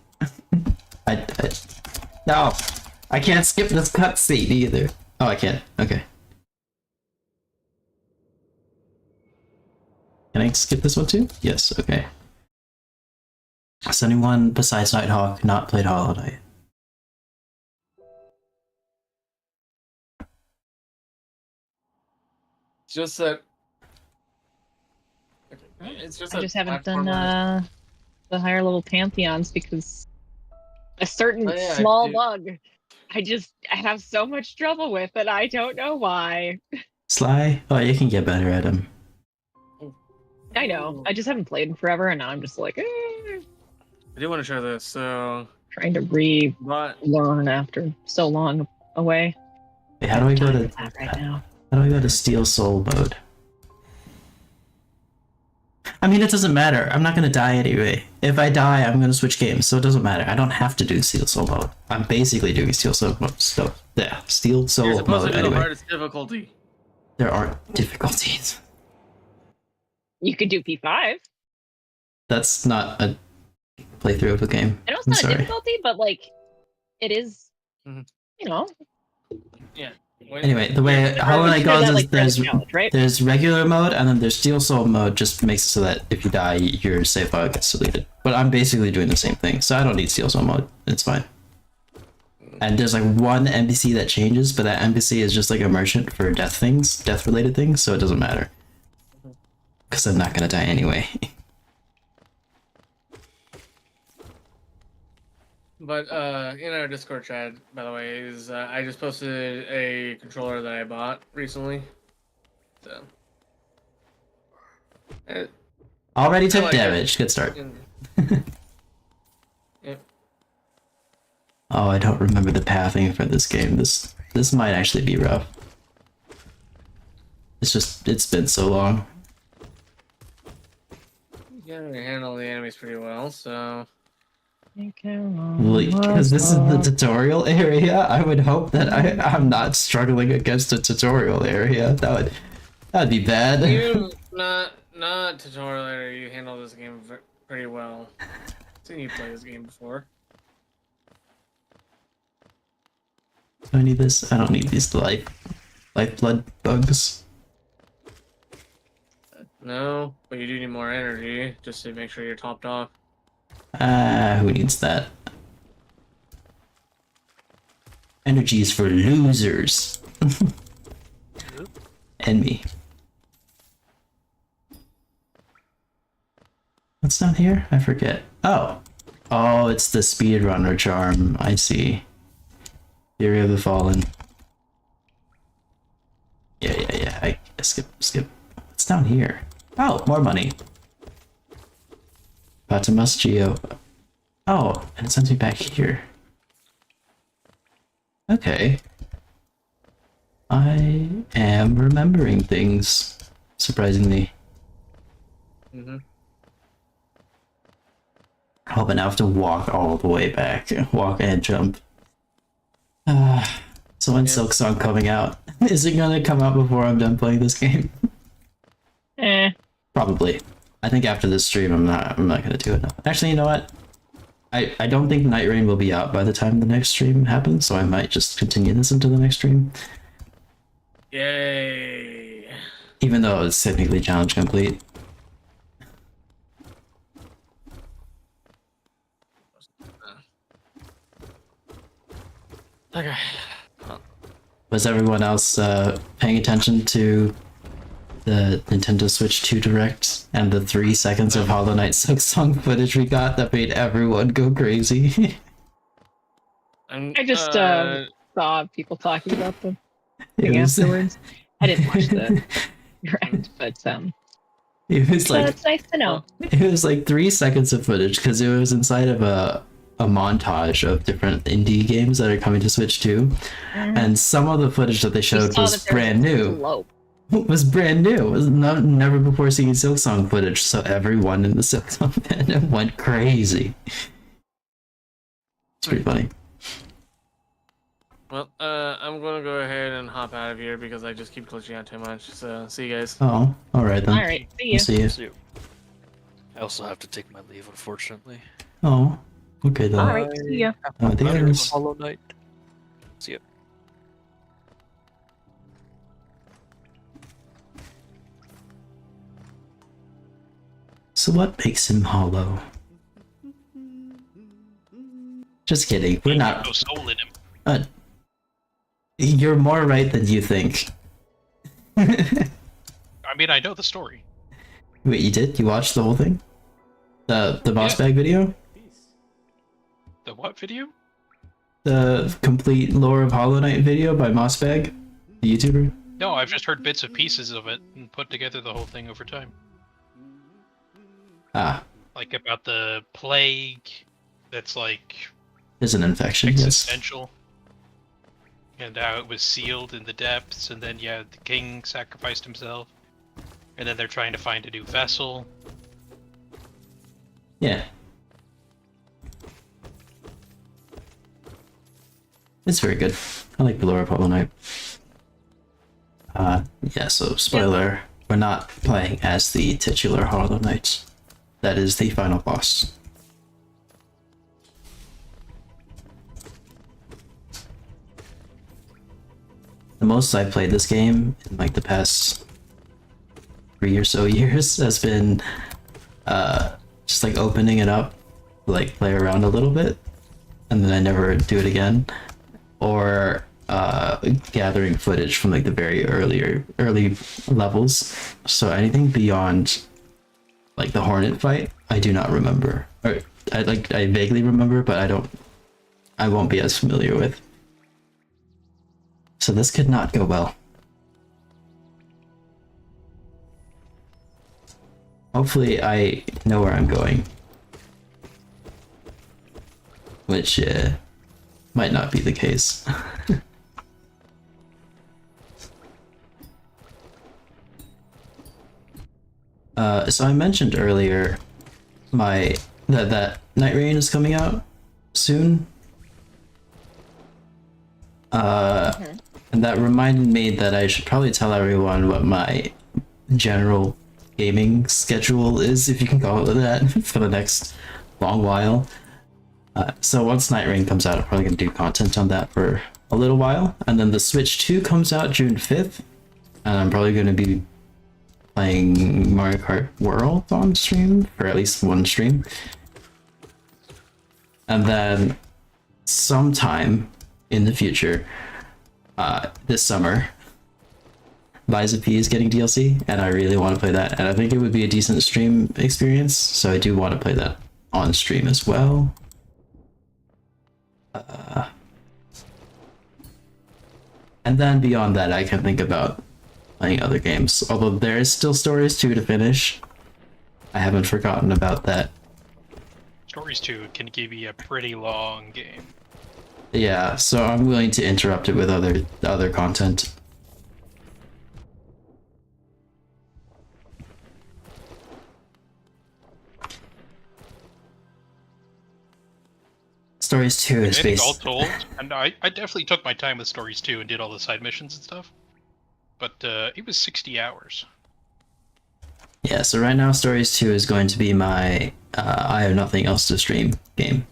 No! I can't skip this cutscene either. Oh, I can. Okay. Can I skip this one too? Yes, okay. Has anyone besides Nighthawk not played Hollow Knight? It's just that. It's just I a just haven't done platformer. the higher level pantheons because a certain Oh, yeah, small dude. bug I have so much trouble with and I don't know why. Sly? Oh, you can get better at him. I know. I just haven't played in forever and now I'm just like I do want to try this. So, trying to relearn but after so long away. Wait, how do I go Time to for that right now? how do I go to Steel Soul mode? I mean, it doesn't matter. I'm not gonna die anyway. If I die, I'm gonna switch games, so it doesn't matter. I don't have to do Steel Soul mode. I'm basically doing Steel Soul mode. So, yeah, Steel you're Soul supposed mode to do the anyway. hardest difficulty. There aren't difficulties. You could do P5. That's not a playthrough of the game. I know it's I'm not a sorry. difficulty, but like it is, Mhm. you know. Yeah. Anyway, the way Hollow Knight Consider goes that, is like, there's challenge, right? there's regular mode and then there's Steel Soul mode. Just makes it so that if you die, your save file gets deleted. But I'm basically doing the same thing, so I don't need Steel Soul mode. It's fine. And there's like one NPC that changes, but that NPC is just like a merchant for death related things, so it doesn't matter. Because I'm not gonna die anyway. But in our Discord chat, by the way, is I just posted a controller that I bought recently. So. Already took like it. damage. Good start. Yep. Oh, I don't remember the pathing for this game. This might actually be rough. It's been so long. Yeah, we handle the enemies pretty well, so. Because this is the tutorial area, I would hope that I'm not struggling against a tutorial area. That'd be bad. You not tutorial area. You handle this game pretty well. I've seen you play this game before. Do I need this? I don't need these lifeblood bugs. No, but you do need more energy just to make sure you're topped off. Who needs that? Energy is for losers. And me. What's down here? I forget. Oh, it's the speedrunner charm. I see. Fury of the Fallen. Yeah. I skip. What's down here? Oh, more money. Batamas Geo. Oh, and it sends me back here. Okay. I am remembering things, surprisingly. Mm-hmm. Oh, but now I have to walk all the way back. Walk and jump. So when's Silk Song coming out? Is it gonna come out before I'm done playing this game? Probably. I think after this stream, I'm not gonna do it now. Actually, you know what? I don't think Nightreign will be out by the time the next stream happens, so I might just continue this into the next stream. Yay! Even though it's technically challenge complete. Okay. Was everyone else paying attention to the Nintendo Switch 2 Direct and the 3 seconds of Hollow Knight Silk Song footage we got that made everyone go crazy? I just saw people talking about them was, afterwards. I didn't watch the direct, but it was like it's nice to know. it was like 3 seconds of footage because it was inside of a montage of different indie games that are coming to Switch 2, and some of the footage that they showed was brand new. Was brand new. It was never before seen Silk Song footage, so everyone in the Silk Song fandom went crazy. It's pretty funny. Well, I'm gonna go ahead and hop out of here because I just keep glitching out too much. So, see you guys. Oh, alright then. Alright, see We'll you. see you. See you. I also have to take my leave, unfortunately. Oh, okay then. Alright, see ya. Oh, there's... Hollow Knight. See ya. So what makes him hollow? Just kidding. We're not. No soul in him. You're more right than you think. I mean, I know the story. Wait, you did? You watched the whole thing? The boss bag video? The what video? The complete lore of Hollow Knight video by Mossbag, the YouTuber? No, I've just heard bits and pieces of it and put together the whole thing over time. Ah, Like about the plague that's like there's an infection, yes. existential. And how it was sealed in the depths, and then yeah, the king sacrificed himself. And then they're trying to find a new vessel. Yeah. It's very good. I like the lore of Hollow Knight. Yeah, so spoiler, we're not playing as the titular Hollow Knight. That is the final boss. The most I've played this game in like the past 3 or so years has been just like opening it up, like play around a little bit, and then I never do it again, or gathering footage from like the very early levels. So anything beyond like the Hornet fight, I do not remember, or I vaguely remember, but I won't be as familiar with. So this could not go well. Hopefully I know where I'm going. Which might not be the case. So I mentioned earlier that Nightreign is coming out soon. And that reminded me that I should probably tell everyone what my general gaming schedule is, if you can call it that, for the next long while. So once Nightreign comes out, I'm probably going to do content on that for a little while. And then the Switch 2 comes out June 5th. And I'm probably going to be playing Mario Kart World on stream, for at least one stream. And then sometime in the future, this summer, Liza P is getting DLC, and I really want to play that, and I think it would be a decent stream experience, so I do want to play that on stream as well. And then beyond that, I can think about playing other games, although there is still Stories 2 to finish. I haven't forgotten about that. Stories 2 can give you a pretty long game. Yeah, so I'm willing to interrupt it with other content. Stories 2 is I think all based... told, and I definitely took my time with Stories 2 and did all the side missions and stuff. But it was 60 hours. Yeah, so right now Stories 2 is going to be my I have nothing else to stream game.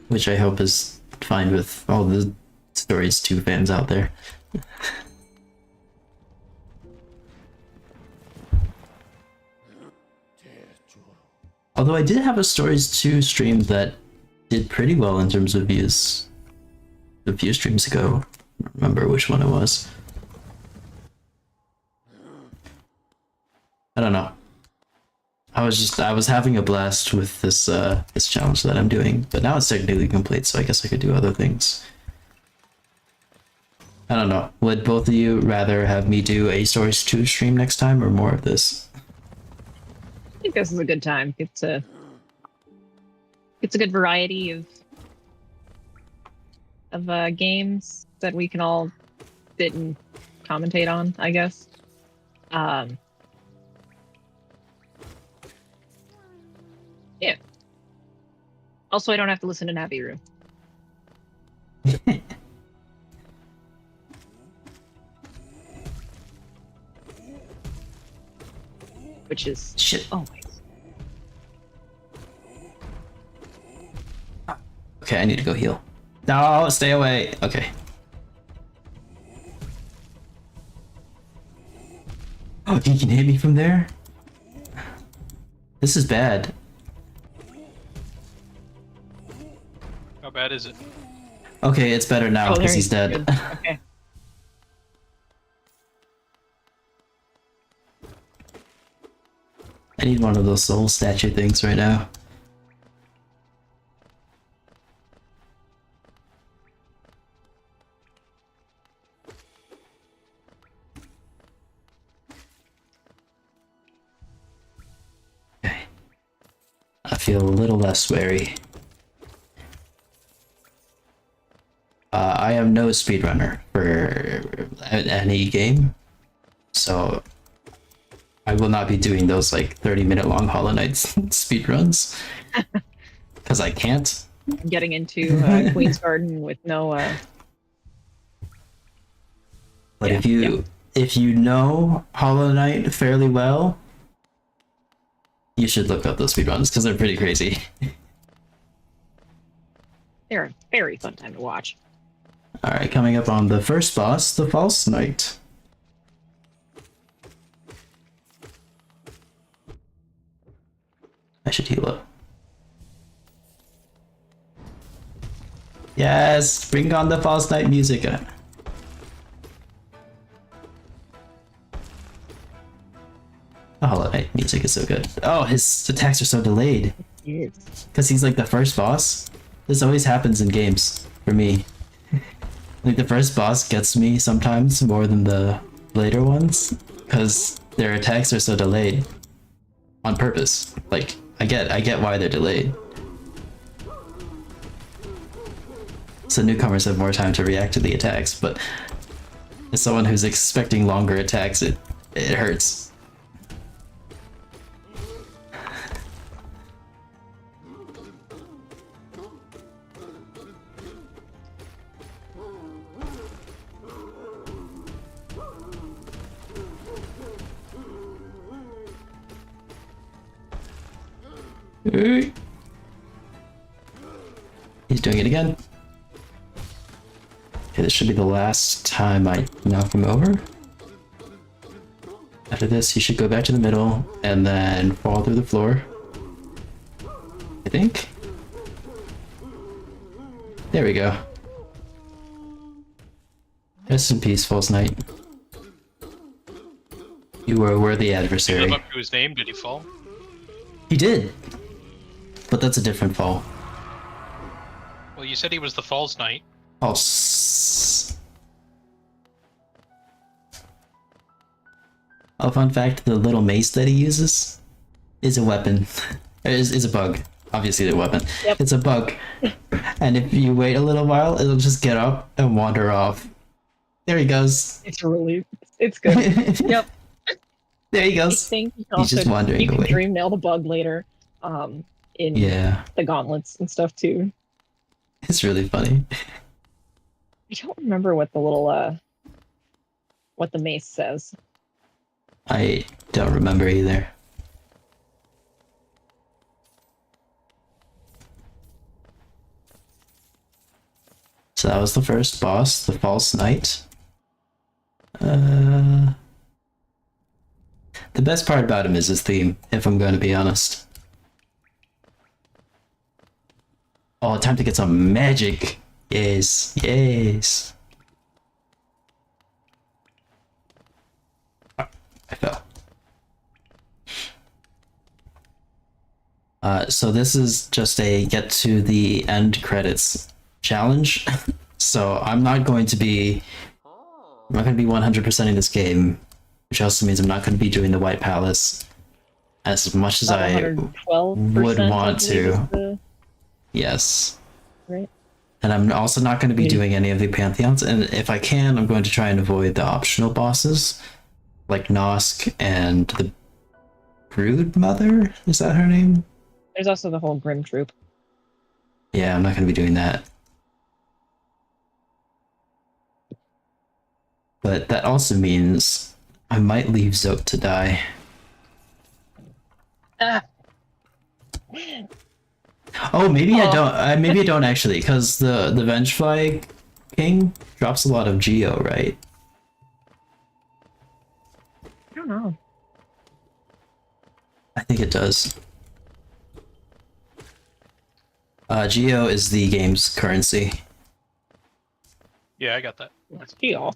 Which I hope is fine with all the Stories 2 fans out there. Although I did have a Stories 2 stream that did pretty well in terms of views a few streams ago. I don't remember which one it was. I don't know. I was having a blast with this this challenge that I'm doing, but now it's technically complete, so I guess I could do other things. I don't know. Would both of you rather have me do a Stories 2 stream next time, or more of this? I think this is a good time. It's a good variety of games that we can all sit and commentate on, I guess. Yeah. Also, I don't have to listen to Naviru. Which is Shit. always. Okay, I need to go heal. No, stay away. Okay. Oh, he can hit me from there? This is bad. How bad is it? Okay, it's better now Oh, because there he's dead. good. Okay. I need one of those soul statue things right now. Okay. I feel a little less wary. I am no speedrunner for any game, so I will not be doing those like 30-minute long Hollow Knight speedruns because I can't. Getting into Queen's Garden with no. But Yeah, if you know Hollow Knight fairly well, you should look up those speedruns because they're pretty crazy. They're a very fun time to watch. All right, coming up on the first boss, the False Knight. I should heal up. Yes, bring on the False Knight music. The Hollow Knight music is so good. Oh, his attacks are so delayed. Yes. Because he's like the first boss. This always happens in games for me. Like the first boss gets me sometimes more than the later ones because their attacks are so delayed on purpose. Like I get why they're delayed. So newcomers have more time to react to the attacks, but as someone who's expecting longer attacks, it hurts. He's doing it again. Okay, this should be the last time I knock him over. After this, he should go back to the middle and then fall through the floor. I think. There we go. Rest in peace, False Knight. You were a worthy Did you adversary. live up to his name? Did he fall? He did! But that's a different fall. Well, you said he was the Falls Knight. False. Oh, fun fact, the little mace that he uses is a weapon. is a bug. Obviously a weapon. Yep. It's a bug. And if you wait a little while, it'll just get up and wander off. There he goes. It's really, it's good. Yep. There he I goes. think you He's just also wandering you can away. dream nail the bug later, in Yeah, the gauntlets and stuff too. it's really funny. I don't remember what the little what the mace says. I don't remember either. So that was the first boss, the False Knight. The best part about him is his theme, if I'm going to be honest. Oh, time to get some magic. Yes, yes. Ah, I fell. So this is just a get to the end credits challenge. So I'm not going to be 100%ing this game, which also means I'm not going to be doing the White Palace as much as I 112% would want I believe to. is the- Yes. Right. And I'm also not going to be doing any of the Pantheons, and if I can, I'm going to try and avoid the optional bosses, like Nosk and the Brood Mother? Is that her name? There's also the whole Grim Troop. Yeah, I'm not going to be doing that. But that also means I might leave Zope to die. Ah. Oh, maybe I Oh. don't. Maybe I don't actually, because the Vengefly King drops a lot of Geo, right? don't know. I think it does. Geo is the game's currency. Yeah, I got that. Let's deal.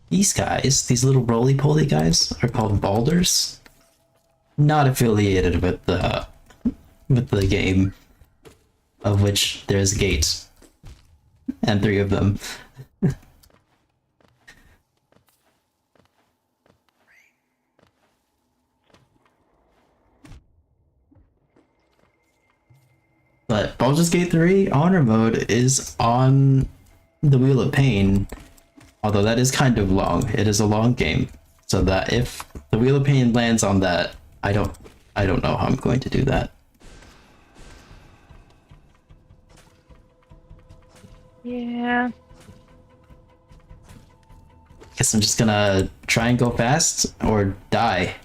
These guys, these little roly-poly guys, are called balders. Not affiliated with the game, of which there's gates, and 3 of them. But Baldur's Gate 3 Honor Mode is on the Wheel of Pain, although that is kind of long. It is a long game, so that if the Wheel of Pain lands on that, I don't know how I'm going to do that. Yeah. Guess I'm just gonna try and go fast or die.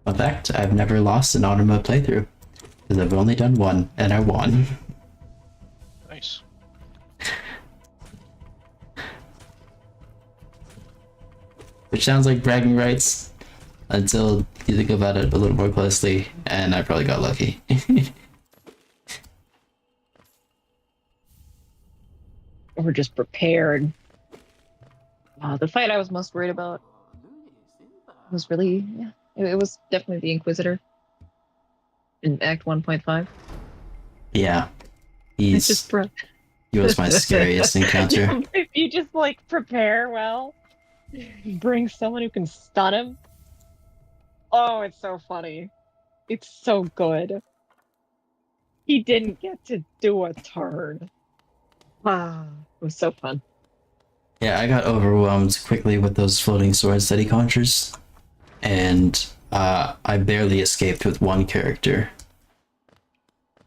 In fact, I've never lost an Honor Mode playthrough, because I've only done one, and I won. Nice. Which sounds like bragging rights, until you think about it a little more closely, and I probably got lucky. Or just prepared. The fight I was most worried about was really, yeah, it was definitely the Inquisitor in Act 1.5. Yeah, He was my scariest encounter. If you just like prepare well, bring someone who can stun him. Oh, it's so funny. It's so good. He didn't get to do a turn. Wow, it was so fun. Yeah, I got overwhelmed quickly with those floating swords that he conjures, and I barely escaped with one character.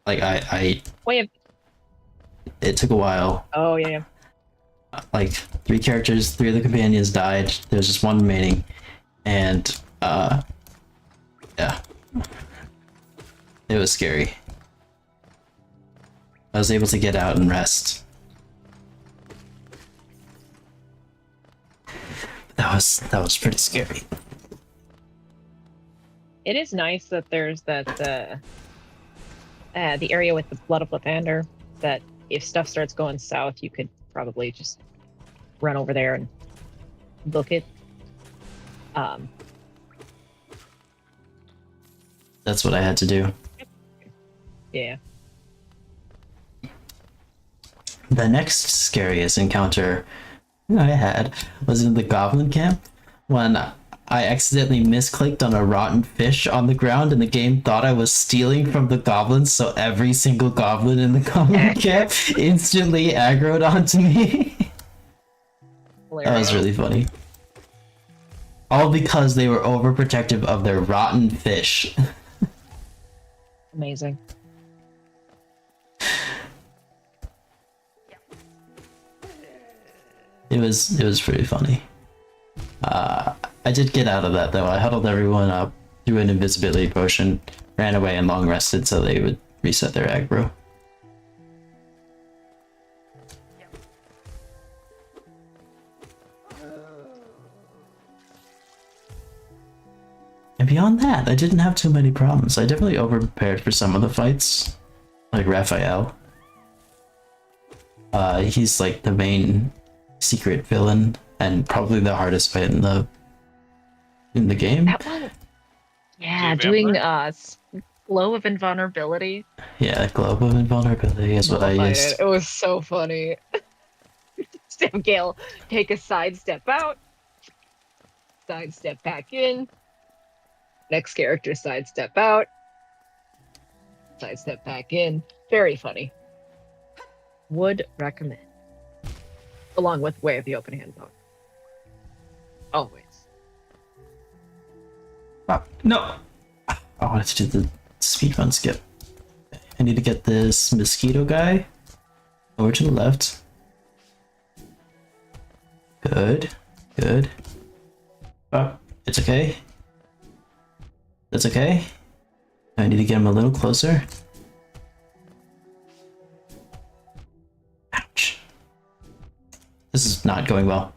Like Wait. it took a while. Oh yeah. Like 3 characters, 3 of the companions died. There's just one remaining, and yeah, it was scary. I was able to get out and rest. That was pretty scary. It is nice that there's that the area with the Blood of Lathander, that if stuff starts going south, you could probably just run over there and book it. That's what I had to do. Yeah. The next scariest encounter I had was in the goblin camp, when I accidentally misclicked on a rotten fish on the ground, and the game thought I was stealing from the goblins, so every single goblin in the goblin camp instantly aggroed onto me. That was really funny. All because they were overprotective of their rotten fish. Amazing. It was pretty funny. I did get out of that though. I huddled everyone up, threw an invisibility potion, ran away and long rested so they would reset their aggro. And beyond that, I didn't have too many problems. I definitely overprepared for some of the fights, like Raphael. He's like the main secret villain and probably the hardest fight in the game. That one. Yeah, doing Glow of Invulnerability. Yeah, Globe of Invulnerability is what I used. It was so funny. Step Gale, take a sidestep out, sidestep back in. Next character, sidestep out, sidestep back in. Very funny. Would recommend. Along with Way of the Open Handbook. Always. Oh, no! I wanted to do the speedrun skip. I need to get this mosquito guy over to the left. Good, good. Oh, it's okay. That's okay. I need to get him a little closer. Ouch. This is not going well.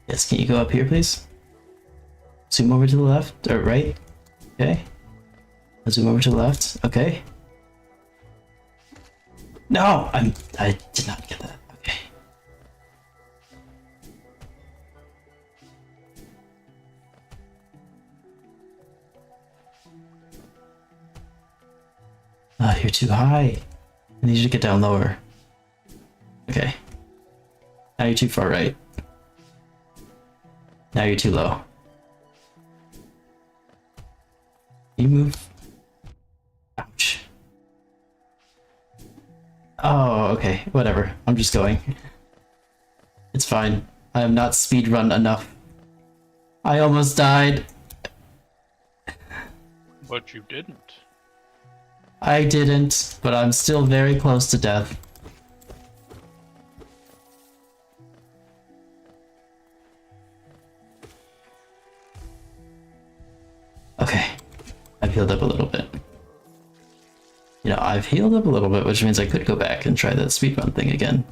Yes, can you go up here, please? Zoom over to the left, or right. Okay. I'll zoom over to the left. Okay. No! I did not get that. Okay. You're too high. I need you to get down lower. Okay. Now you're too far right. Now you're too low. You move. Ouch. Oh, okay. Whatever. I'm just going. It's fine. I am not speedrun enough. I almost died. But you didn't. I didn't, but I'm still very close to death. Okay. I've healed up a little bit. You know, I've healed up a little bit, which means I could go back and try that speedrun thing again.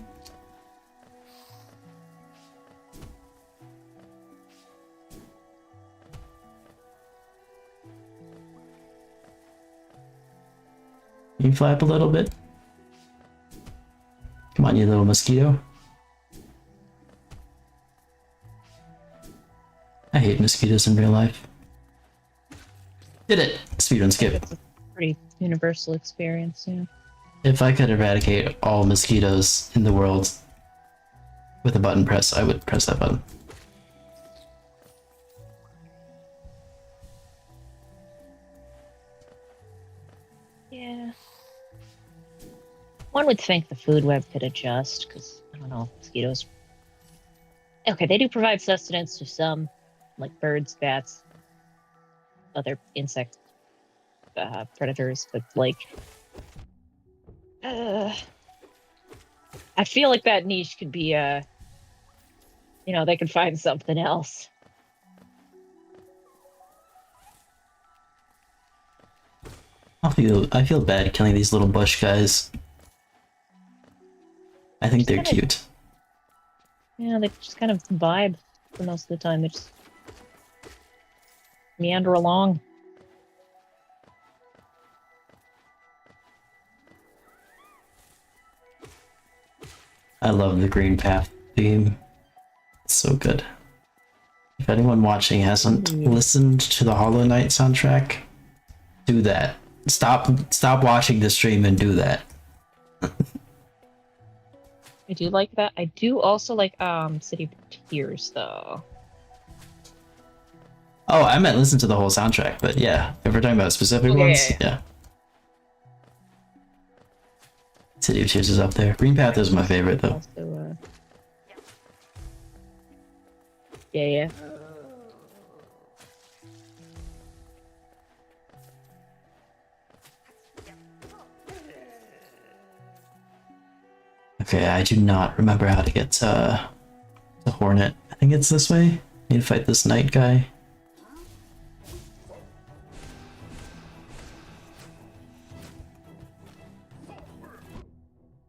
Can you fly up a little bit? Come on, you little mosquito. I hate mosquitoes in real life. Did it! Speedrun skip. It's a pretty universal experience, yeah. If I could eradicate all mosquitoes in the world with a button press, I would press that button. Yeah. One would think the food web could adjust, because, I don't know, mosquitoes. Okay, they do provide sustenance to some, like birds, bats, other insect predators, but like, I feel like that niche could be, you know, they could find something else. I feel bad killing these little bush guys. I think they're cute. Yeah, they just kind of vibe for most of the time. They just meander along. I love the Green Path theme. It's so good. If anyone watching hasn't listened to the Hollow Knight soundtrack, do that. Stop watching the stream and do that. I do like that. I do also like City of Tears though. Oh, I meant listen to the whole soundtrack, but yeah, if we're talking about specific ones, yeah. City of Tears is up there. Green Path is my favorite though. Also, yeah. Okay, I do not remember how to get to the Hornet. I think it's this way. Need to fight this knight guy.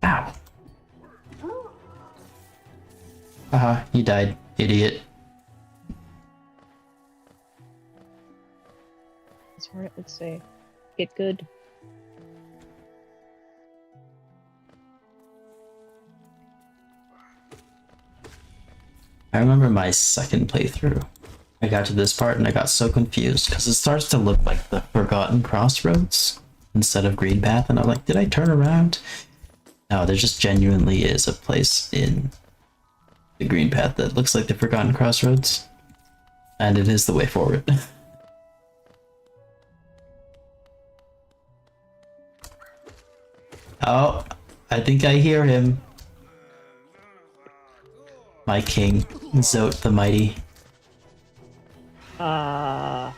Ow. Haha, you died, idiot. That's what it would say. Get good. I remember my second playthrough. I got to this part and I got so confused because it starts to look like the Forgotten Crossroads instead of Green Path, and I'm like, did I turn around? No, there just genuinely is a place in the Green Path that looks like the Forgotten Crossroads, and it is the way forward. Oh, I think I hear him. My king, Zote the Mighty. Damn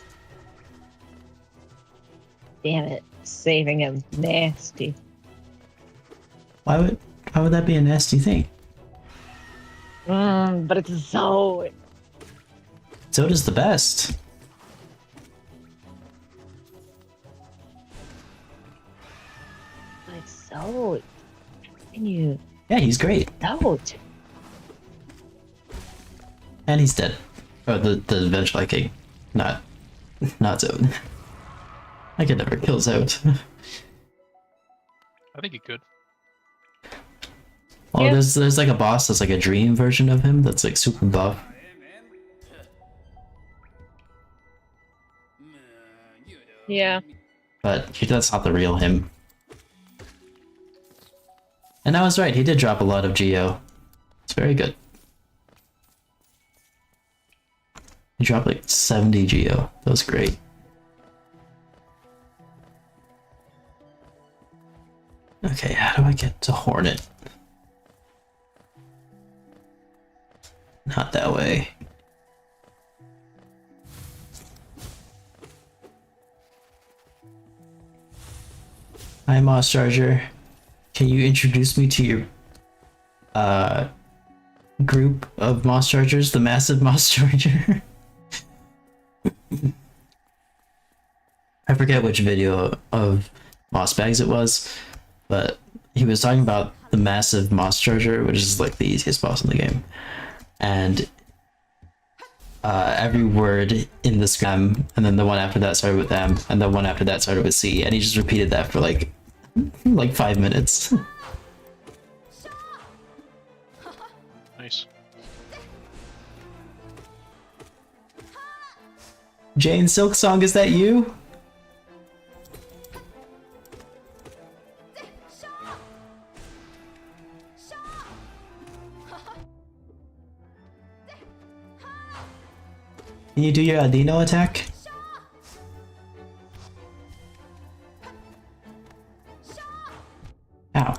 it. saving him. Nasty. Why would that be a nasty thing? But it's so. Zoda's the best. But it's so. Can you? Yeah, he's great. Don't. And he's dead. Oh, the Vengefly King. Not Zod. I could never kill Zod. I think he could. Oh, Yeah. there's like a boss that's like a dream version of him that's like super buff. Yeah. But that's not the real him. And I was right, he did drop a lot of Geo. It's very good. He dropped like 70 Geo. That was great. Okay, how do I get to Hornet? Not that way. Hi, Moss Charger. Can you introduce me to your group of Moss Chargers, the massive Moss Charger? I forget which video of Moss Bags it was, but he was talking about the massive Moss Charger, which is like the easiest boss in the game. And every word in the scrum, and then the one after that started with M, and the one after that started with C, and he just repeated that for like 5 minutes. Nice. Jane Silksong, is that you? Can you do your Adino attack? Ow.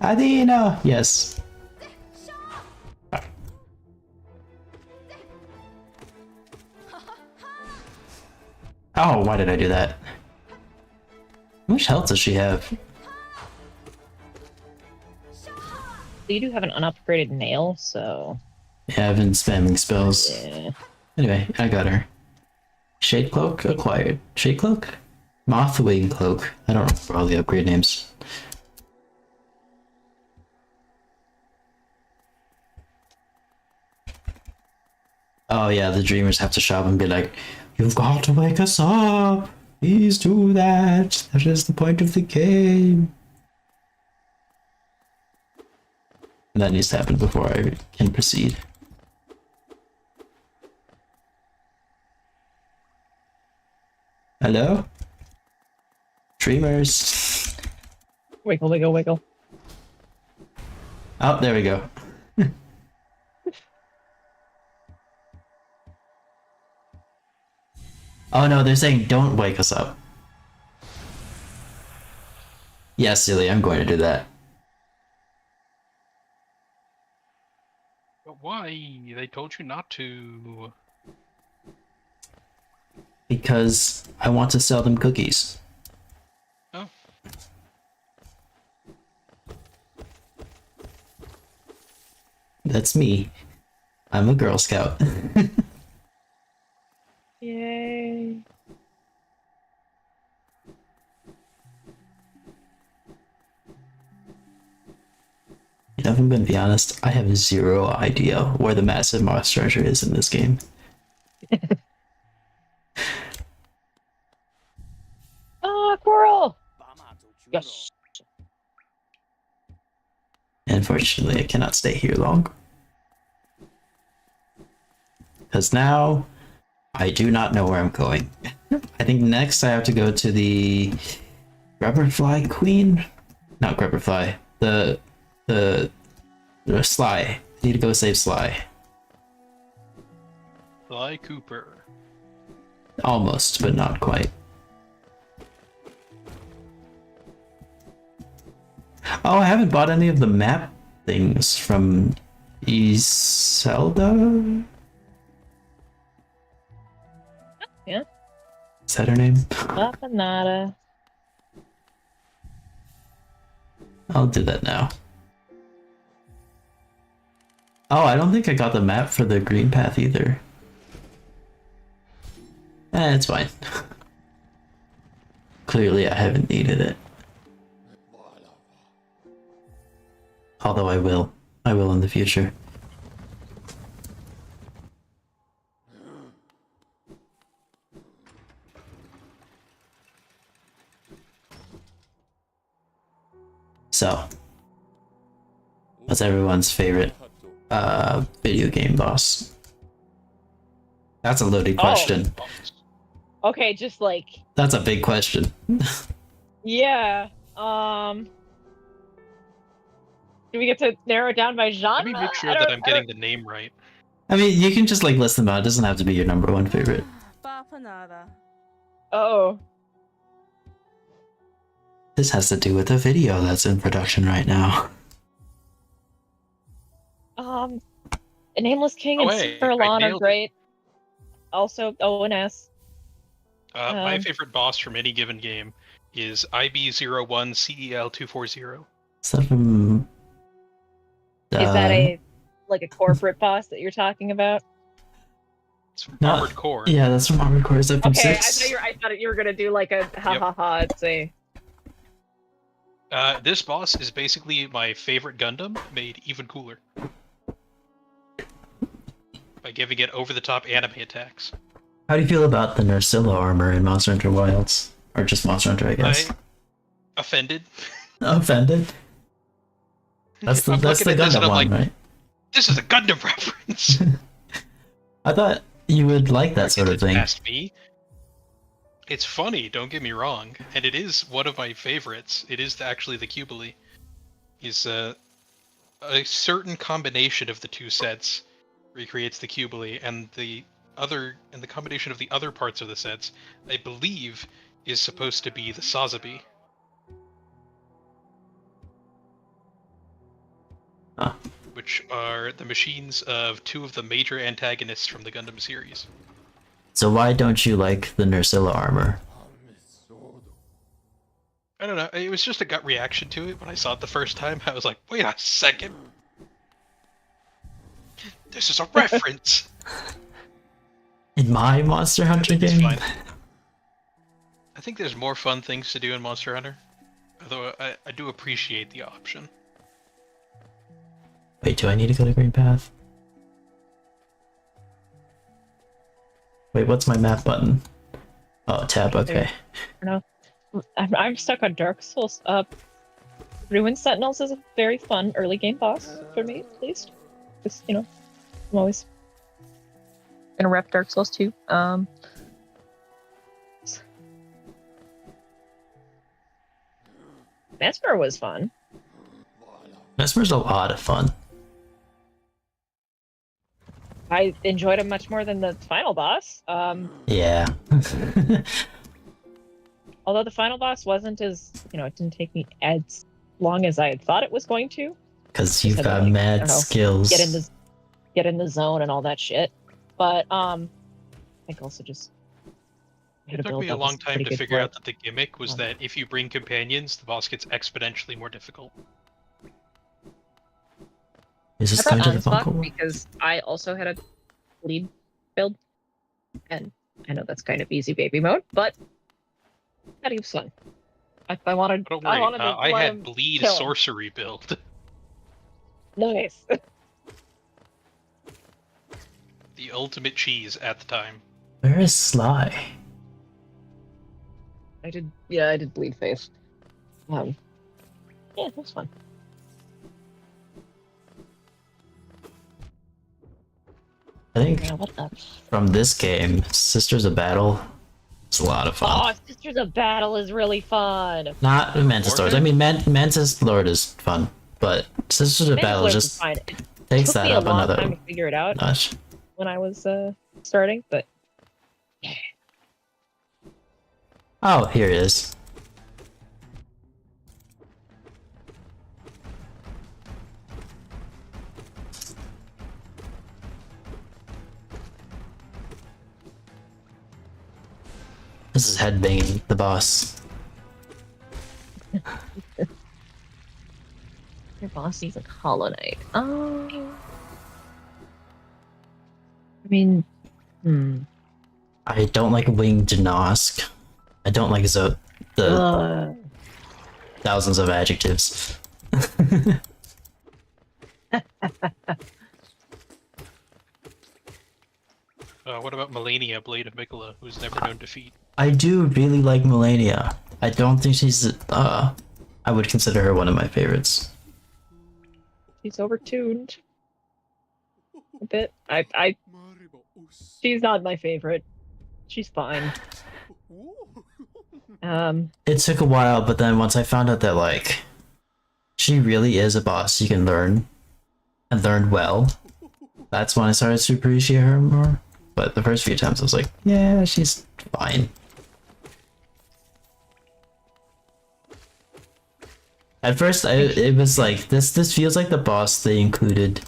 Adino! Yes. Oh, why did I do that? How much health does she have? You do have an unupgraded nail, so. Yeah, I've been spamming spells. Yeah. Anyway, I got her. Shade Cloak acquired. Shade Cloak? Mothwing Cloak. I don't remember all the upgrade names. Oh yeah, the dreamers have to shop and be like, "You've got to wake us up! Please do that! That is the point of the game!" And that needs to happen before I can proceed. Hello? Dreamers. Wiggle, wiggle, wiggle. Oh, there we go. Oh no, they're saying don't wake us up. Yes, silly, I'm going to do that. But why? They told you not to. Because I want to sell them cookies. Oh. That's me. I'm a Girl Scout. Yay. You know, if I'm gonna be honest, I have zero idea where the massive moss treasure is in this game. Ah, Coral! Yes. Unfortunately, I cannot stay here long. Because now, I do not know where I'm going. I think next I have to go to the Grubberfly Queen? Not Grubberfly. The Sly. I need to go save Sly. Sly Cooper. Almost, but not quite. Oh, I haven't bought any of the map things from Iselda? Yeah. Is that her name? Bapanada. I'll do that now. Oh, I don't think I got the map for the green path either. It's fine. Clearly I haven't needed it. Although I will. I will in the future. So, what's everyone's favorite video game boss? That's a loaded question. Okay, just like That's a big question. yeah. Do we get to narrow it down by genre? Let me make sure that I'm getting the name right. I mean, you can just like list them out. It doesn't have to be your number one favorite. Oh. This has to do with a video that's in production right now. A Nameless King and hey, Sirlon are nailed it. great. Also, ONS. My favorite boss from any given game is IB01CEL240. Is that from? Is that a corporate boss that you're talking about? It's from No, Armored Core. Yeah, that's from Armored Core. Is that from Okay, 6? I thought you were gonna do like a ha ha ha. It's a This boss is basically my favorite Gundam made even cooler. By giving it over-the-top anime attacks. How do you feel about the Nursilla armor in Monster Hunter Wilds? Or just Monster Hunter, I guess. Offended. Offended? That's the I'm looking at this and Gundam I'm one, like, right? this is a Gundam reference! I thought you would like that sort of It's thing. past me. It's funny, don't get me wrong, and it is one of my favorites. It is actually the Cubily. Is a certain combination of the two sets recreates the Cubily, and the combination of the other parts of the sets, I believe, is supposed to be the Sazabi. Huh. Which are the machines of two of the major antagonists from the Gundam series. So why don't you like the Nursilla armor? I don't know, it was just a gut reaction to it when I saw it the first time. I was like, wait a second! This is a reference! In my Monster Hunter It's game? fine. I think there's more fun things to do in Monster Hunter. Although I do appreciate the option. Wait, do I need to go to Green Path? Wait, what's my map button? Oh, tab, okay. no. I'm stuck on Dark Souls. Ruin Sentinels is a very fun early game boss for me, at least. Because I'm always gonna rep Dark Souls 2. Mesmer was fun. Mesmer's a lot of fun. I enjoyed him much more than the final boss. Yeah. Although the final boss wasn't as, it didn't take me as long as I had thought it was going to. Because you've Just had to, got I mad don't know, skills. get in the zone and all that shit. But I think also just It took me a long time to figure out that the gimmick was that if you bring companions, the boss gets exponentially more difficult. Is this I going brought to the Unspock bunker? because I also had a lead build, and I know that's kind of easy baby mode, but that was fun. I wanted. Don't worry, I wanted to I let had him bleed kill him. sorcery build. Nice. The ultimate cheese at the time. Where is Sly? I did bleed face. Yeah, it was fun. I think Yeah, what the? from this game, Sisters of Battle is a lot of fun. Oh, Sisters of Battle is really fun. Not Mantis Lords. I mean, Mantis Lord is fun, but Sisters of Battle Mantis Lords just is fine. It takes took that me a up long another time to figure it out notch. when I was starting, but Oh, here it is. This is headbanging the boss. Your boss needs a Hollow Knight. I mean, I don't like Winged Nosk. I don't like the thousands of adjectives. What about Melania, Blade of Mikola, who's never known defeat? I do really like Melania. I don't think she's I would consider her one of my favorites. she's overtuned a bit. She's not my favorite. She's fine. It took a while, but then once I found out that like she really is a boss you can learn and learn well, that's when I started to appreciate her more. But the first few times I was like, yeah, she's fine. At first, it was like, this feels like the boss they included,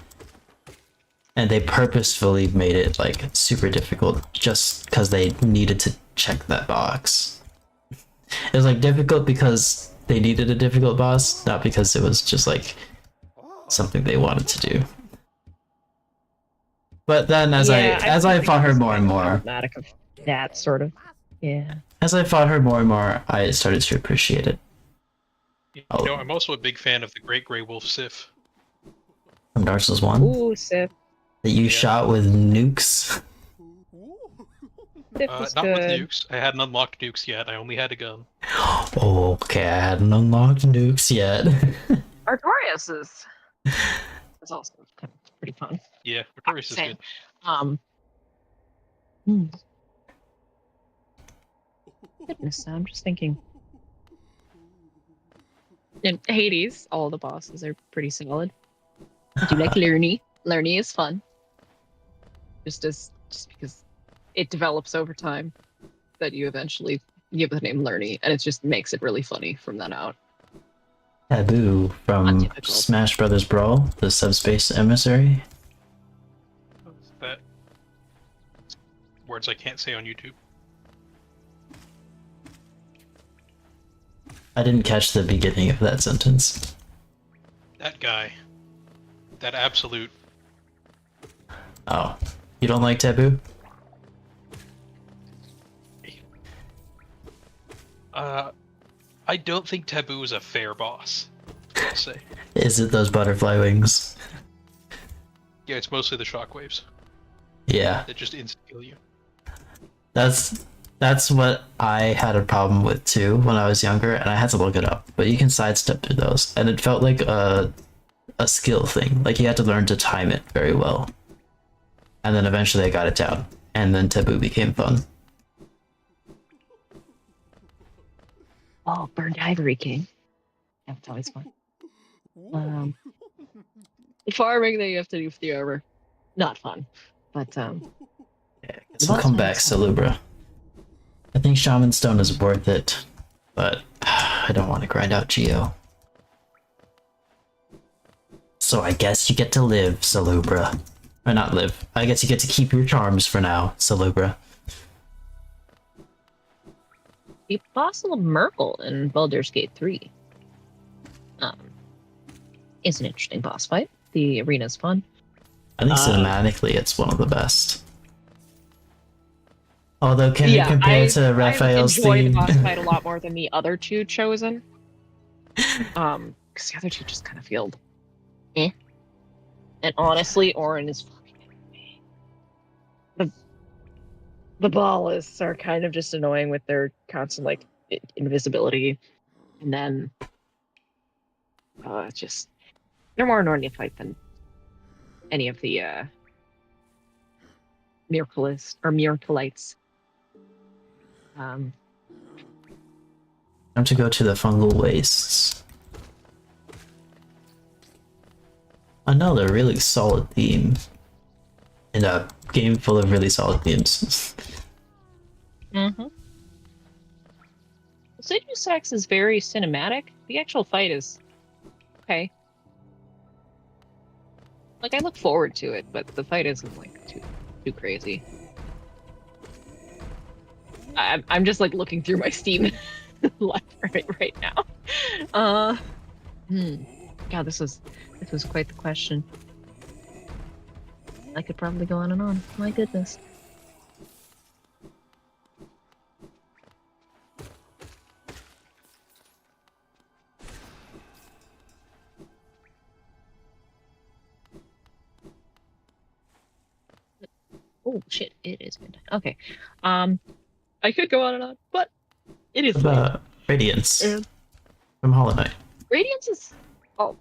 and they purposefully made it like super difficult just because they needed to check that box. It was like difficult because they needed a difficult boss, not because it was just like something they wanted to do. But then as I fought her more and more, Problematic of that sort of. Yeah. as I fought her more and more, I started to appreciate it. You know, I'm also a big fan of the Great Grey Wolf Sif. From Dark Souls 1 Ooh, Sif. that you shot with nukes. Sif was Not good. with nukes. I hadn't unlocked nukes yet. I only had a gun. Okay, I hadn't unlocked nukes yet. Artorias is also kind of pretty fun. Yeah, Artorias is Same. good. Goodness, I'm just thinking. In Hades, all the bosses are pretty solid. I do like Lerny. Lerny is fun. Just because it develops over time that you eventually give the name Lerny, and it just makes it really funny from then out. Taboo from Untypical. Smash Brothers Brawl, the subspace emissary. That words I can't say on YouTube. I didn't catch the beginning of that sentence. That guy. That absolute. Oh, you don't like Taboo? I don't think Taboo is a fair boss. I'll say. Is it those butterfly wings? Yeah, it's mostly the shockwaves Yeah, that just insta-kill you. that's what I had a problem with too when I was younger, and I had to look it up. But you can sidestep through those, and it felt like a skill thing. Like you had to learn to time it very well. And then eventually I got it down, and then Taboo became fun. Oh, Burned Ivory King. That's always fun. The farming that you have to do for the armor, not fun. But Yeah, The so boss come back, fights. Salubra. I think Shaman Stone is worth it, but I don't want to grind out Geo. So I guess you get to live, Salubra. Or not live. I guess you get to keep your charms for now, Salubra. the Apostle of Merkel in Baldur's Gate 3 is an interesting boss fight. The arena's fun. I think cinematically it's one of the best. Although can you compare it to Raphael's I enjoy theme? the boss fight a lot more than the other two chosen. Because the other two just kind of feel eh. And honestly, Orin is fucking me. The ballists are kind of just annoying with their constant like invisibility, and then just they're more annoying to fight than any of the miracleites. Time to go to the fungal wastes. Another really solid theme. In a game full of really solid themes. Mm-hmm. Seduce Sex is very cinematic. The actual fight is okay. Like I look forward to it, but the fight isn't like too crazy. I'm just like looking through my Steam library right now. God, this was quite the question. I could probably go on and on. My goodness. Oh shit! It is midnight. Okay. I could go on and on, but it is late. Radiance And from Hollow Knight. Radiance is. Oh,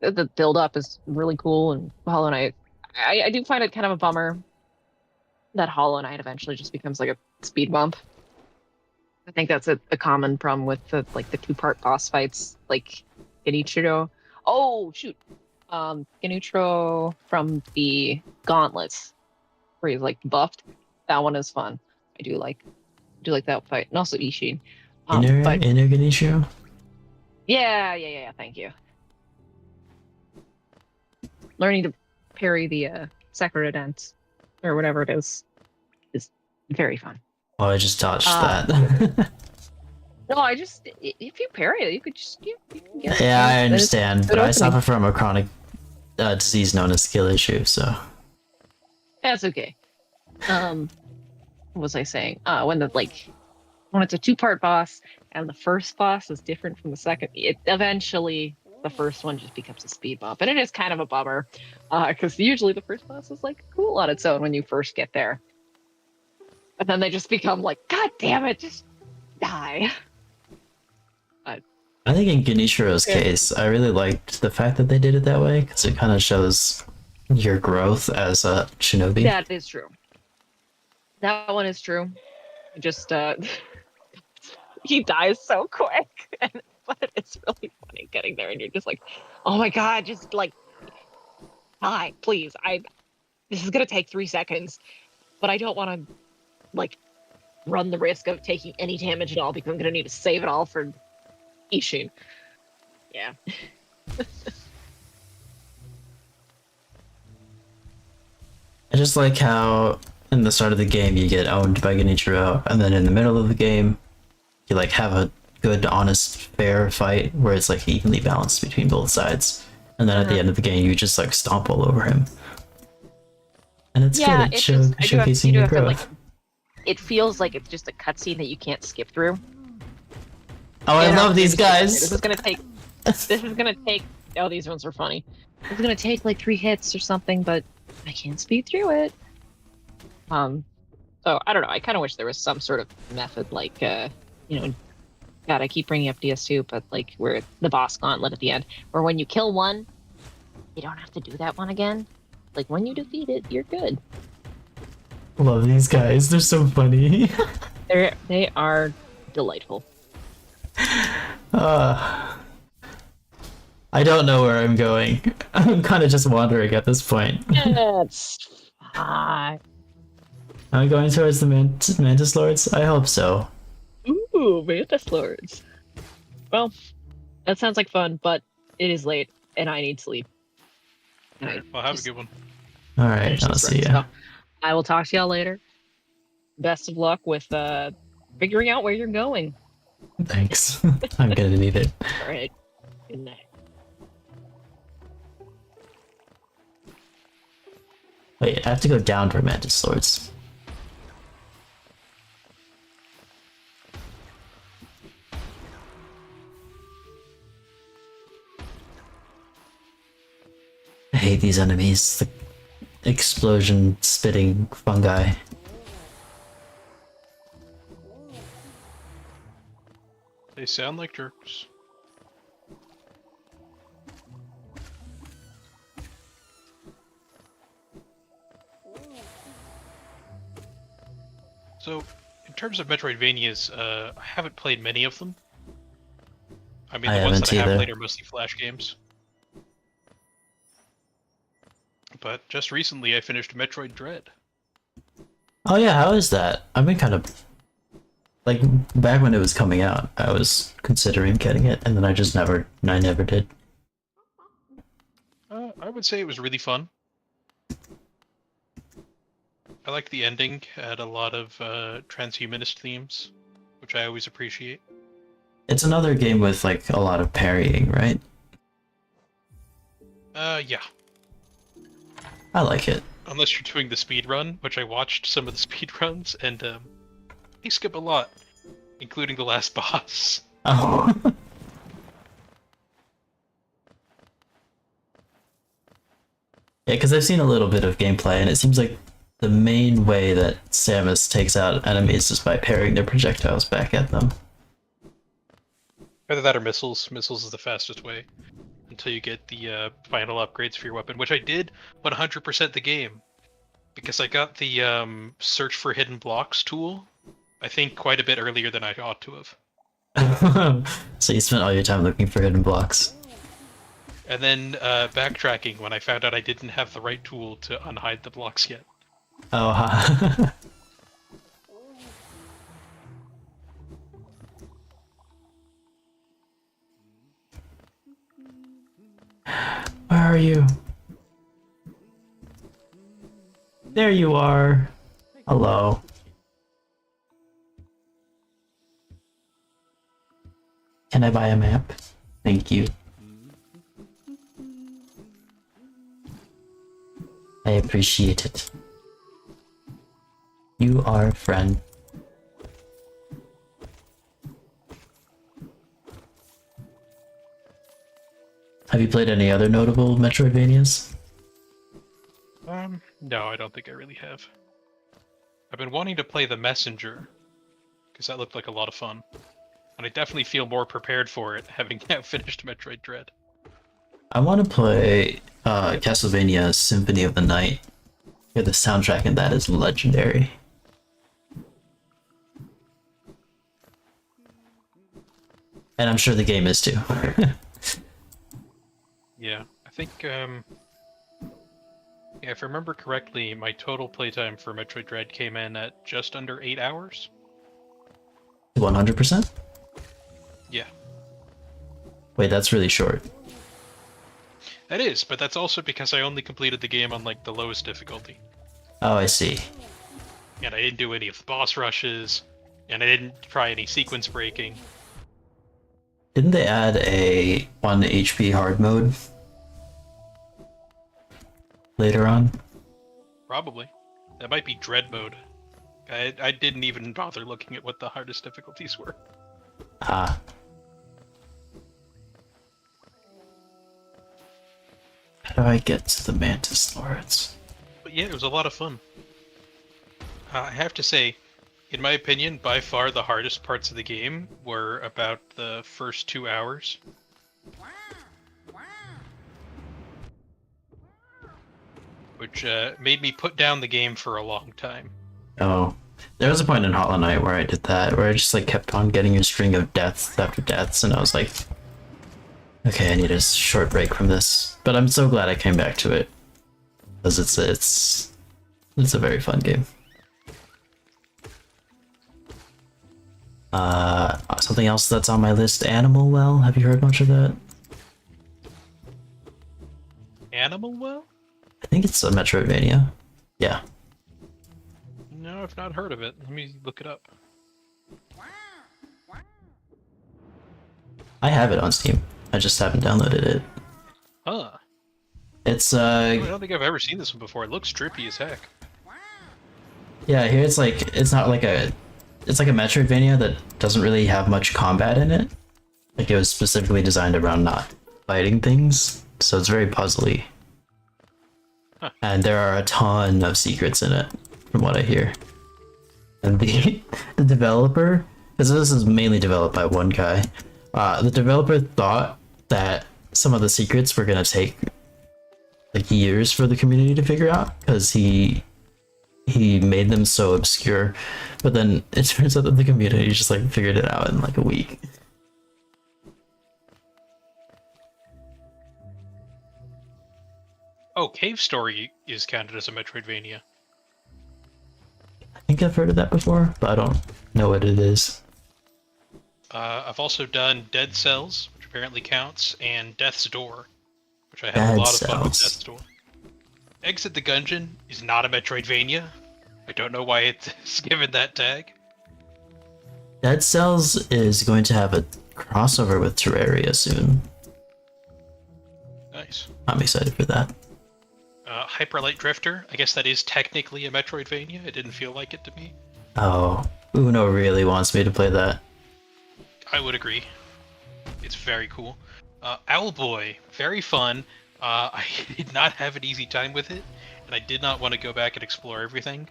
the build up is really cool, and Hollow Knight. I do find it kind of a bummer that Hollow Knight eventually just becomes like a speed bump. I think that's a common problem with the two-part boss fights, like Genichiro. Oh shoot, Genichiro from the Gauntlets, where he's like buffed. That one is fun. I do like that fight, and also Ishin. Inner But Ganesho? yeah. Thank you. Learning to parry the Sakura dance or whatever it is very fun. Oh, I just dodged that. No, if you parry it, you could just you can get it. Yeah, I Then it's understand, good but I opening. suffer from a chronic disease known as skill issue, so. That's okay. What was I saying? When it's a two-part boss and the first boss is different from the second, it eventually the first one just becomes a speed bump, and it is kind of a bummer because usually the first boss is like cool on its own when you first get there, and then they just become like, God damn it, just die. I think in Genichiro's case, I really liked the fact that they did it that way, because it kind of shows your growth as a shinobi. That is true. That one is true. Just he dies so quick, but it's really funny getting there, and you're just like, oh my god, just like die, please. This is gonna take 3 seconds, but I don't want to like run the risk of taking any damage at all because I'm gonna need to save it all for Ishin. Yeah. I just like how in the start of the game you get owned by Genichiro, and then in the middle of the game you like have a good, honest, fair fight where it's like evenly balanced between both sides, and then at the end of the game you just like stomp all over him, and it's Yeah, good at it's just- I do have- showcasing you do your have to, growth. It feels like it's just a cutscene that you can't skip through. Oh, I You know, love these This guys. is gonna take. Oh, these ones are funny. It's gonna take like 3 hits or something, but I can't speed through it. So I don't know. I kind of wish there was some sort of method, like God, I keep bringing up DS2, but like where the boss gauntlet at the end, where when you kill one, you don't have to do that one again. Like when you defeat it, you're good. Love these guys. They're so funny. They are delightful. I don't know where I'm going. I'm kind of just wandering at this point. That's fine. Am I going towards the Mantis Lords? I hope so. Ooh, Mantis Lords. Well, that sounds like fun, but it is late and I need sleep. And I Well, have just a good one. Alright, finished I'll this see run, ya. so I will talk to y'all later. Best of luck with figuring out where you're going. Thanks. I'm gonna need it. All right. Good night. Wait, I have to go down for Mantis Lords. I hate these enemies. The explosion spitting fungi. They sound like jerks. So, in terms of Metroidvanias, I haven't played many of them. I mean, I the ones haven't that I have either. played are mostly Flash games. But just recently, I finished Metroid Dread. Oh yeah, how is that? I've been kind of... Like, back when it was coming out, I was considering getting it, and then I never did. I would say it was really fun. I like the ending. Had a lot of transhumanist themes, which I always appreciate. It's another game with like a lot of parrying, right? Yeah. I like it. Unless you're doing the speed run, which I watched some of the speed runs, and they skip a lot, including the last boss. Oh. Yeah, because I've seen a little bit of gameplay, and it seems like the main way that Samus takes out enemies is by parrying their projectiles back at them. Either that or missiles. Missiles is the fastest way until you get the final upgrades for your weapon, which I did 100% the game because I got the search for hidden blocks tool. I think quite a bit earlier than I ought to have. So you spent all your time looking for hidden blocks. And then backtracking when I found out I didn't have the right tool to unhide the blocks yet. Oh, ha. Where are you? There you are. Hello. Can I buy a map? Thank you. I appreciate it. You are a friend. Have you played any other notable Metroidvanias? No, I don't think I really have. I've been wanting to play The Messenger, because that looked like a lot of fun. And I definitely feel more prepared for it, having now finished Metroid Dread. I want to play Castlevania Symphony of the Night. Yeah, the soundtrack in that is legendary. And I'm sure the game is too. Yeah, I think, yeah, if I remember correctly, my total playtime for Metroid Dread came in at just under 8 hours. 100%? Yeah. Wait, that's really short. That is, but that's also because I only completed the game on, like, the lowest difficulty. Oh, I see. And I didn't do any of the boss rushes, and I didn't try any sequence breaking. Didn't they add a 1 HP hard mode later on? Probably. That might be Dread mode. I didn't even bother looking at what the hardest difficulties were. Ah. How do I get to the Mantis Lords? But yeah, it was a lot of fun. I have to say, in my opinion, by far the hardest parts of the game were about the first 2 hours. Which made me put down the game for a long time. Oh. There was a point in Hollow Knight where I did that, where I just like kept on getting a string of deaths after deaths, and I was like, okay, I need a short break from this. But I'm so glad I came back to it. Because it's a very fun game. Something else that's on my list, Animal Well. Have you heard much of that? Animal Well? I think it's a Metroidvania. Yeah. No, I've not heard of it. Let me look it up. I have it on Steam. I just haven't downloaded it. Huh. It's I don't think I've ever seen this one before. It looks trippy as heck. yeah, here it's like it's like a Metroidvania that doesn't really have much combat in it. Like it was specifically designed around not fighting things, so it's very puzzly. Huh. And there are a ton of secrets in it, from what I hear. And the developer, because this is mainly developed by one guy, the developer thought that some of the secrets were gonna take like years for the community to figure out, because he made them so obscure, but then it turns out that the community just like figured it out in like a week. Oh, Cave Story is counted as a Metroidvania. I think I've heard of that before, but I don't know what it is. I've also done Dead Cells, which apparently counts, and Death's Door, which I had Dead a lot of fun with Cells. Death's Door. Exit the Gungeon is not a Metroidvania. I don't know why it's given that tag. Dead Cells is going to have a crossover with Terraria soon. Nice. I'm excited for that. Hyper Light Drifter. I guess that is technically a Metroidvania. It didn't feel like it to me. Oh, Uno really wants me to play that. I would agree. It's very cool. Owlboy, very fun. I did not have an easy time with it, and I did not want to go back and explore everything.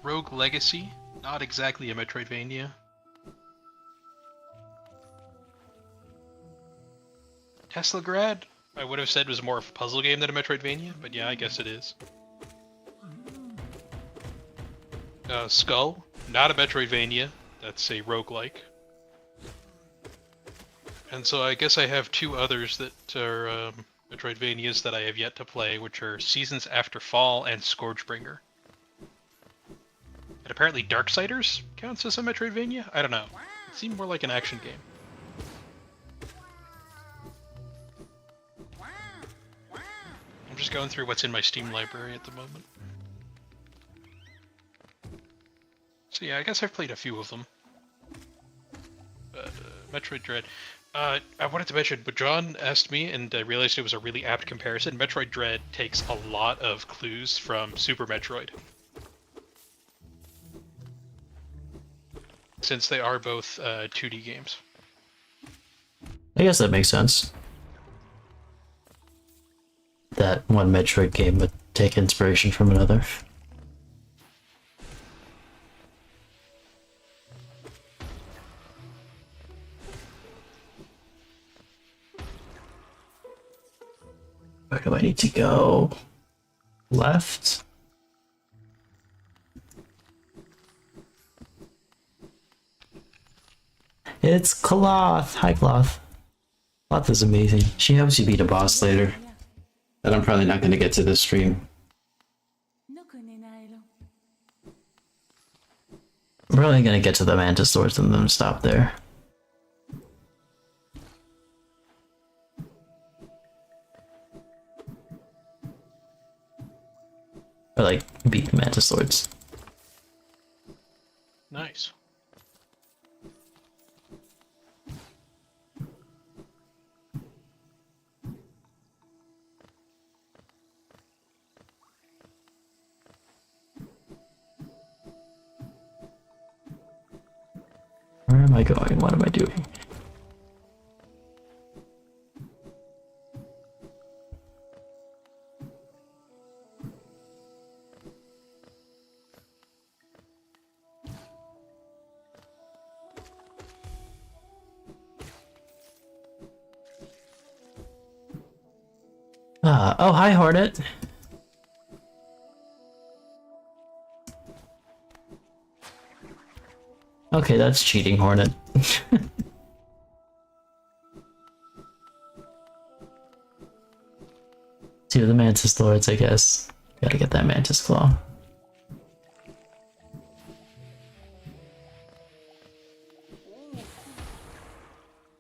Rogue Legacy, not exactly a Metroidvania. Teslagrad, I would have said was more of a puzzle game than a Metroidvania, but yeah, I guess it is. Skull, not a Metroidvania, that's a roguelike. And so I guess I have two others that are Metroidvanias that I have yet to play, which are Seasons After Fall and Scourgebringer. And apparently Darksiders counts as a Metroidvania? I don't know. It seemed more like an action game. I'm just going through what's in my Steam library at the moment. So yeah, I guess I've played a few of them. But, Metroid Dread. I wanted to mention, but John asked me, and I realized it was a really apt comparison. Metroid Dread takes a lot of clues from Super Metroid. Since they are both 2D games. I guess that makes sense. That one Metroid game would take inspiration from another. Where do I need to go? Left? It's Cloth! Hi, Cloth. Cloth is amazing. She helps you beat a boss later. That I'm probably not going to get to this stream. I'm probably going to get to the Mantis Swords and then stop there. Or like, beat the Mantis Swords. Nice. Where am I going? What am I doing? Oh, hi, Hornet. Okay, that's cheating, Hornet. Two of the Mantis Lords, I guess. Gotta get that Mantis Claw.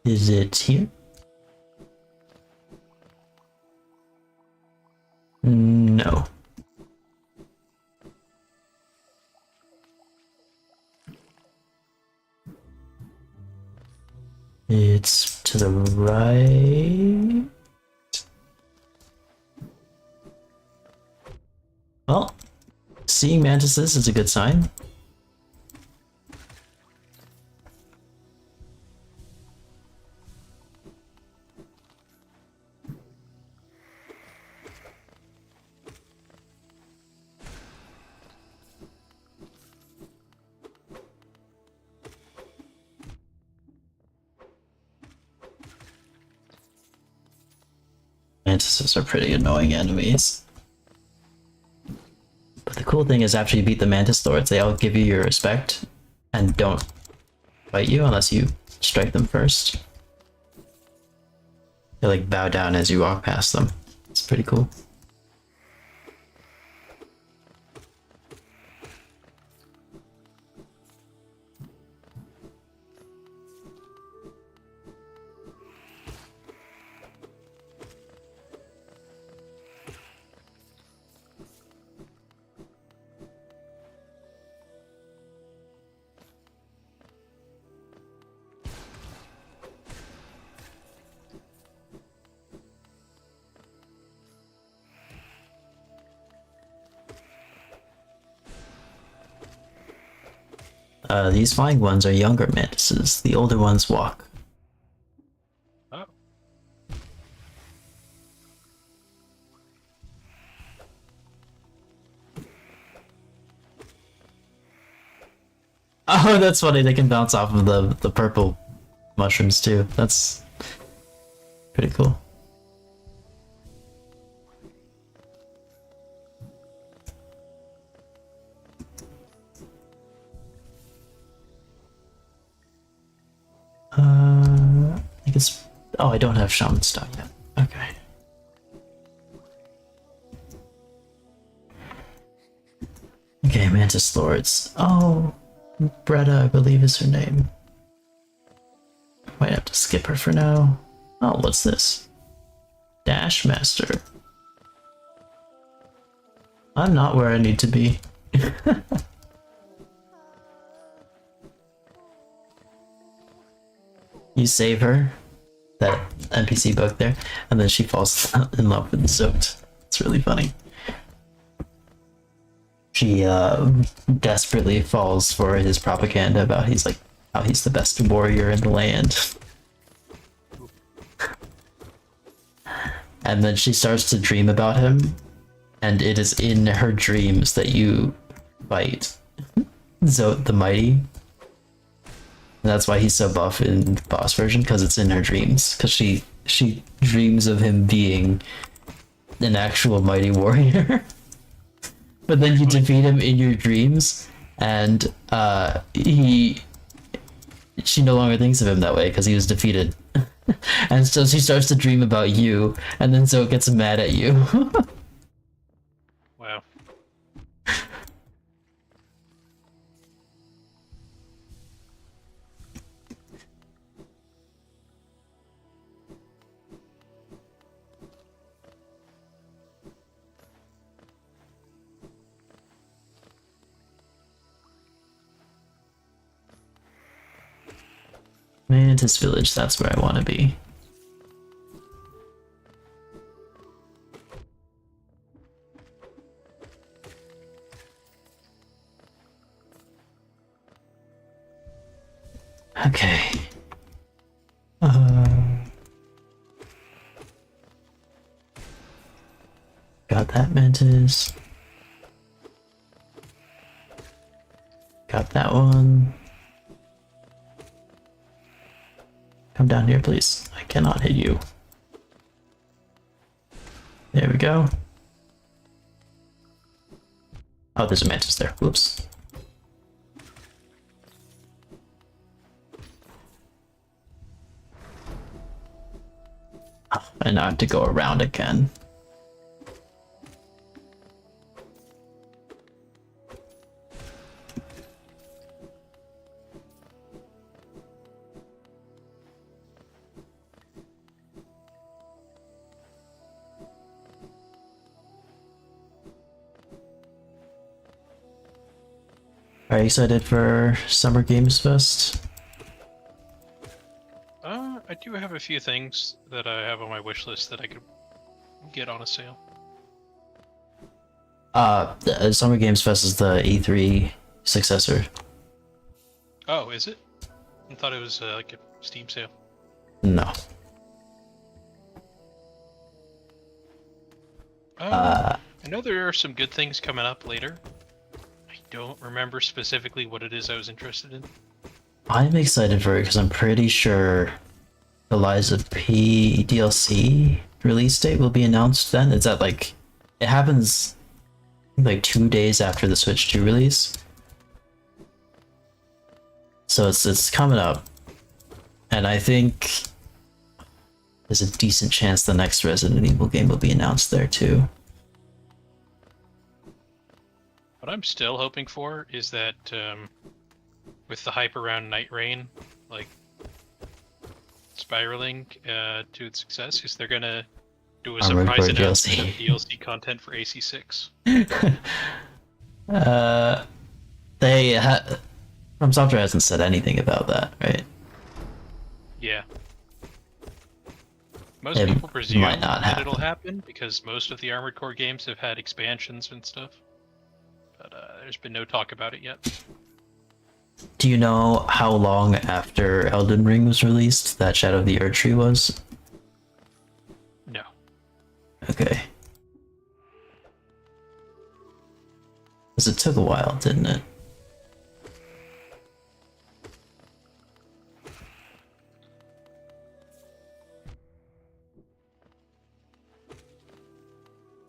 Is it here? No. It's to the right. Well, seeing mantises is a good sign. Mantises are pretty annoying enemies. But the cool thing is after you beat the Mantis Lords, they all give you your respect and don't fight you unless you strike them first. They like bow down as you walk past them. It's pretty cool. These flying ones are younger mantises. The older ones walk. Oh. Oh, that's funny. They can bounce off of the purple mushrooms too. That's pretty cool. I guess. Oh, I don't have shaman stock yet. Okay. Okay, Mantis Lords. Oh, Bretta, I believe is her name. Might have to skip her for now. Oh, what's this? Dash Master. I'm not where I need to be. You save her, that NPC bug there, and then she falls in love with Zote. It's really funny. She desperately falls for his propaganda about how he's the best warrior in the land. And then she starts to dream about him, and it is in her dreams that you fight Zote the Mighty. And that's why he's so buff in the boss version, because it's in her dreams. Because she dreams of him being an actual mighty warrior. But then you defeat him in your dreams, and she no longer thinks of him that way because he was defeated. And so she starts to dream about you, and then Zoe gets mad at you. Wow. Mantis Village, that's where I want to be. Okay. Got that Mantis. Got that one. Come down here, please. I cannot hit you. There we go. Oh, there's a Mantis there. Whoops. Oh, and I have to go around again. Are you excited for Summer Games Fest? I do have a few things that I have on my wish list that I could get on a sale. The Summer Games Fest is the E3 successor. Oh, is it? I thought it was like a Steam sale. No. I know there are some good things coming up later. I don't remember specifically what it is I was interested in. I'm excited for it because I'm pretty sure the Liza P DLC release date will be announced then. It's at like, it happens like 2 days after the Switch 2 release. So it's coming up. And I think there's a decent chance the next Resident Evil game will be announced there too. What I'm still hoping for is that with the hype around Nightreign, like spiraling to its success, is they're gonna do a Armored surprise Core announcement DLC. of DLC content for AC6. From Software hasn't said anything about that, right? Yeah. Most It people presume might not that it'll happen. happen because most of the Armored Core games have had expansions and stuff. But there's been no talk about it yet. Do you know how long after Elden Ring was released that Shadow of the Erdtree was? No. Okay. Because it took a while, didn't it?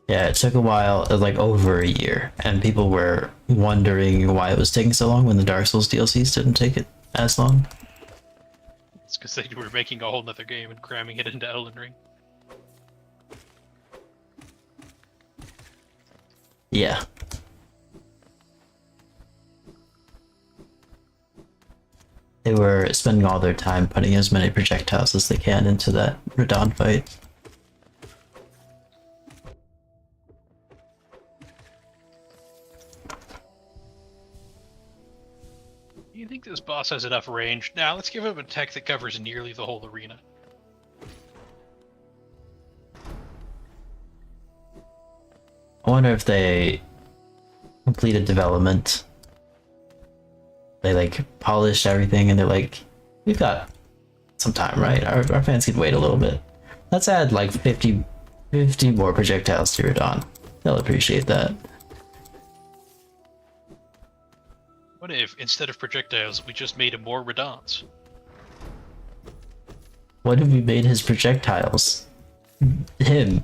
Yeah, it took a while, like over a year, and people were wondering why it was taking so long when the Dark Souls DLCs didn't take it as long. It's because they were making a whole nother game and cramming it into Elden Ring. Yeah. They were spending all their time putting as many projectiles as they can into that Radon fight. You think this boss has enough range? Now let's give him a tech that covers nearly the whole arena. I wonder if they completed development. They like polished everything and they're like, we've got some time, right? Our fans can wait a little bit. Let's add like 50 more projectiles to Radon. They'll appreciate that. What if, instead of projectiles, we just made him more Radons? What if we made his projectiles him?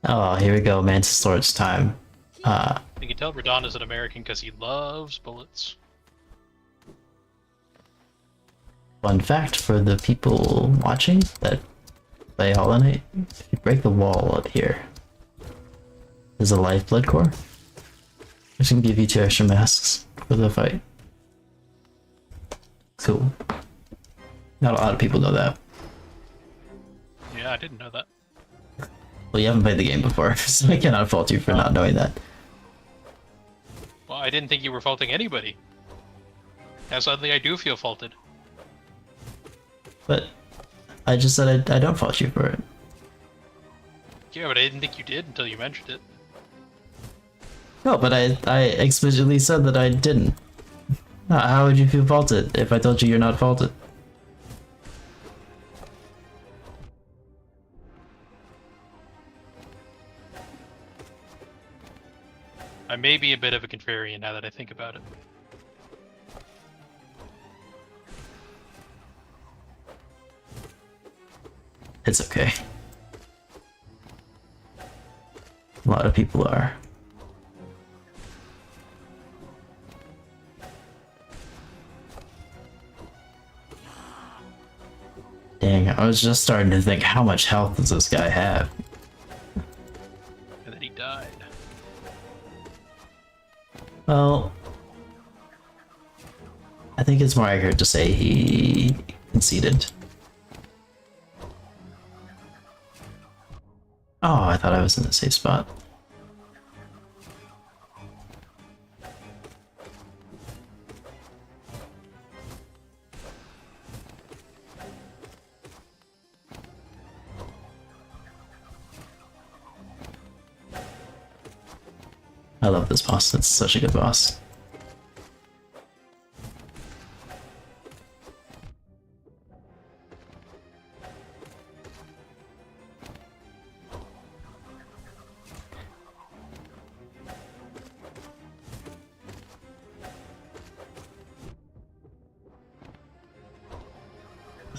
Oh, here we go, Mantis Lord's time. You can tell Radon is an American because he loves bullets. Fun fact for the people watching that play Hollow Knight, if you break the wall up here, there's a life blood core. It's gonna give you 2 extra masks for the fight. Cool. Not a lot of people know that. Yeah, I didn't know that. Well, you haven't played the game before, so I cannot fault you for not knowing that. Well, I didn't think you were faulting anybody. Now suddenly I do feel faulted. But I just said I don't fault you for it. Yeah, but I didn't think you did until you mentioned it. No, but I explicitly said that I didn't. How would you feel faulted if I told you you're not faulted? I may be a bit of a contrarian now that I think about it. It's okay. A lot of people are. Dang, I was just starting to think, how much health does this guy have? And then he died. Well, I think it's more accurate to say he conceded. Oh, I thought I was in a safe spot. I love this boss, it's such a good boss.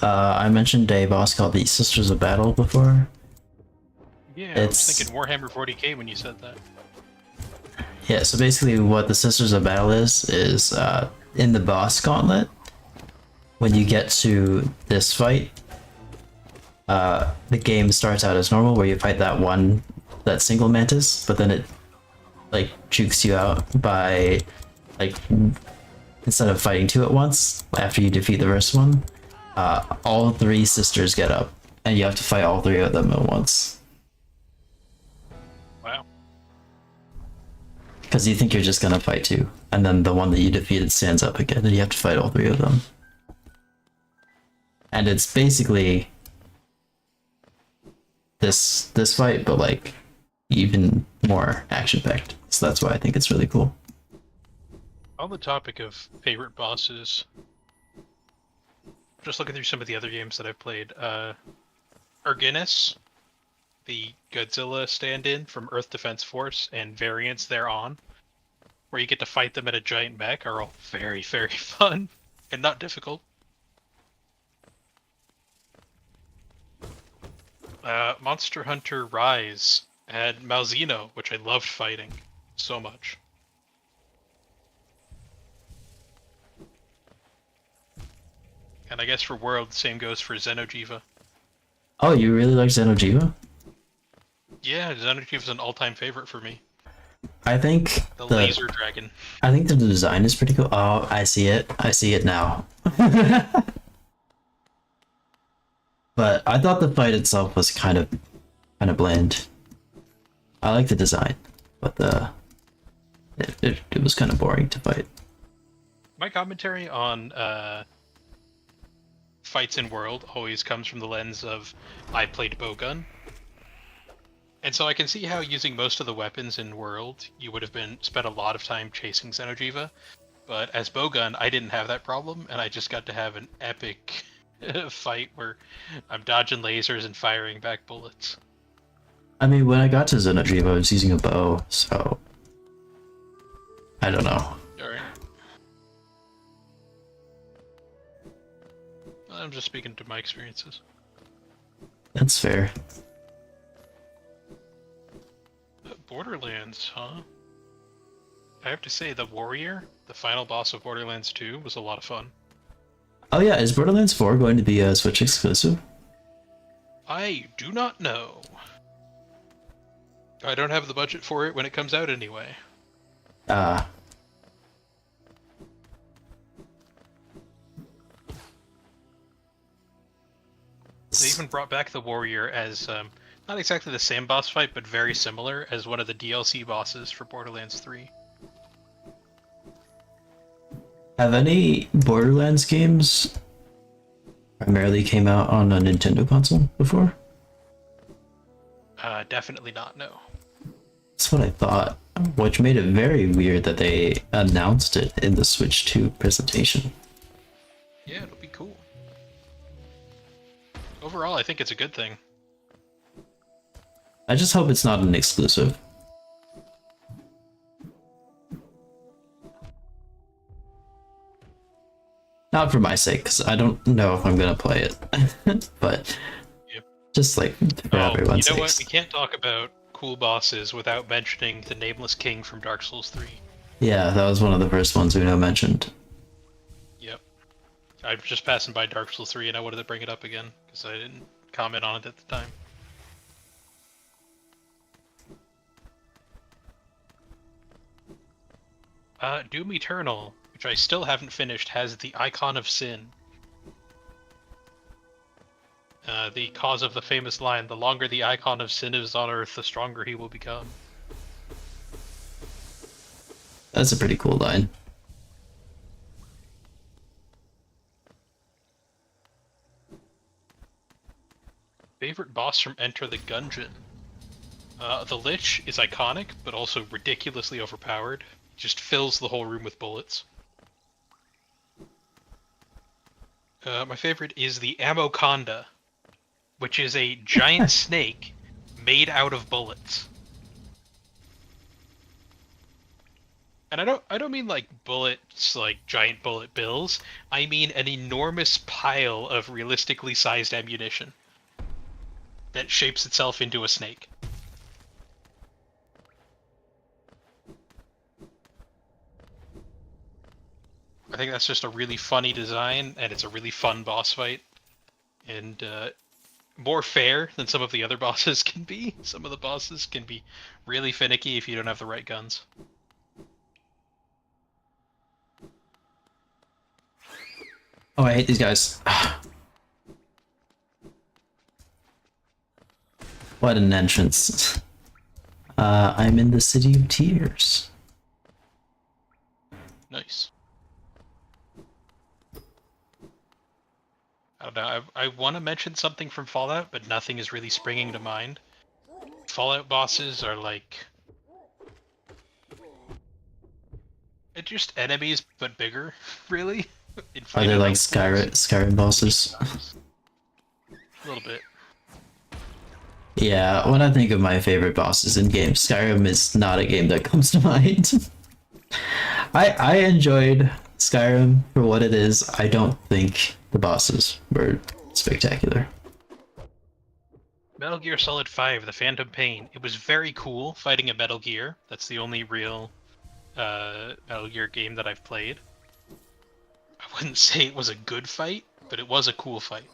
I mentioned a boss called the Sisters of Battle before. Yeah, I was thinking Warhammer 40k when you said that. Yeah, so basically what the Sisters of Battle is in the boss gauntlet, when you get to this fight, the game starts out as normal where you fight that single mantis, but then it like jukes you out by like, instead of fighting 2 at once, after you defeat the first one, all 3 sisters get up and you have to fight all 3 of them at once. Wow. Because you think you're just gonna fight 2, and then the one that you defeated stands up again, and you have to fight all 3 of them. And it's basically this fight, but like even more action packed. So that's why I think it's really cool. On the topic of favorite bosses, just looking through some of the other games that I've played, Erginus, the Godzilla stand-in from Earth Defense Force, and variants thereon, where you get to fight them at a giant mech, are all very, very fun and not difficult. Monster Hunter Rise had Malzeno, which I loved fighting so much. And I guess for World, the same goes for Xeno'jiva. Oh, you really like Xeno'jiva? Yeah, Xeno'jiva's an all-time favorite for me. I think The laser dragon. I think the design is pretty cool. Oh, I see it. I see it now. But I thought the fight itself was kind of bland. I like the design, but it was kind of boring to fight. My commentary on fights in World always comes from the lens of I played Bowgun. And so I can see how using most of the weapons in World, you would have spent a lot of time chasing Xeno'jiva. But as Bowgun, I didn't have that problem, and I just got to have an epic fight where I'm dodging lasers and firing back bullets. I mean, when I got to Xeno'jiva, I was using a bow, so I don't know. Alright. I'm just speaking to my experiences. That's fair. Borderlands, huh? I have to say, the Warrior, the final boss of Borderlands 2, was a lot of fun. Oh yeah, is Borderlands 4 going to be a Switch exclusive? I do not know. I don't have the budget for it when it comes out anyway. Ah. They even brought back the Warrior as, not exactly the same boss fight, but very similar as one of the DLC bosses for Borderlands 3. Have any Borderlands games primarily came out on a Nintendo console before? Definitely not, no. That's what I thought, which made it very weird that they announced it in the Switch 2 presentation. Yeah, it'll be cool. Overall, I think it's a good thing. I just hope it's not an exclusive. Not for my sake, because I don't know if I'm gonna play it. But Yep. just like for everyone's you know sakes. what? We can't talk about cool bosses without mentioning the Nameless King from Dark Souls 3. Yeah, that was one of the first ones Uno mentioned. Yep. I was just passing by Dark Souls 3 and I wanted to bring it up again, because I didn't comment on it at the time. Doom Eternal, which I still haven't finished, has the Icon of Sin. The cause of the famous line, the longer the Icon of Sin is on Earth, the stronger he will become. That's a pretty cool line. Favorite boss from Enter the Gungeon? The Lich is iconic, but also ridiculously overpowered. Just fills the whole room with bullets. My favorite is the Amoconda, which is a giant snake made out of bullets. And I don't mean like bullets, like giant bullet bills. I mean an enormous pile of realistically sized ammunition that shapes itself into a snake. I think that's just a really funny design, and it's a really fun boss fight. And more fair than some of the other bosses can be. Some of the bosses can be really finicky if you don't have the right guns. Oh, I hate these guys. What an entrance. I'm in the City of Tears. Nice. I don't know. I want to mention something from Fallout, but nothing is really springing to mind. Fallout bosses are like... They're just enemies, but bigger, really. Are they Inflated like health pools. Skyrim bosses? A little bit. Yeah, when I think of my favorite bosses in games, Skyrim is not a game that comes to mind. I enjoyed Skyrim for what it is. I don't think the bosses were spectacular. Metal Gear Solid 5, The Phantom Pain. It was very cool fighting a Metal Gear. That's the only real Metal Gear game that I've played. I wouldn't say it was a good fight, but it was a cool fight.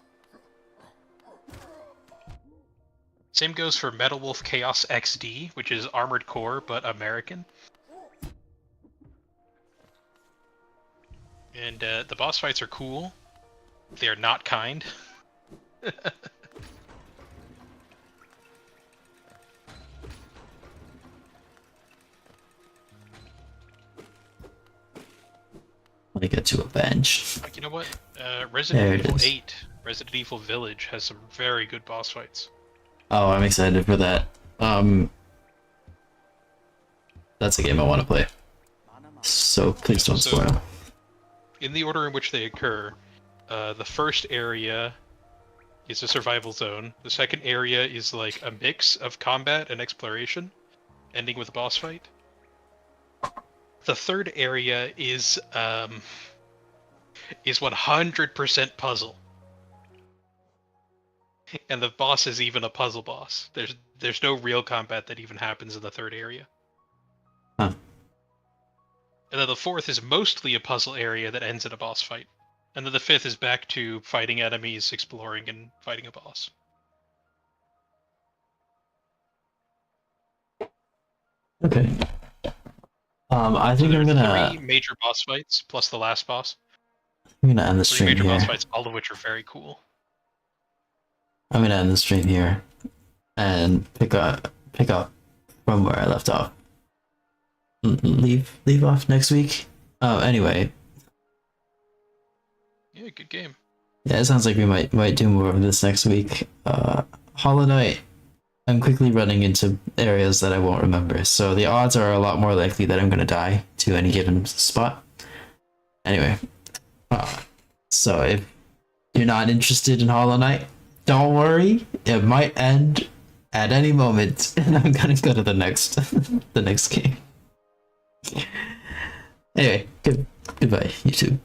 Same goes for Metal Wolf Chaos XD, which is Armored Core, but American. And the boss fights are cool. They are not kind. I get to avenge. Like, you know what? There Resident it Evil is. 8, Resident Evil Village has some very good boss fights. Oh, I'm excited for that. That's a game I want to play. So please don't So- spoil. In the order in which they occur, the first area is a survival zone. The second area is like a mix of combat and exploration, ending with a boss fight. The third area is 100% puzzle, and the boss is even a puzzle boss. There's no real combat that even happens in the third area. Huh. And then the fourth is mostly a puzzle area that ends in a boss fight. And then the fifth is back to fighting enemies, exploring, and fighting a boss. Okay. I So think I'm there's gonna 3 major boss fights, plus the last boss. end the 3 stream major boss here. fights, all of which are very cool. I'm gonna end the stream here and pick up from where I left off. Leave off next week. Oh, anyway, Yeah, good game. yeah, it sounds like we might do more of this next week. Hollow Knight. I'm quickly running into areas that I won't remember, so the odds are a lot more likely that I'm gonna die to any given spot. Anyway, so if you're not interested in Hollow Knight, don't worry. It might end at any moment, and I'm gonna go to the next the next game. Anyway, goodbye, YouTube.